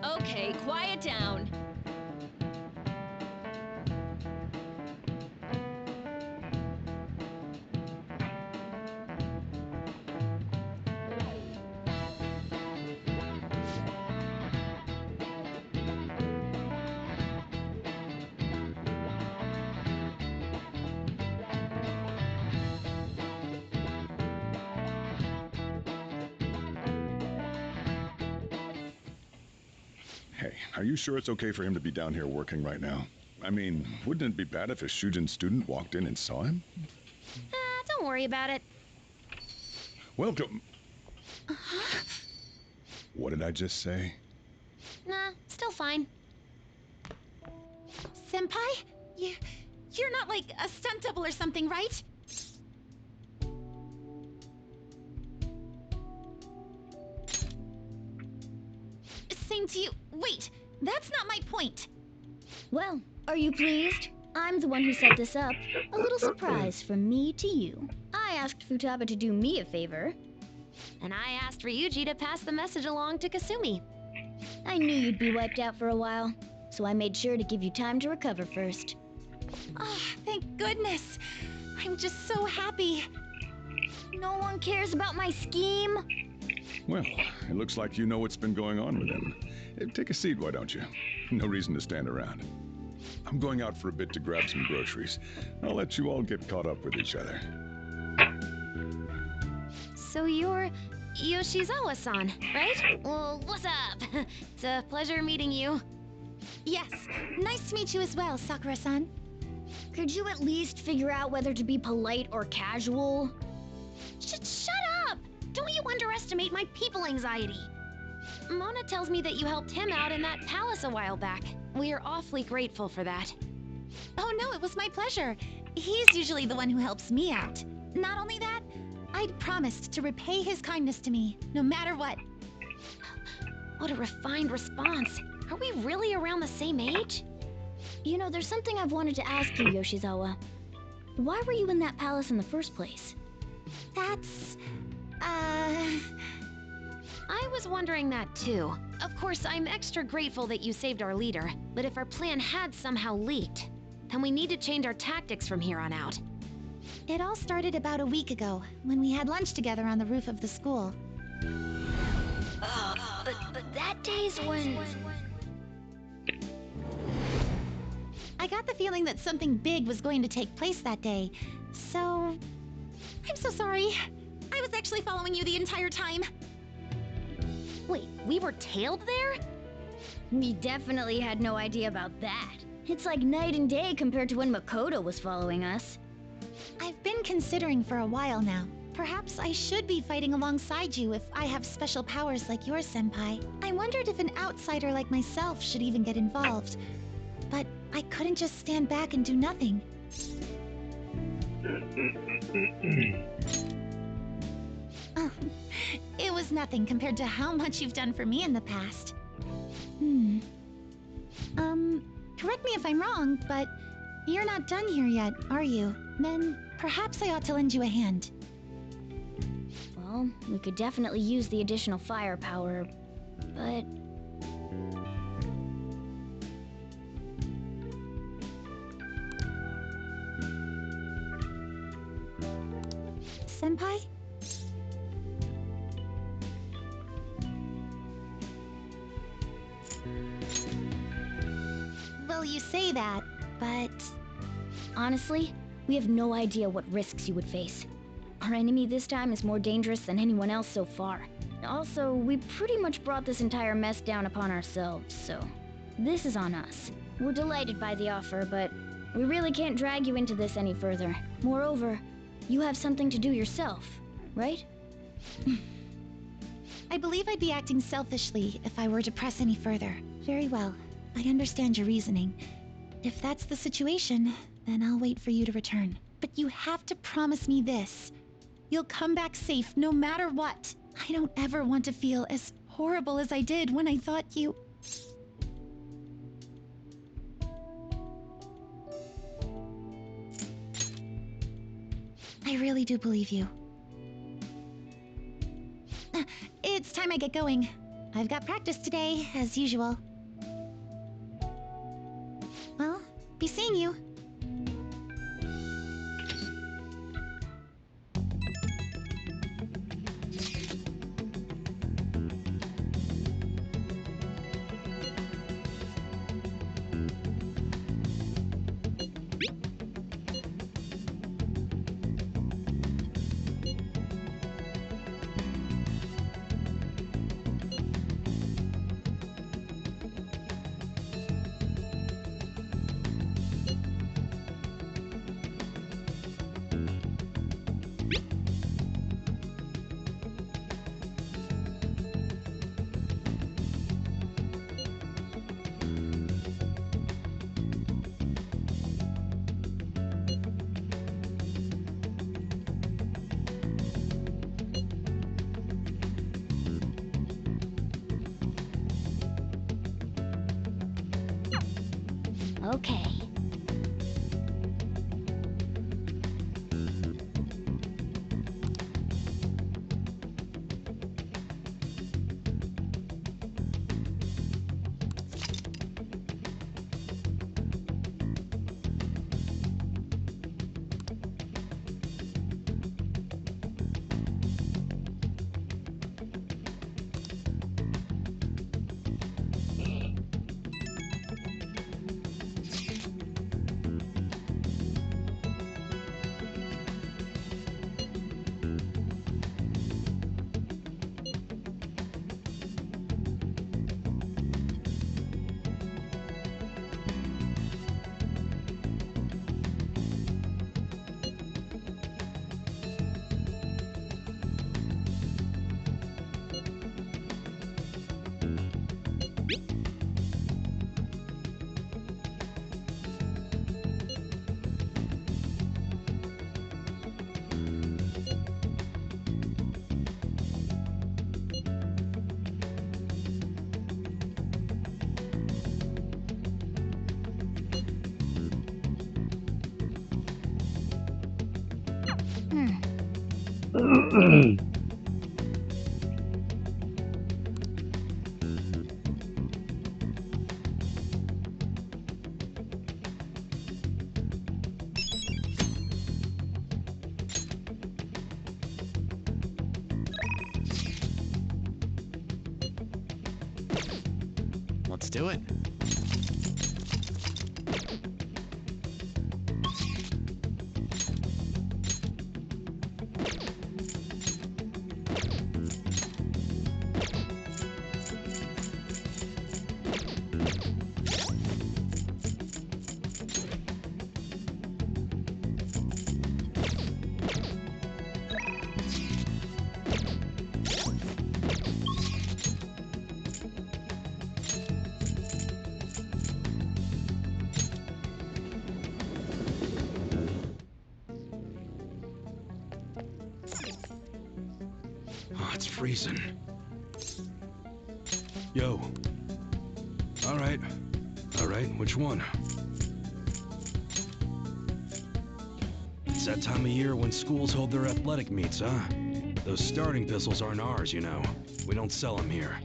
[SPEAKER 4] Okay, quiet down.
[SPEAKER 10] Hey, are you sure it's okay for him to be down here working right now? I mean, wouldn't it be bad if a Shujin student walked in and saw him?
[SPEAKER 2] Don't worry about it.
[SPEAKER 10] Welcome. What did I just say?
[SPEAKER 2] Nah, still fine.
[SPEAKER 21] Senpai? You're not like a stunt double or something, right? Same to you. Wait, that's not my point.
[SPEAKER 3] Well, are you pleased? I'm the one who set this up. A little surprise from me to you. I asked Futaba to do me a favor.
[SPEAKER 2] And I asked Ryuji to pass the message along to Kasumi.
[SPEAKER 3] I knew you'd be wiped out for a while, so I made sure to give you time to recover first.
[SPEAKER 21] Oh, thank goodness. I'm just so happy.
[SPEAKER 3] No one cares about my scheme.
[SPEAKER 10] Well, it looks like you know what's been going on with him. Take a seat, why don't you? No reason to stand around. I'm going out for a bit to grab some groceries. I'll let you all get caught up with each other.
[SPEAKER 2] So you're Yoshizawa-san, right? Well, what's up? It's a pleasure meeting you.
[SPEAKER 21] Yes, nice to meet you as well, Sakura-san.
[SPEAKER 3] Could you at least figure out whether to be polite or casual?
[SPEAKER 2] Shut up! Don't you underestimate my people anxiety. Mona tells me that you helped him out in that palace a while back. We are awfully grateful for that.
[SPEAKER 21] Oh no, it was my pleasure. He's usually the one who helps me out. Not only that, I'd promised to repay his kindness to me, no matter what.
[SPEAKER 2] What a refined response. Are we really around the same age?
[SPEAKER 3] You know, there's something I've wanted to ask you, Yoshizawa. Why were you in that palace in the first place?
[SPEAKER 21] That's...
[SPEAKER 2] was wondering that too. Of course, I'm extra grateful that you saved our leader, but if our plan had somehow leaked, then we need to change our tactics from here on out.
[SPEAKER 21] It all started about a week ago, when we had lunch together on the roof of the school.
[SPEAKER 4] But that day's when...
[SPEAKER 21] I got the feeling that something big was going to take place that day, so... I'm so sorry. I was actually following you the entire time.
[SPEAKER 2] Wait, we were tailed there?
[SPEAKER 4] We definitely had no idea about that. It's like night and day compared to when Makoto was following us.
[SPEAKER 21] I've been considering for a while now. Perhaps I should be fighting alongside you if I have special powers like yours, Senpai. I wondered if an outsider like myself should even get involved. But I couldn't just stand back and do nothing. Oh, it was nothing compared to how much you've done for me in the past. Correct me if I'm wrong, but you're not done here yet, are you? Then perhaps I ought to lend you a hand.
[SPEAKER 4] Well, we could definitely use the additional firepower, but...
[SPEAKER 21] Senpai? Well, you say that, but...
[SPEAKER 4] Honestly, we have no idea what risks you would face. Our enemy this time is more dangerous than anyone else so far. Also, we pretty much brought this entire mess down upon ourselves, so... This is on us. We're delighted by the offer, but we really can't drag you into this any further. Moreover, you have something to do yourself, right?
[SPEAKER 21] I believe I'd be acting selfishly if I were to press any further. Very well. I understand your reasoning. If that's the situation, then I'll wait for you to return. But you have to promise me this. You'll come back safe no matter what. I don't ever want to feel as horrible as I did when I thought you... I really do believe you. It's time I get going. I've got practice today, as usual. Well, be seeing you.
[SPEAKER 4] Okay.
[SPEAKER 15] Let's do it.
[SPEAKER 22] Oh, it's freezing. Yo. All right. All right, which one? It's that time of year when schools hold their athletic meets, huh? Those starting pistols aren't ours, you know. We don't sell them here.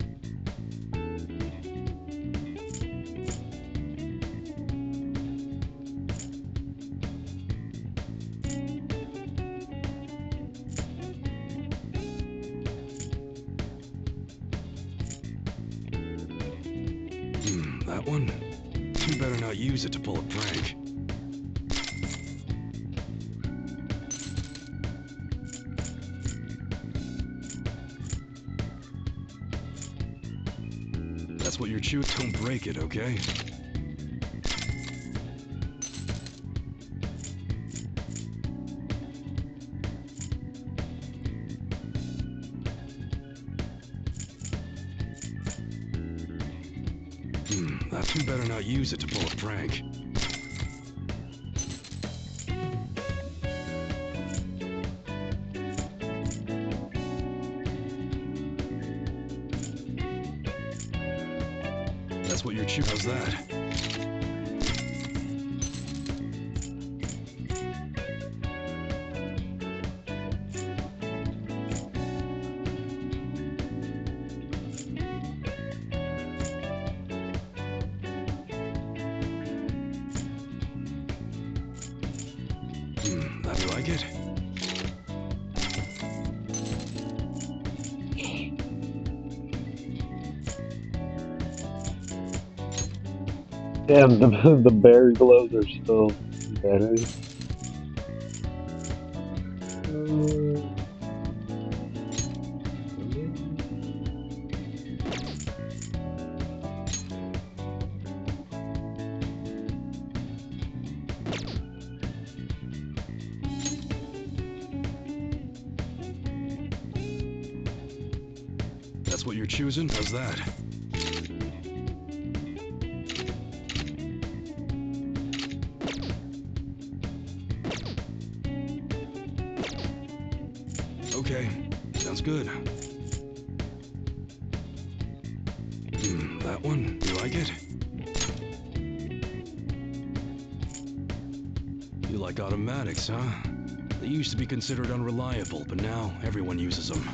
[SPEAKER 22] That one? You better not use it to pull a prank. That's what you're chewing. Don't break it, okay? You better not use it to pull a prank. That's what you're chewing. How's that? You like it?
[SPEAKER 1] Damn, the bear gloves are still better. That's what you're choosing? How's that? Okay, sounds good. That one, you like it? You like automatics, huh? They used to be considered unreliable, but now everyone uses them.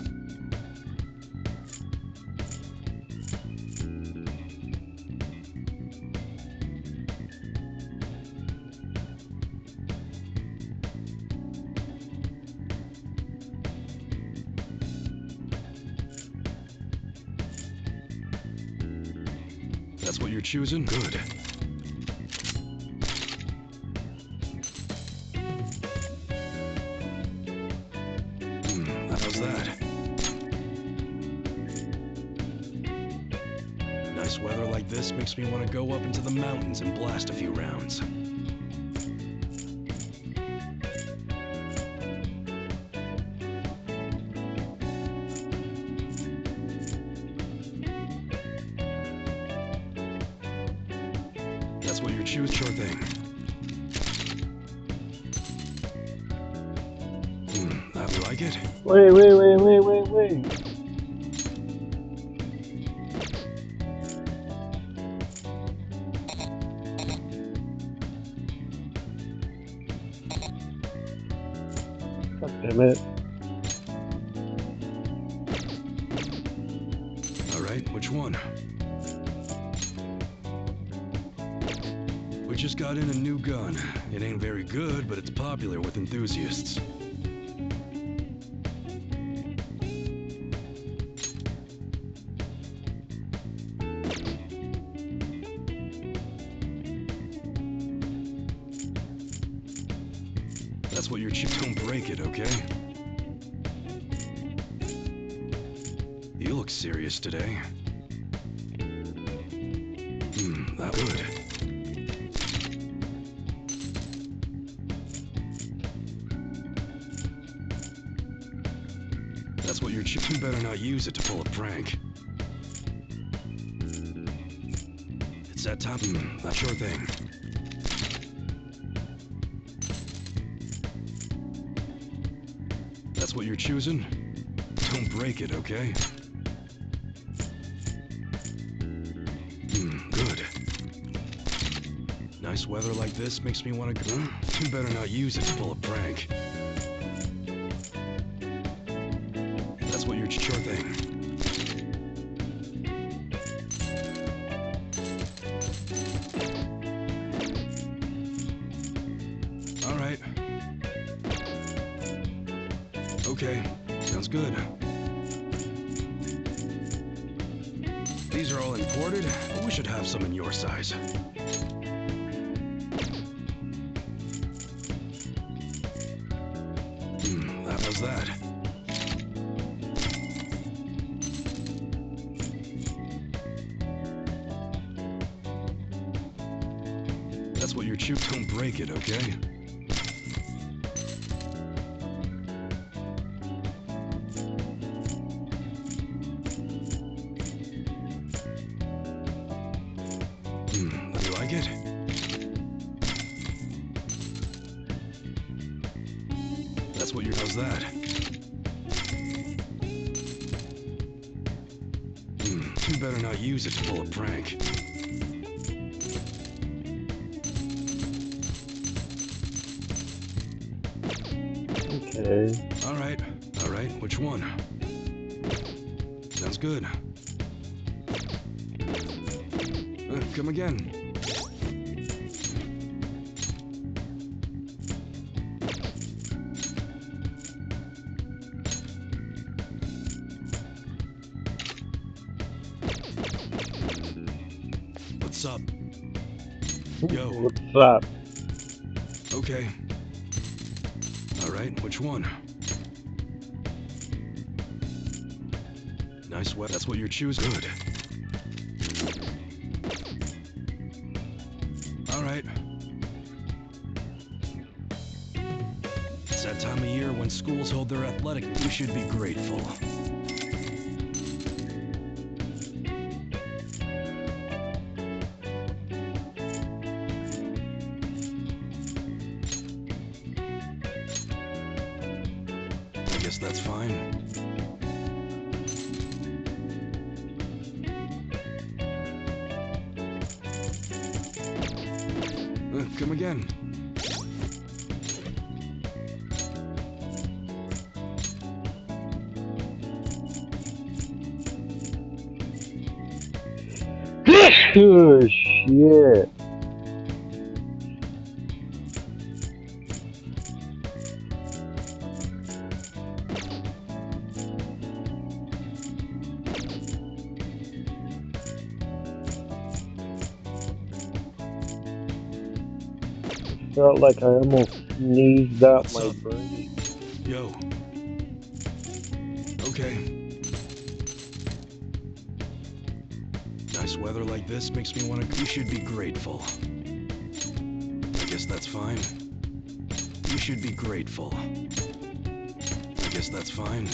[SPEAKER 1] That's what you're choosing? Good. How's that? Nice weather like this makes me want to go up into the mountains and blast a few rounds. That's what you're choosing? Sure thing. You like it? Wait. God damn it.
[SPEAKER 22] Alright, which one? We just got in a new gun. It ain't very good, but it's popular with enthusiasts.
[SPEAKER 1] That's what your chip. Don't break it, okay? You look serious today. That would. That's what your chip. You better not use it to pull a prank. It's that time. That's your thing. That's what you're choosing? Don't break it, okay? Good. Nice weather like this makes me want to go. You better not use it to pull a prank. That's what you're sure thing. All right. Okay, sounds good. These are all imported, but we should have some in your size. That was that. That's what you're choosing. Don't break it, okay? You like it? That's what you're. How's that? You better not use it to pull a prank.
[SPEAKER 15] Okay.
[SPEAKER 1] All right. Which one? Sounds good. Come again. What's up? Yo.
[SPEAKER 15] What's up?
[SPEAKER 1] Okay. All right, which one? Nice weather. That's what you're choosing. Good. All right. It's that time of year when schools hold their athletic. You should be grateful. I guess that's fine. Come again.
[SPEAKER 15] Oh, shit. Felt like I almost sneezed out my brain.
[SPEAKER 1] Yo. Okay. Nice weather like this makes me want to. You should be grateful. I guess that's fine. You should be grateful. I guess that's fine.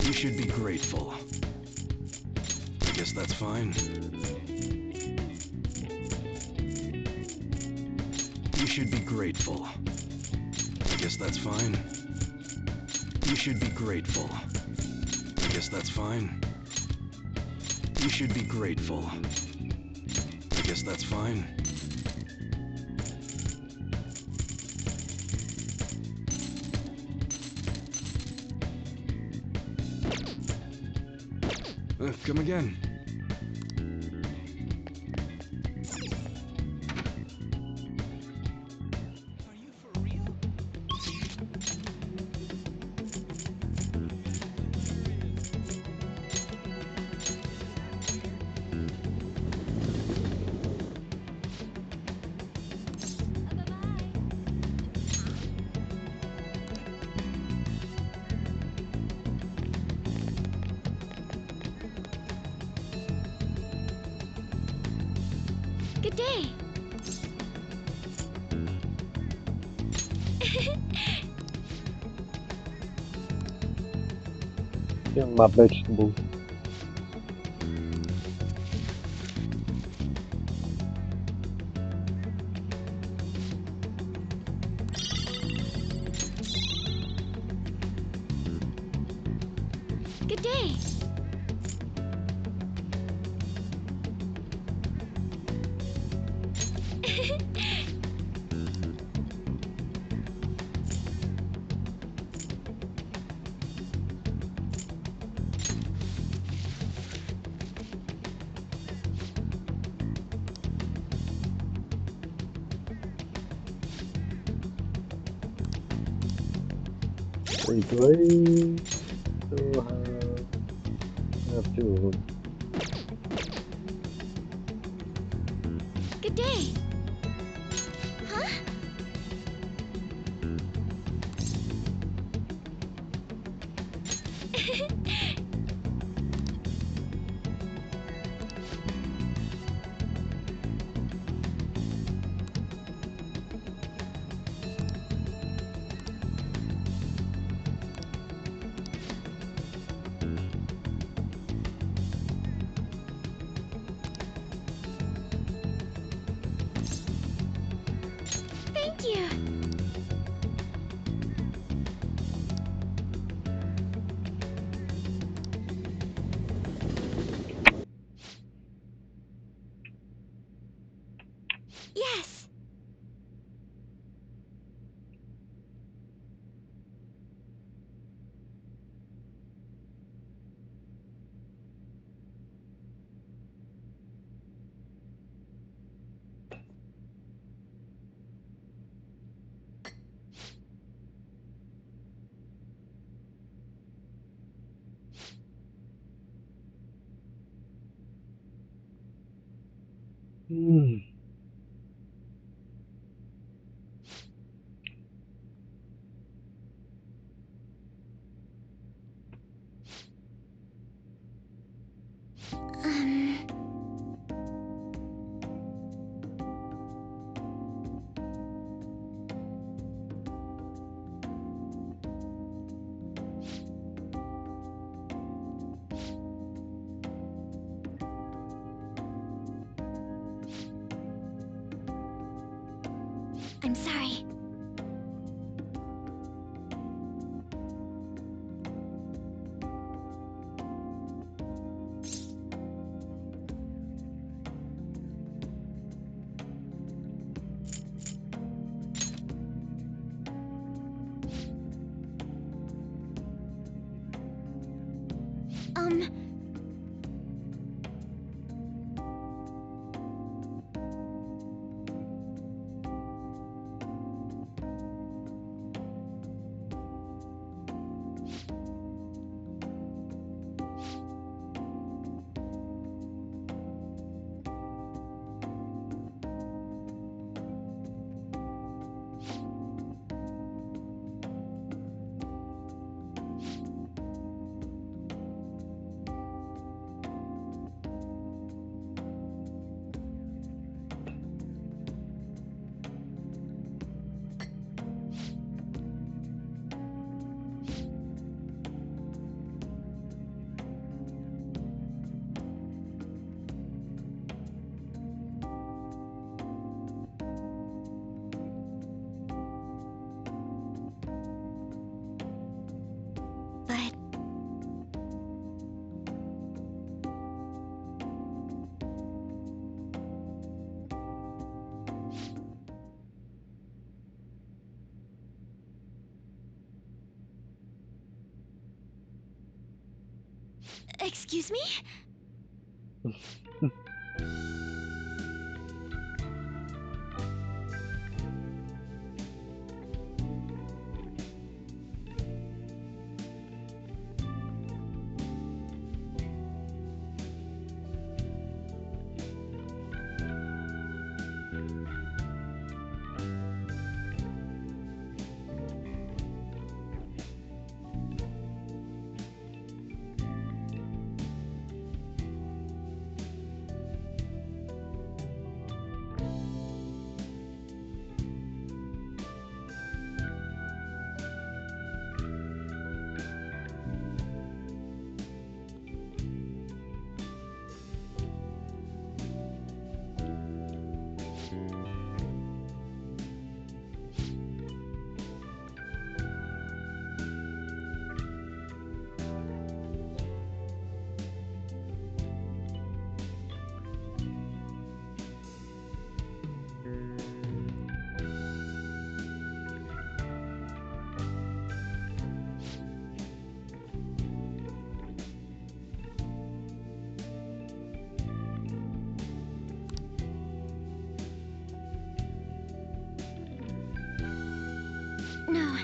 [SPEAKER 1] You should be grateful. I guess that's fine. You should be grateful. I guess that's fine. You should be grateful. I guess that's fine. You should be grateful. I guess that's fine. Come again.
[SPEAKER 3] Good day.
[SPEAKER 15] Give me my vegetables.
[SPEAKER 3] Good day.
[SPEAKER 15] Wait, do I still have two of them?
[SPEAKER 3] Good day. Huh? Thank you. Yes.
[SPEAKER 15] Hmm.
[SPEAKER 3] Um. I'm sorry. Um. But excuse me? No.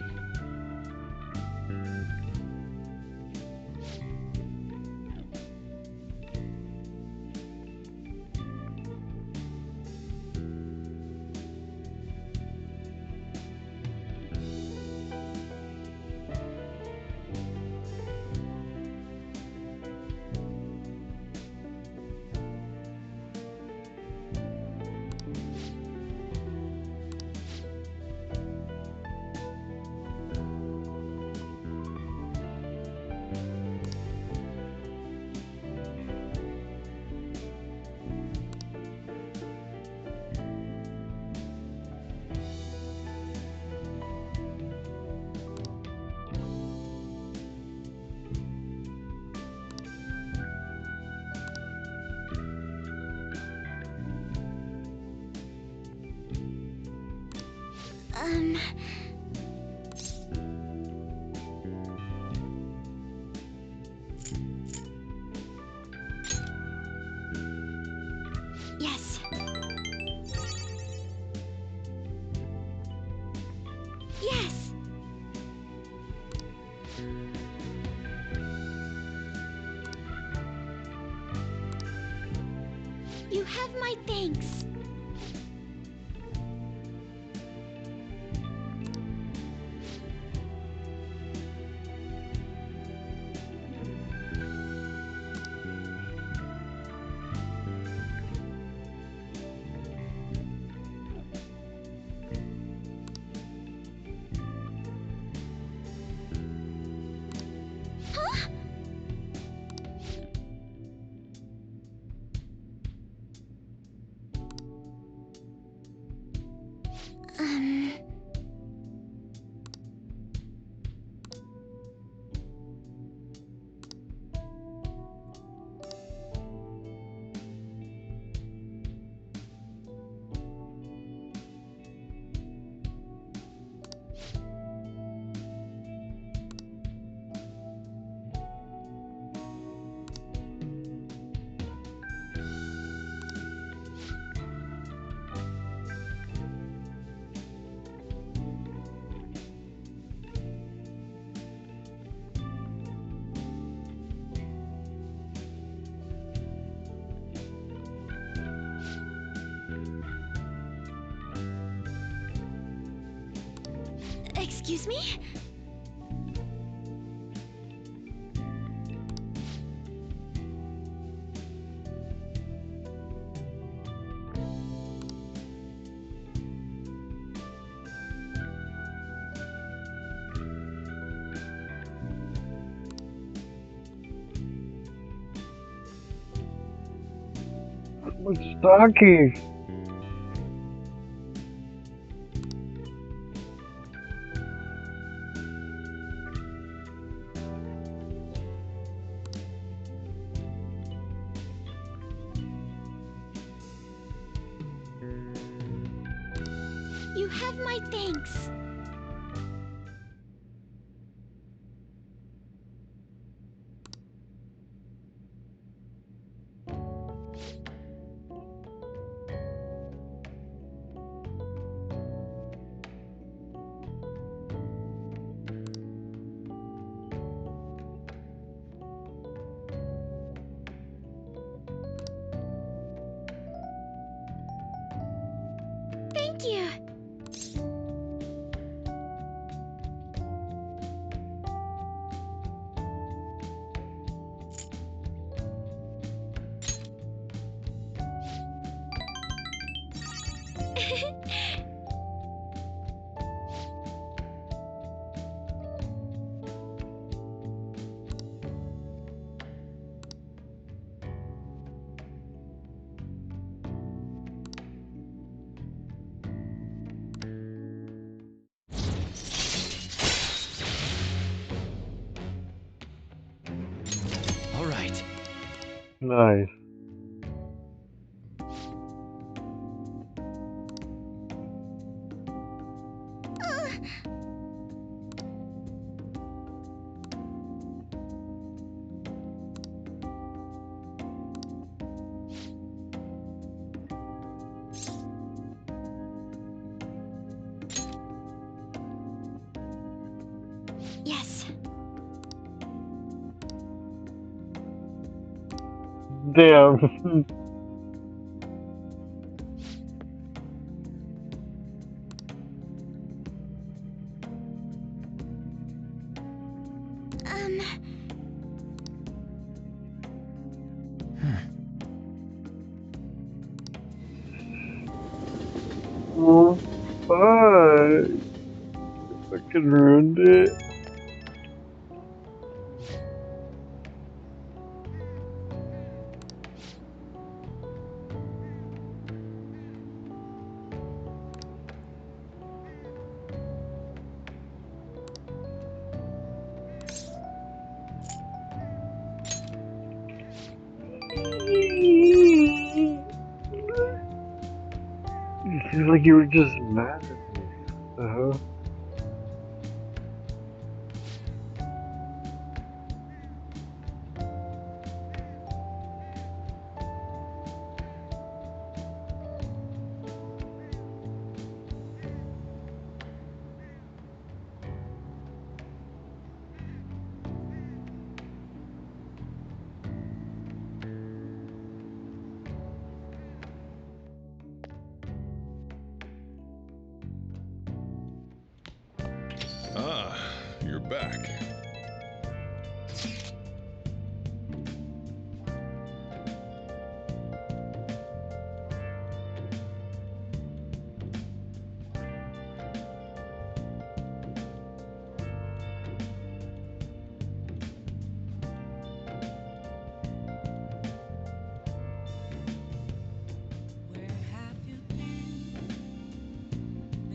[SPEAKER 3] Yes. Yes. You have my thanks. Huh? Excuse me?
[SPEAKER 15] Saki.
[SPEAKER 3] You have my thanks. Thank you.
[SPEAKER 5] All right.
[SPEAKER 15] Nice.
[SPEAKER 21] Yes.
[SPEAKER 15] Damn. Oh, fuck. Fucking ruined it. You seem like you were just mad at me. Uh-huh.
[SPEAKER 10] Ah, you're back.
[SPEAKER 18] Where have you been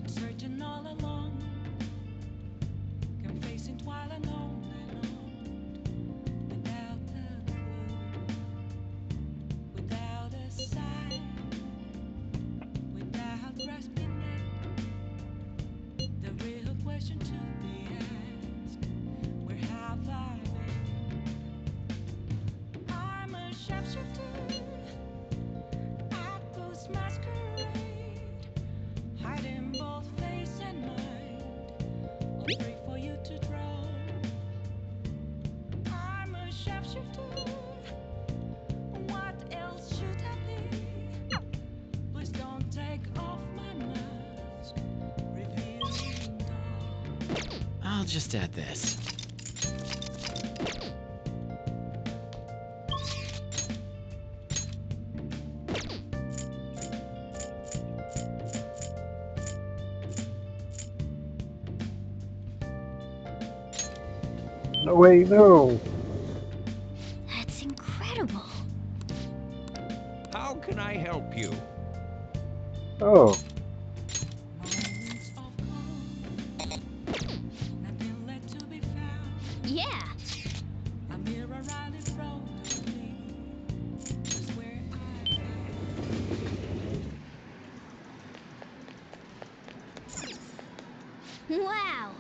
[SPEAKER 18] searching all along, confessing while alone and on, without a clue, without a sign, without grasping it. The real question to be asked: where have I been? I'm a sharpshooter at Ghost Masquerade, hiding both face and mind, all free for you to draw. I'm a sharpshooter. What else should I be? Please don't take off my mask, revealing dark.
[SPEAKER 14] I'll just add this.
[SPEAKER 15] No, wait, no.
[SPEAKER 21] That's incredible.
[SPEAKER 20] How can I help you?
[SPEAKER 15] Oh.
[SPEAKER 18] Moments of calm, nothing left to be found.
[SPEAKER 4] Yeah.
[SPEAKER 18] A mirror right in front of me is where I
[SPEAKER 4] Wow.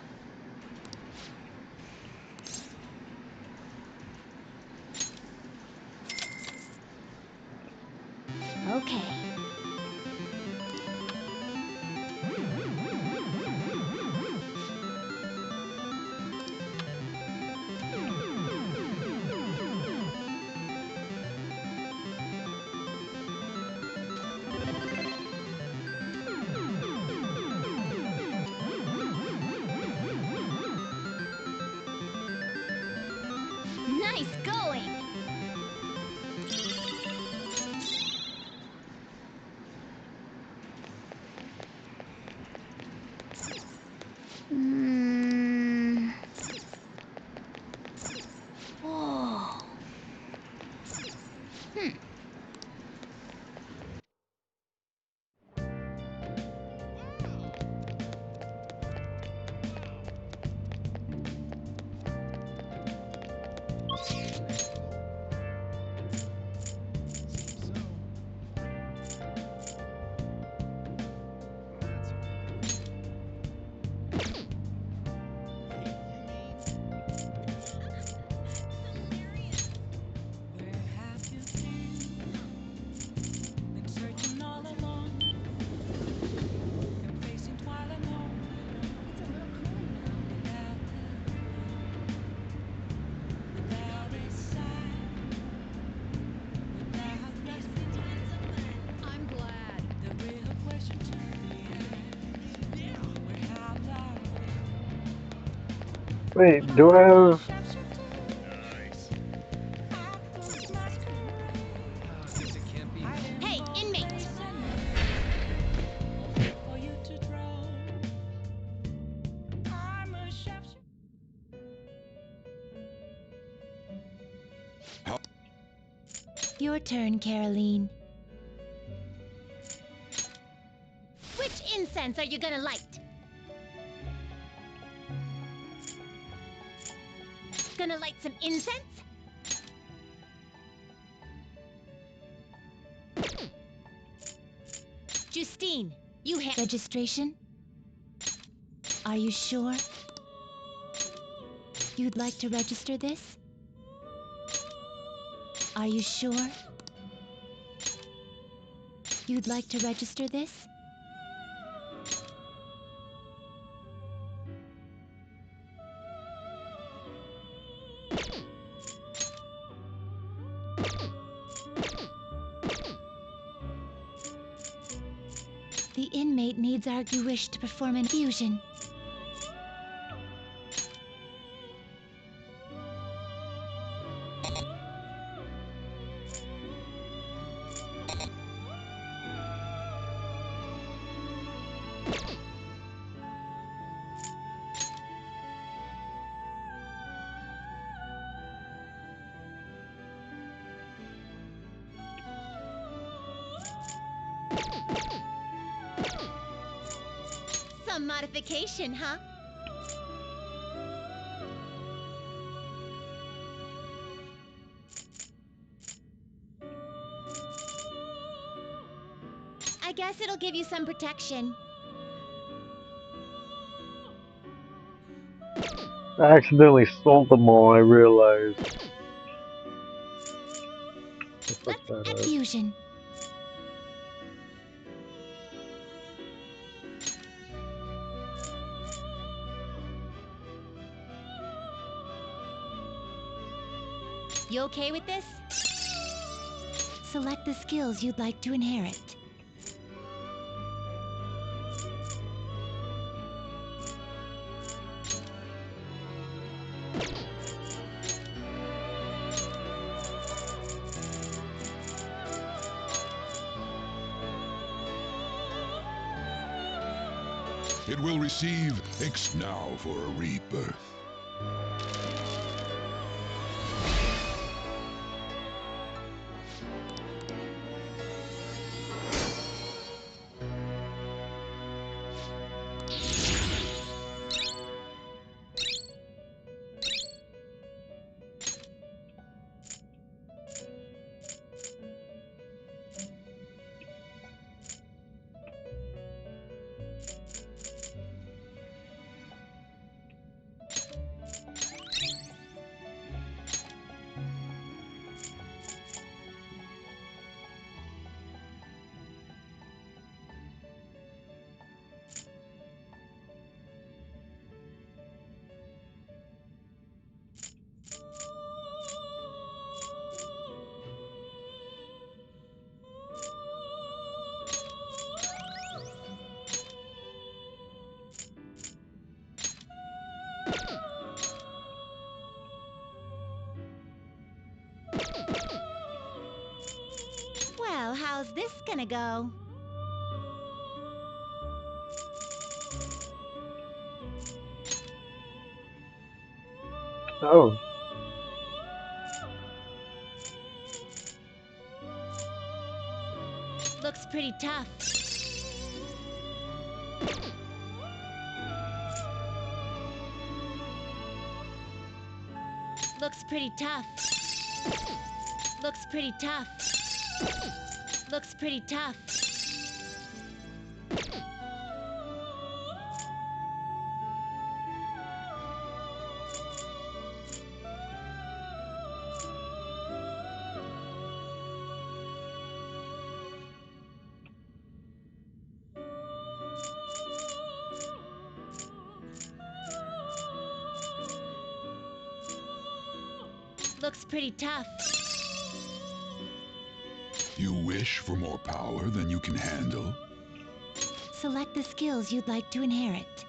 [SPEAKER 4] Okay. Nice going. Whoa.
[SPEAKER 15] Wait, do I have...
[SPEAKER 2] Hey, inmate!
[SPEAKER 21] Your turn, Caroline.
[SPEAKER 2] Which incense are you gonna light? Gonna light some incense? Justine, you have
[SPEAKER 21] Registration? Are you sure? You'd like to register this? Are you sure? You'd like to register this? The inmate needs our wish to perform an infusion.
[SPEAKER 2] some modification, huh? I guess it'll give you some protection.
[SPEAKER 15] I accidentally sold them all, I realized.
[SPEAKER 21] Fusion.
[SPEAKER 2] You okay with this?
[SPEAKER 21] Select the skills you'd like to inherit.
[SPEAKER 8] It will receive X now for a rebirth.
[SPEAKER 2] Well, how's this gonna go?
[SPEAKER 15] Oh.
[SPEAKER 2] Looks pretty tough. Looks pretty tough. Looks pretty tough. Looks pretty tough. Looks pretty tough.
[SPEAKER 8] You wish for more power than you can handle?
[SPEAKER 21] Select the skills you'd like to inherit.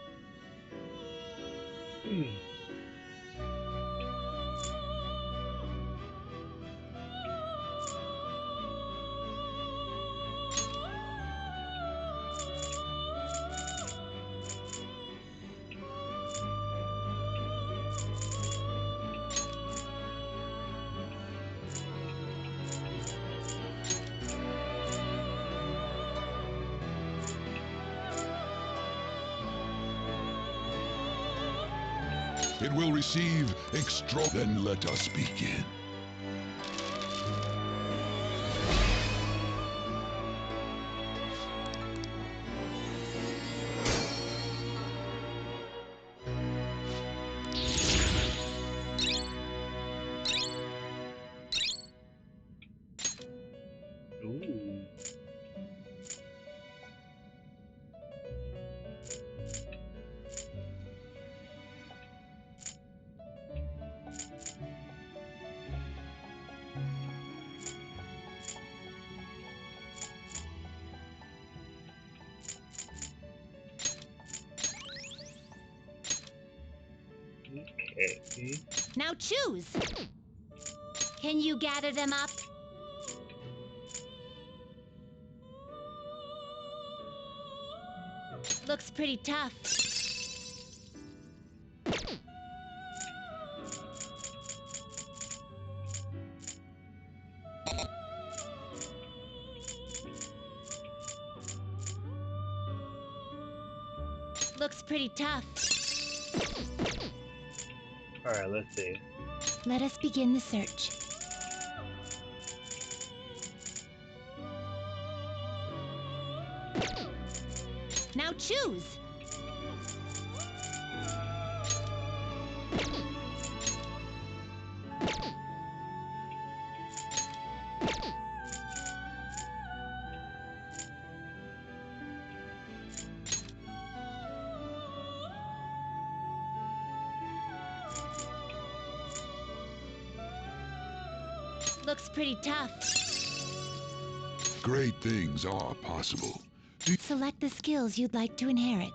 [SPEAKER 8] It will receive extra. Then let us begin.
[SPEAKER 15] Ooh. Okay.
[SPEAKER 2] Now choose! Can you gather them up? Looks pretty tough. Looks pretty tough.
[SPEAKER 15] Alright, let's see.
[SPEAKER 21] Let us begin the search.
[SPEAKER 2] Now choose! Looks pretty tough.
[SPEAKER 8] Great things are possible.
[SPEAKER 21] Select the skills you'd like to inherit.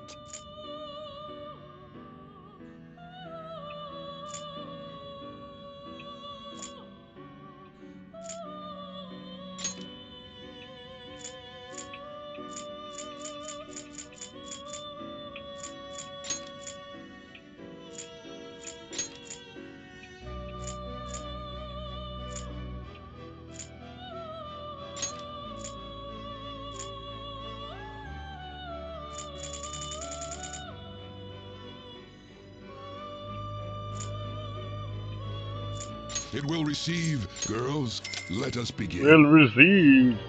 [SPEAKER 8] It will receive. Girls, let us begin.
[SPEAKER 15] Will receive.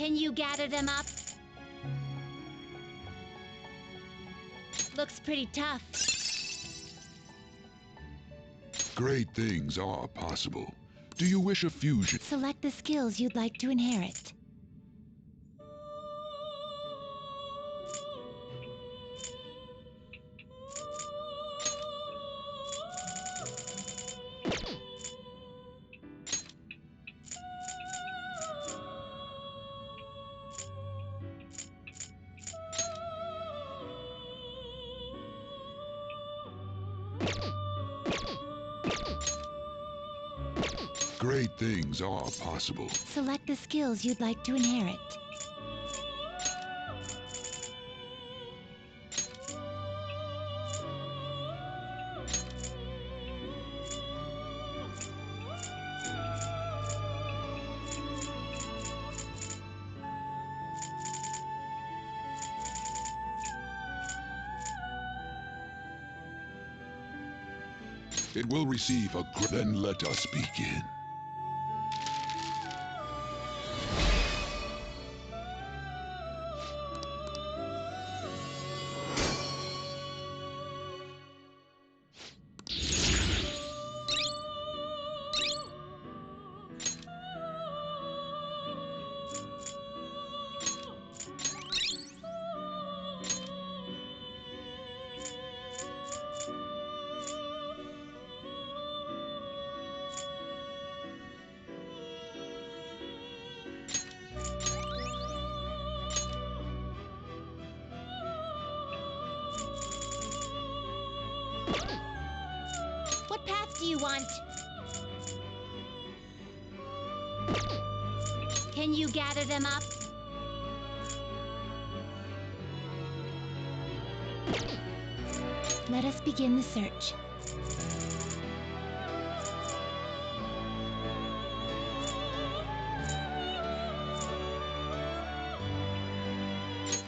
[SPEAKER 2] Can you gather them up? Looks pretty tough.
[SPEAKER 8] Great things are possible. Do you wish a fusion?
[SPEAKER 21] Select the skills you'd like to inherit.
[SPEAKER 8] Great things are possible.
[SPEAKER 21] Select the skills you'd like to inherit.
[SPEAKER 8] It will receive a then let us begin.
[SPEAKER 21] do you want? Can you gather them up? Let us begin the search.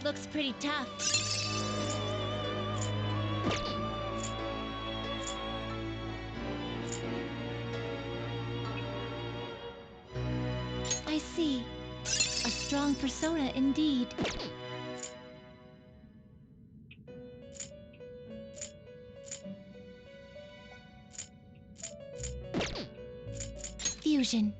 [SPEAKER 21] Looks pretty tough. I see. A strong persona indeed. Fusion.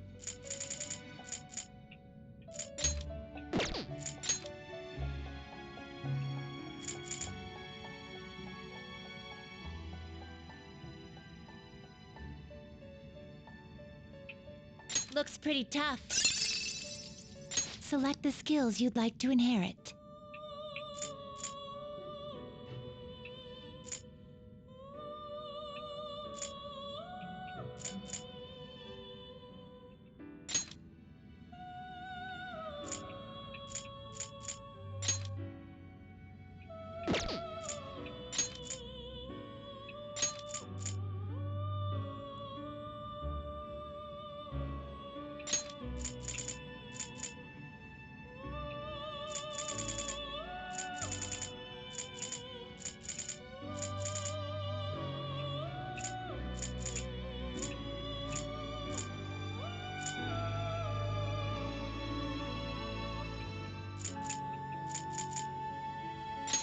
[SPEAKER 21] Looks pretty tough. Select the skills you'd like to inherit.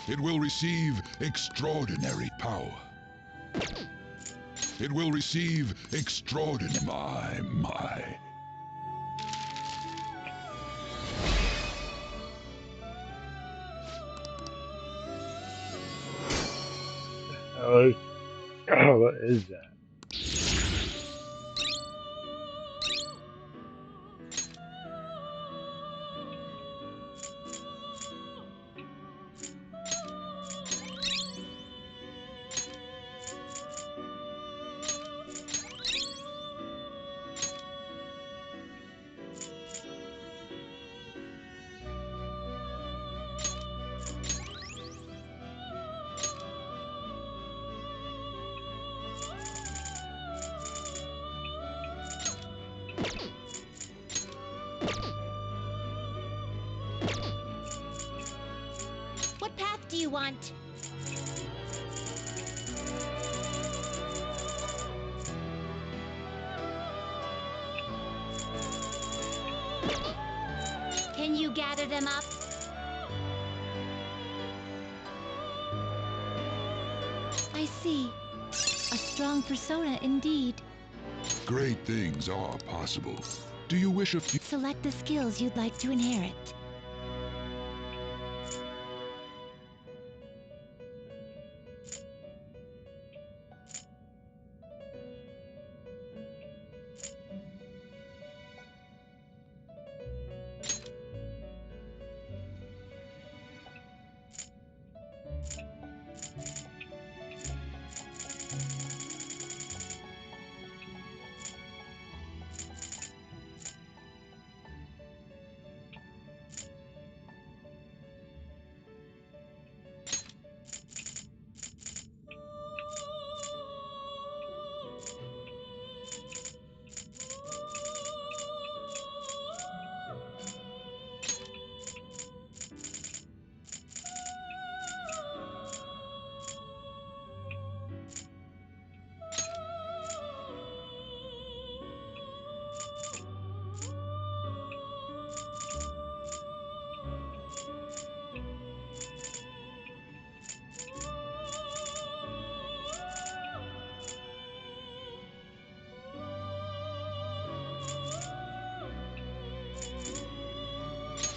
[SPEAKER 8] It will receive extraordinary power. It will receive extraordinary... My.
[SPEAKER 15] Oh, what is that?
[SPEAKER 21] What path do you want? Can you gather them up? I see. A strong persona indeed.
[SPEAKER 8] Great things are possible. Do you wish a few...
[SPEAKER 21] Select the skills you'd like to inherit.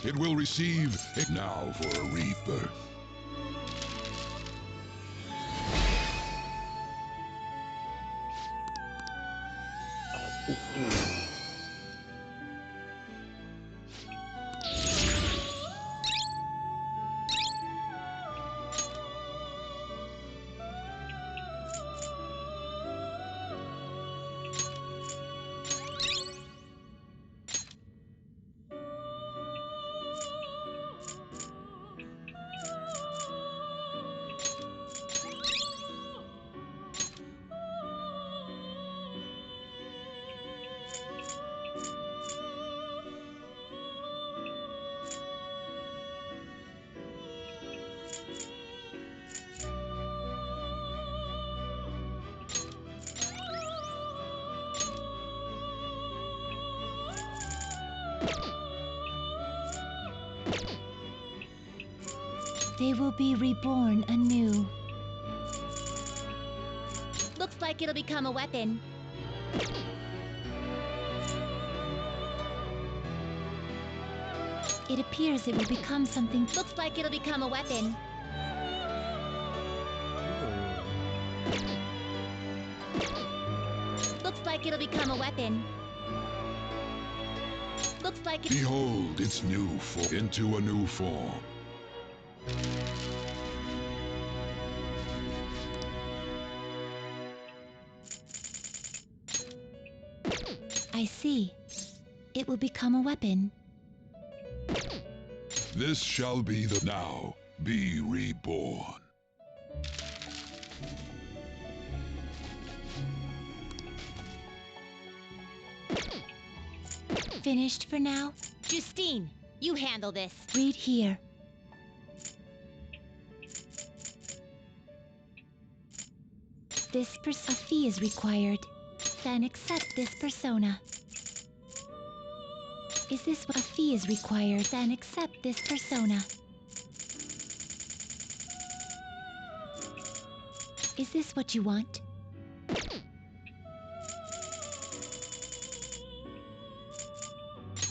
[SPEAKER 8] It will receive it now for a rebirth.
[SPEAKER 21] They will be reborn anew.
[SPEAKER 2] Looks like it'll become a weapon.
[SPEAKER 21] It appears it will become something.
[SPEAKER 2] Looks like it'll become a weapon. Looks like it'll become a weapon. Looks like it's...
[SPEAKER 8] Behold its new form into a new form.
[SPEAKER 21] I see. It will become a weapon.
[SPEAKER 8] This shall be the now. Be reborn.
[SPEAKER 21] Finished for now?
[SPEAKER 2] Justine, you handle this.
[SPEAKER 21] Read here. A fee is required. Then accept this persona. Is this what a fee is required? Then accept this persona. Is this what you want?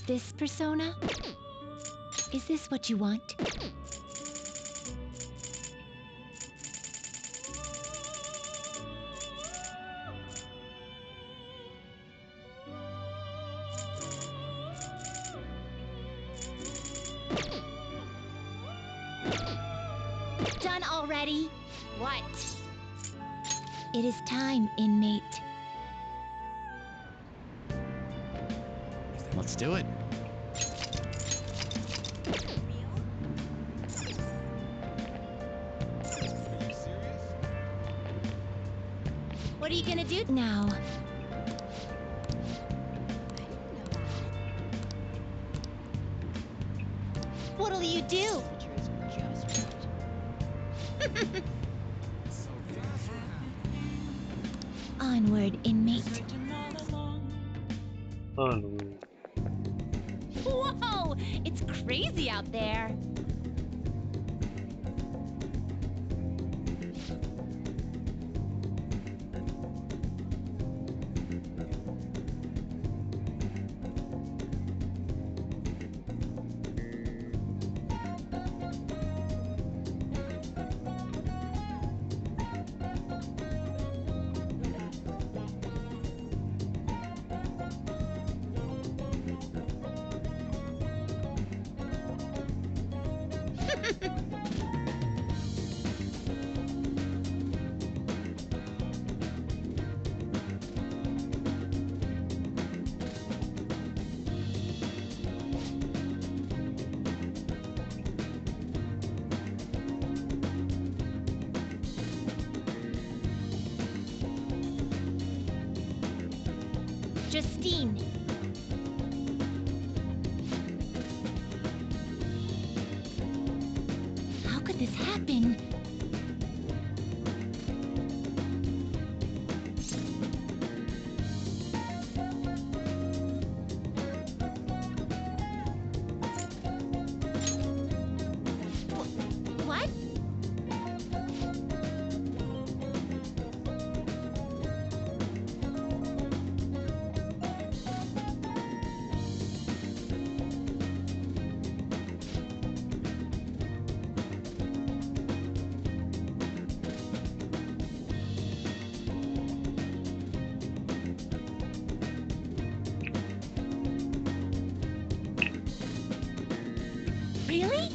[SPEAKER 21] This persona? Is this what you want?
[SPEAKER 2] Done already? What?
[SPEAKER 21] It is time, inmate.
[SPEAKER 14] Let's do it.
[SPEAKER 2] What are you gonna do
[SPEAKER 21] now?
[SPEAKER 2] What'll you do?
[SPEAKER 21] Onward, inmate.
[SPEAKER 15] Onward.
[SPEAKER 2] Whoa! It's crazy out there.
[SPEAKER 21] Justine. How could this happen?
[SPEAKER 2] What?
[SPEAKER 21] Really?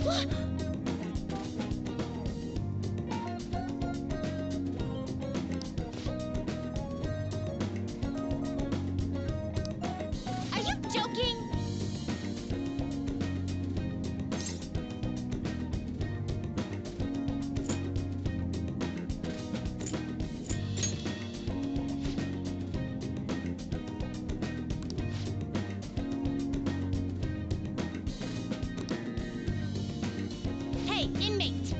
[SPEAKER 21] What?
[SPEAKER 3] inmate.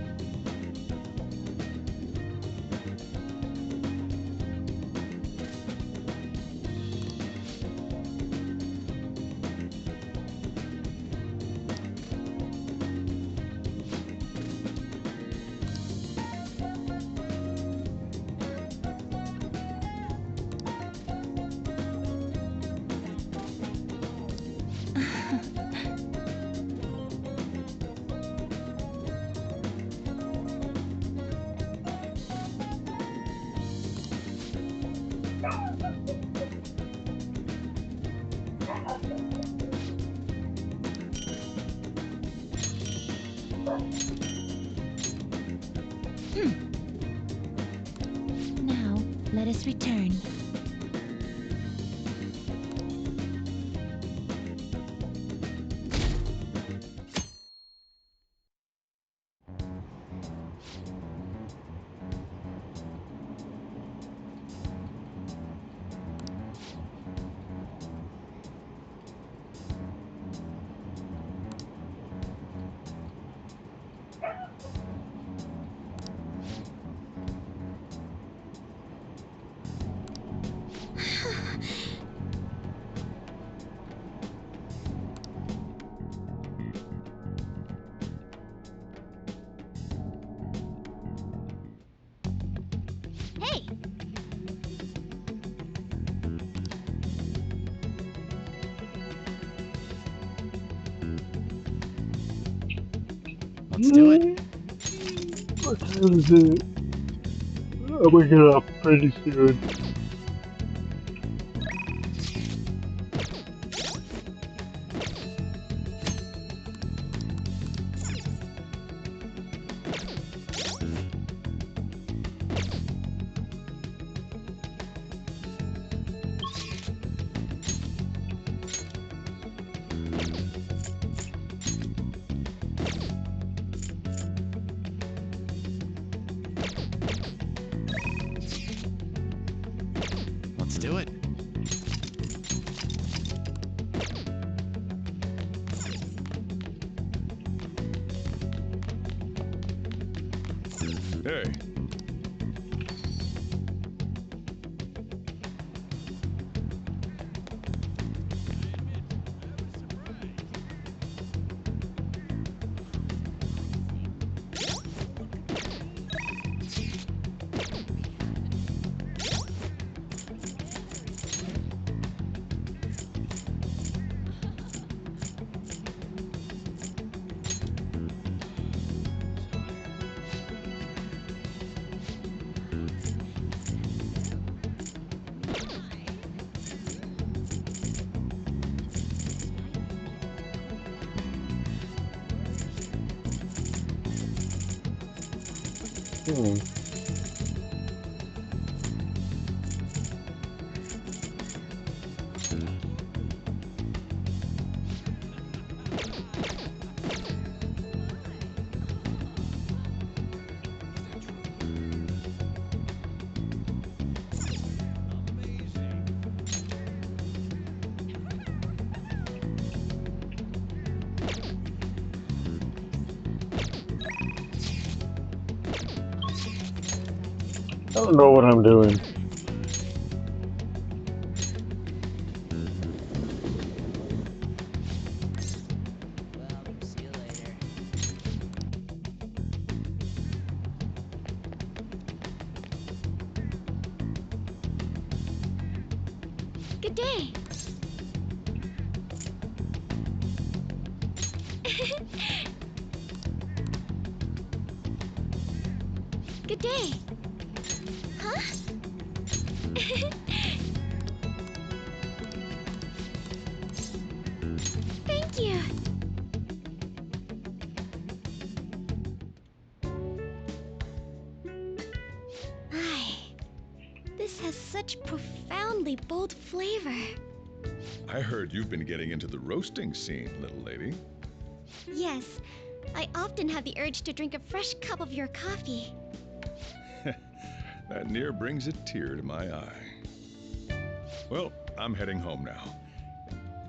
[SPEAKER 21] Now, let us return.
[SPEAKER 2] Hey!
[SPEAKER 14] Let's do it.
[SPEAKER 15] What time is it? I'm gonna get up pretty soon.
[SPEAKER 14] Let's do it.
[SPEAKER 10] Hey.
[SPEAKER 15] I don't know what I'm doing.
[SPEAKER 3] Good day. Good day. Huh? Thank you. This has such profoundly bold flavor.
[SPEAKER 10] I heard you've been getting into the roasting scene, little lady.
[SPEAKER 3] Yes, I often have the urge to drink a fresh cup of your coffee.
[SPEAKER 10] That near brings a tear to my eye. Well, I'm heading home now.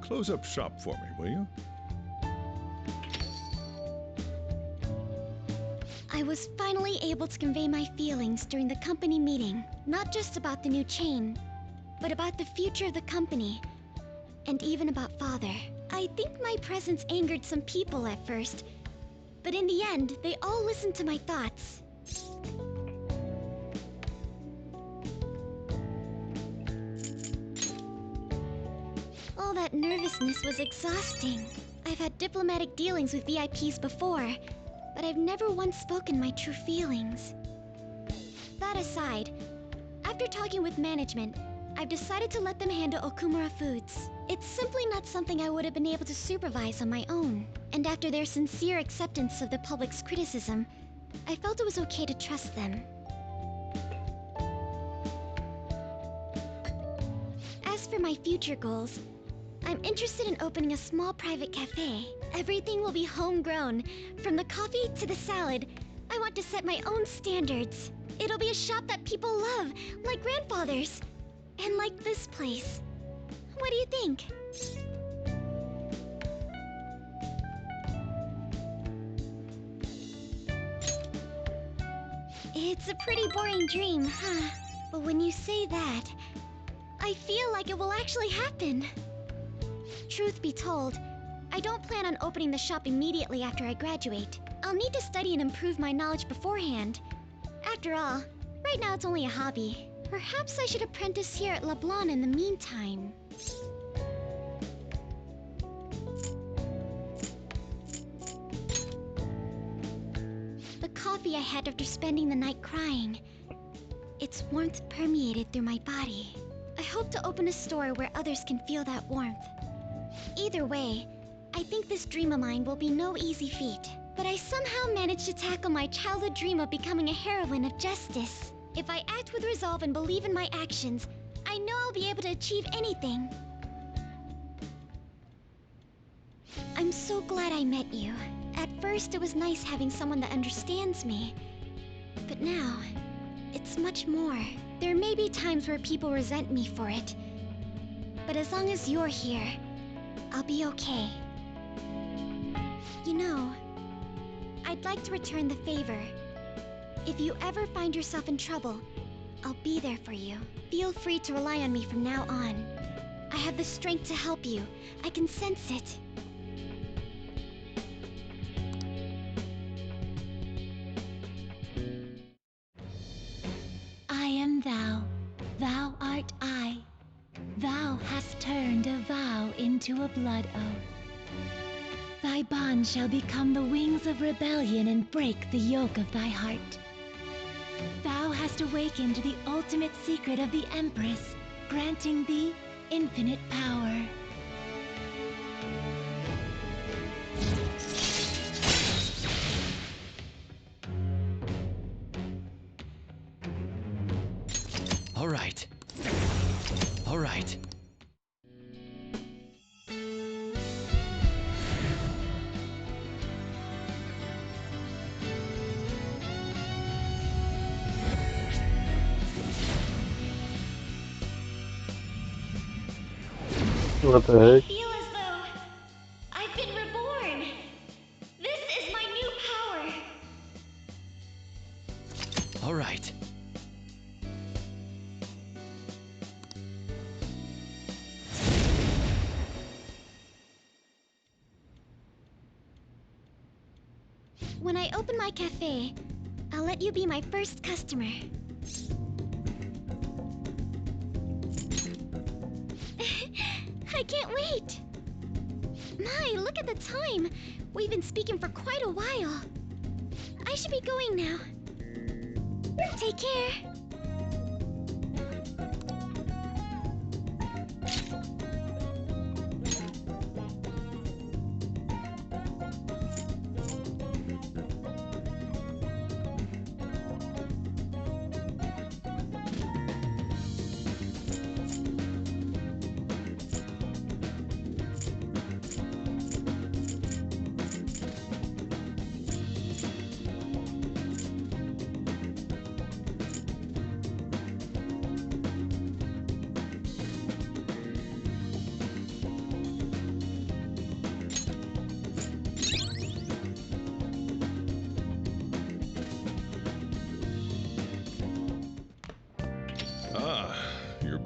[SPEAKER 10] Close up shop for me, will you?
[SPEAKER 3] I was finally able to convey my feelings during the company meeting, not just about the new chain, but about the future of the company, and even about Father. I think my presence angered some people at first, but in the end, they all listened to my thoughts. All that nervousness was exhausting. I've had diplomatic dealings with VIPs before, but I've never once spoken my true feelings. That aside, after talking with management, I've decided to let them handle Okumura Foods. It's simply not something I would have been able to supervise on my own. And after their sincere acceptance of the public's criticism, I felt it was okay to trust them. As for my future goals, I'm interested in opening a small private cafe. Everything will be homegrown, from the coffee to the salad. I want to set my own standards. It'll be a shop that people love, like grandfather's. And like this place. What do you think? It's a pretty boring dream, huh? But when you say that, I feel like it will actually happen. Truth be told, I don't plan on opening the shop immediately after I graduate. I'll need to study and improve my knowledge beforehand. After all, right now it's only a hobby. Perhaps I should apprentice here at LeBlanc in the meantime. The coffee I had after spending the night crying, its warmth permeated through my body. I hope to open a store where others can feel that warmth. Either way, I think this dream of mine will be no easy feat. But I somehow managed to tackle my childhood dream of becoming a heroine of justice. If I act with resolve and believe in my actions, I know I'll be able to achieve anything. I'm so glad I met you. At first, it was nice having someone that understands me. But now, it's much more. There may be times where people resent me for it. But as long as you're here, I'll be okay. You know, I'd like to return the favor. If you ever find yourself in trouble, I'll be there for you. Feel free to rely on me from now on. I have the strength to help you. I can sense it.
[SPEAKER 16] I am thou, thou art I. Thou hast turned a vow into a blood oath. Thy bond shall become the wings of rebellion and break the yoke of thy heart. Thou hast awakened the ultimate secret of the Empress, granting thee infinite power.
[SPEAKER 14] All right. All right.
[SPEAKER 15] What the heck?
[SPEAKER 3] I feel as though I've been reborn. This is my new power.
[SPEAKER 14] All right.
[SPEAKER 3] When I open my cafe, I'll let you be my first customer. I can't wait! My, look at the time! We've been speaking for quite a while. I should be going now. Take care.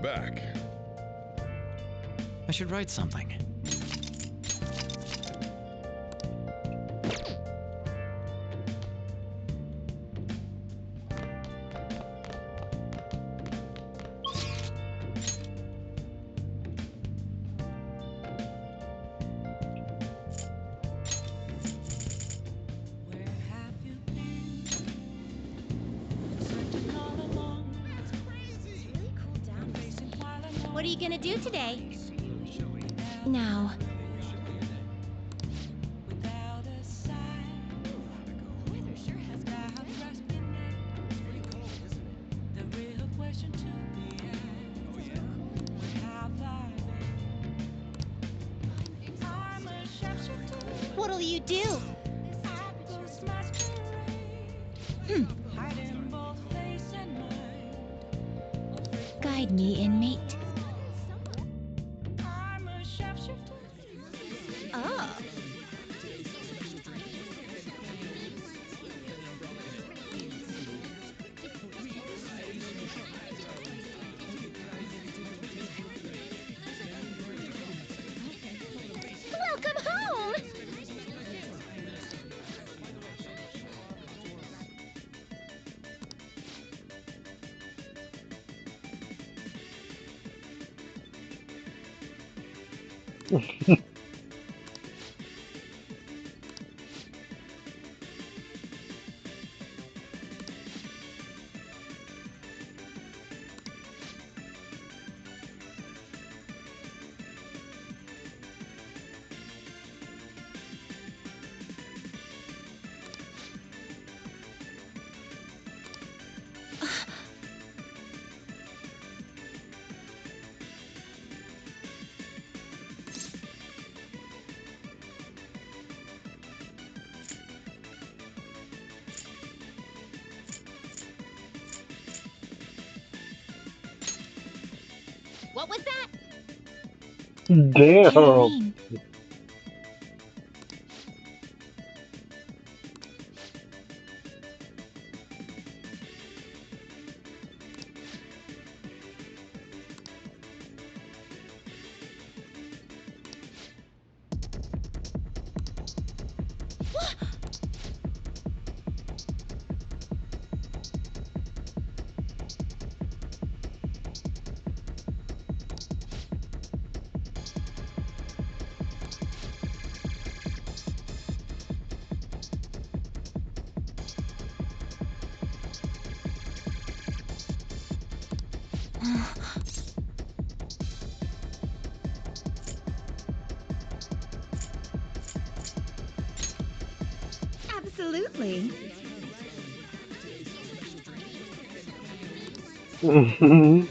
[SPEAKER 10] back.
[SPEAKER 14] I should write something.
[SPEAKER 3] What are you gonna do today? Now. What'll you do? Guide me, inmate. Oh. Welcome home! What was that?
[SPEAKER 15] Damn.
[SPEAKER 3] Caroline.
[SPEAKER 16] Absolutely.
[SPEAKER 15] Mhm.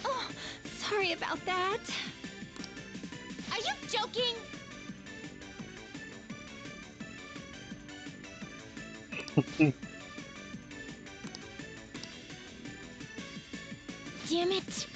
[SPEAKER 3] Oh, sorry about that. Are you joking? Damn it.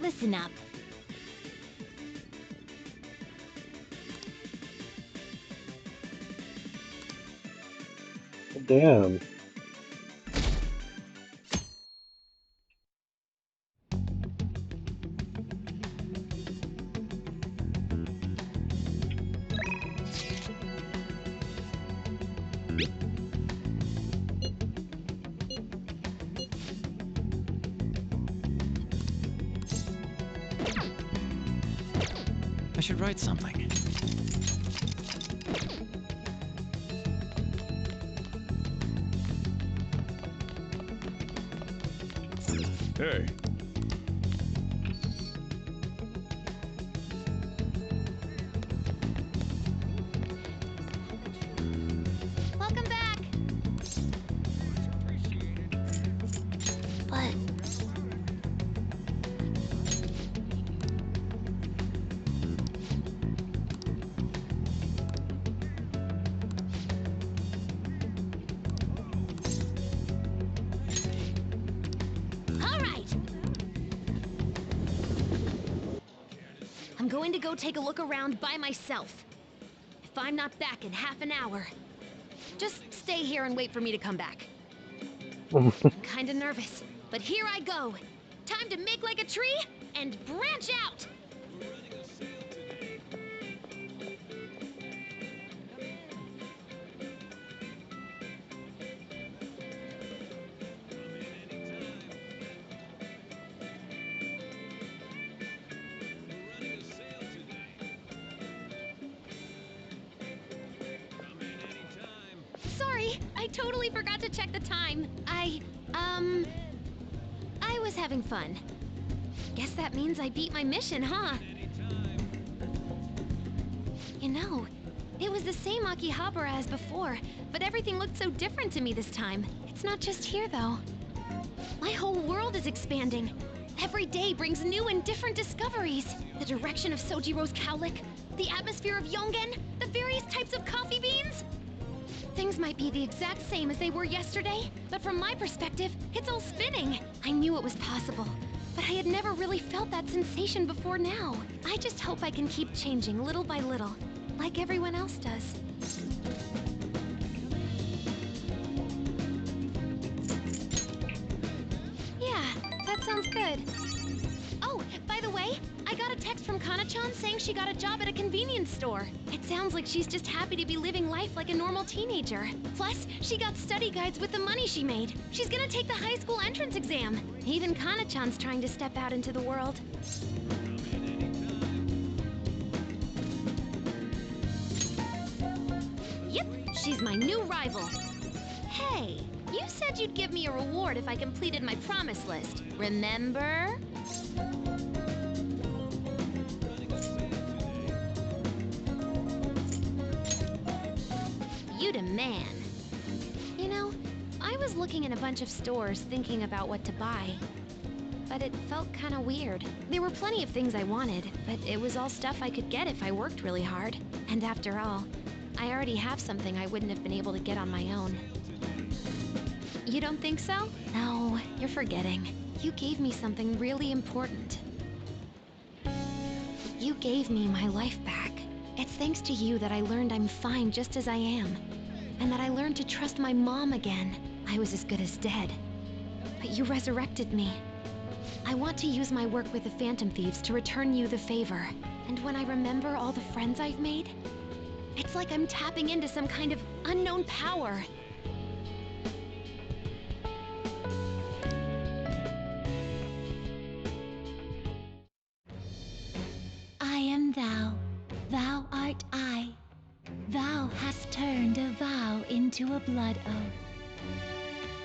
[SPEAKER 16] Listen up.
[SPEAKER 15] Damn.
[SPEAKER 14] I should write something.
[SPEAKER 10] Hey.
[SPEAKER 2] Welcome back. But all right. I'm going to go take a look around by myself. If I'm not back in half an hour, just stay here and wait for me to come back. I'm kinda nervous, but here I go. Time to make like a tree and branch out! Sorry, I totally forgot to check the time. I was having fun. Guess that means I beat my mission, huh? You know, it was the same Akihabara as before, but everything looked so different to me this time. It's not just here, though. My whole world is expanding. Every day brings new and different discoveries. The direction of Sojiro's cowlick, the atmosphere of Yongen, the various types of coffee beans. Things might be the exact same as they were yesterday, but from my perspective, it's all spinning. I knew it was possible, but I had never really felt that sensation before now. I just hope I can keep changing little by little, like everyone else does. Yeah, that sounds good. Oh, by the way, I got a text from Kana-chan saying she got a job at a convenience store. It sounds like she's just happy to be living life like a normal teenager. Plus, she got study guides with the money she made. She's gonna take the high school entrance exam. Even Kana-chan's trying to step out into the world. Yep, she's my new rival. Hey, you said you'd give me a reward if I completed my promise list. Remember? You the man. You know, I was looking in a bunch of stores thinking about what to buy. But it felt kinda weird. There were plenty of things I wanted, but it was all stuff I could get if I worked really hard. And after all, I already have something I wouldn't have been able to get on my own. You don't think so? No, you're forgetting. You gave me something really important. You gave me my life back. It's thanks to you that I learned I'm fine just as I am. And that I learned to trust my mom again. I was as good as dead. But you resurrected me. I want to use my work with the Phantom Thieves to return you the favor. And when I remember all the friends I've made, it's like I'm tapping into some kind of unknown power.
[SPEAKER 16] I am thou, thou art I. Thou hast turned a vow into a blood oath.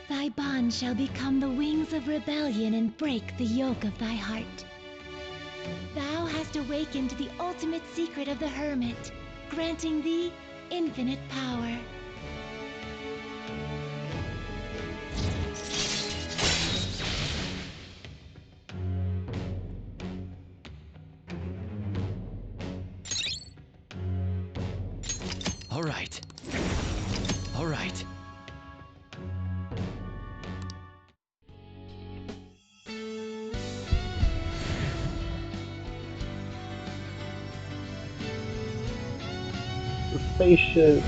[SPEAKER 16] Thy bond shall become the wings of rebellion and break the yoke of thy heart. Thou hast awakened the ultimate secret of the hermit, granting thee infinite power.
[SPEAKER 14] All right. All right.
[SPEAKER 15] spaceship.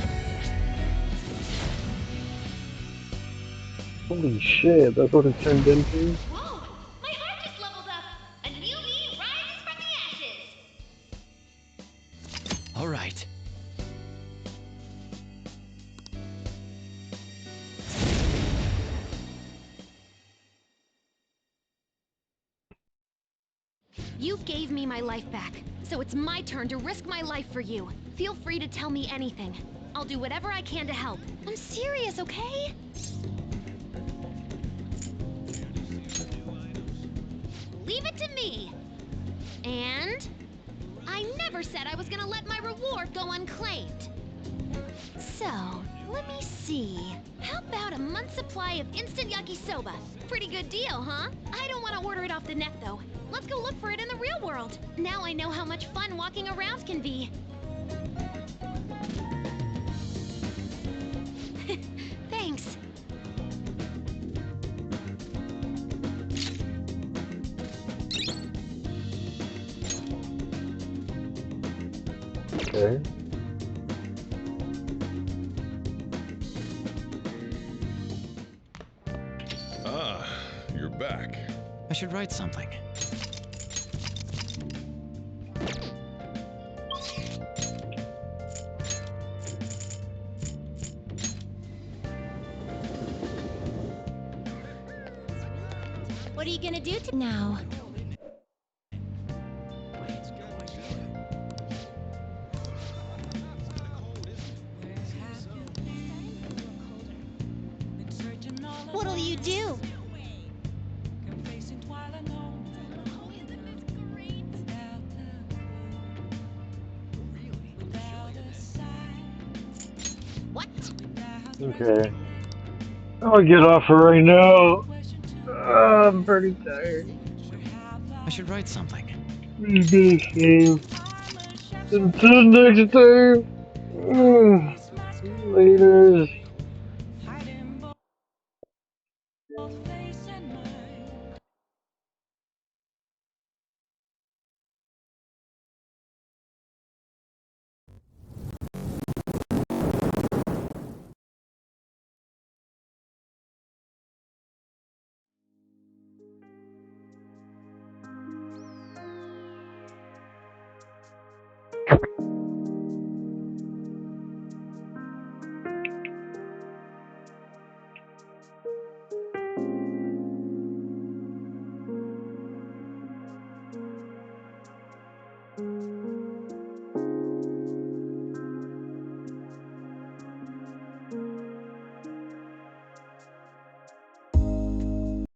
[SPEAKER 15] Holy shit, that's what it turned into?
[SPEAKER 2] Whoa! My heart just leveled up! A new me rises from the ashes!
[SPEAKER 14] All right.
[SPEAKER 2] You gave me my life back, so it's my turn to risk my life for you. Feel free to tell me anything. I'll do whatever I can to help. I'm serious, okay? Leave it to me. And I never said I was gonna let my reward go unclaimed. So, let me see. How about a month's supply of instant yakisoba? Pretty good deal, huh? I don't want to order it off the net, though. Let's go look for it in the real world. Now I know how much fun walking around can be. Thanks.
[SPEAKER 15] Okay.
[SPEAKER 10] Ah, you're back.
[SPEAKER 14] I should write something.
[SPEAKER 3] What are you gonna do now? What'll you do?
[SPEAKER 2] What?
[SPEAKER 15] Okay. I'll get off her right now. I'm pretty tired.
[SPEAKER 14] I should write something.
[SPEAKER 15] Maybe save. Until next time. Later.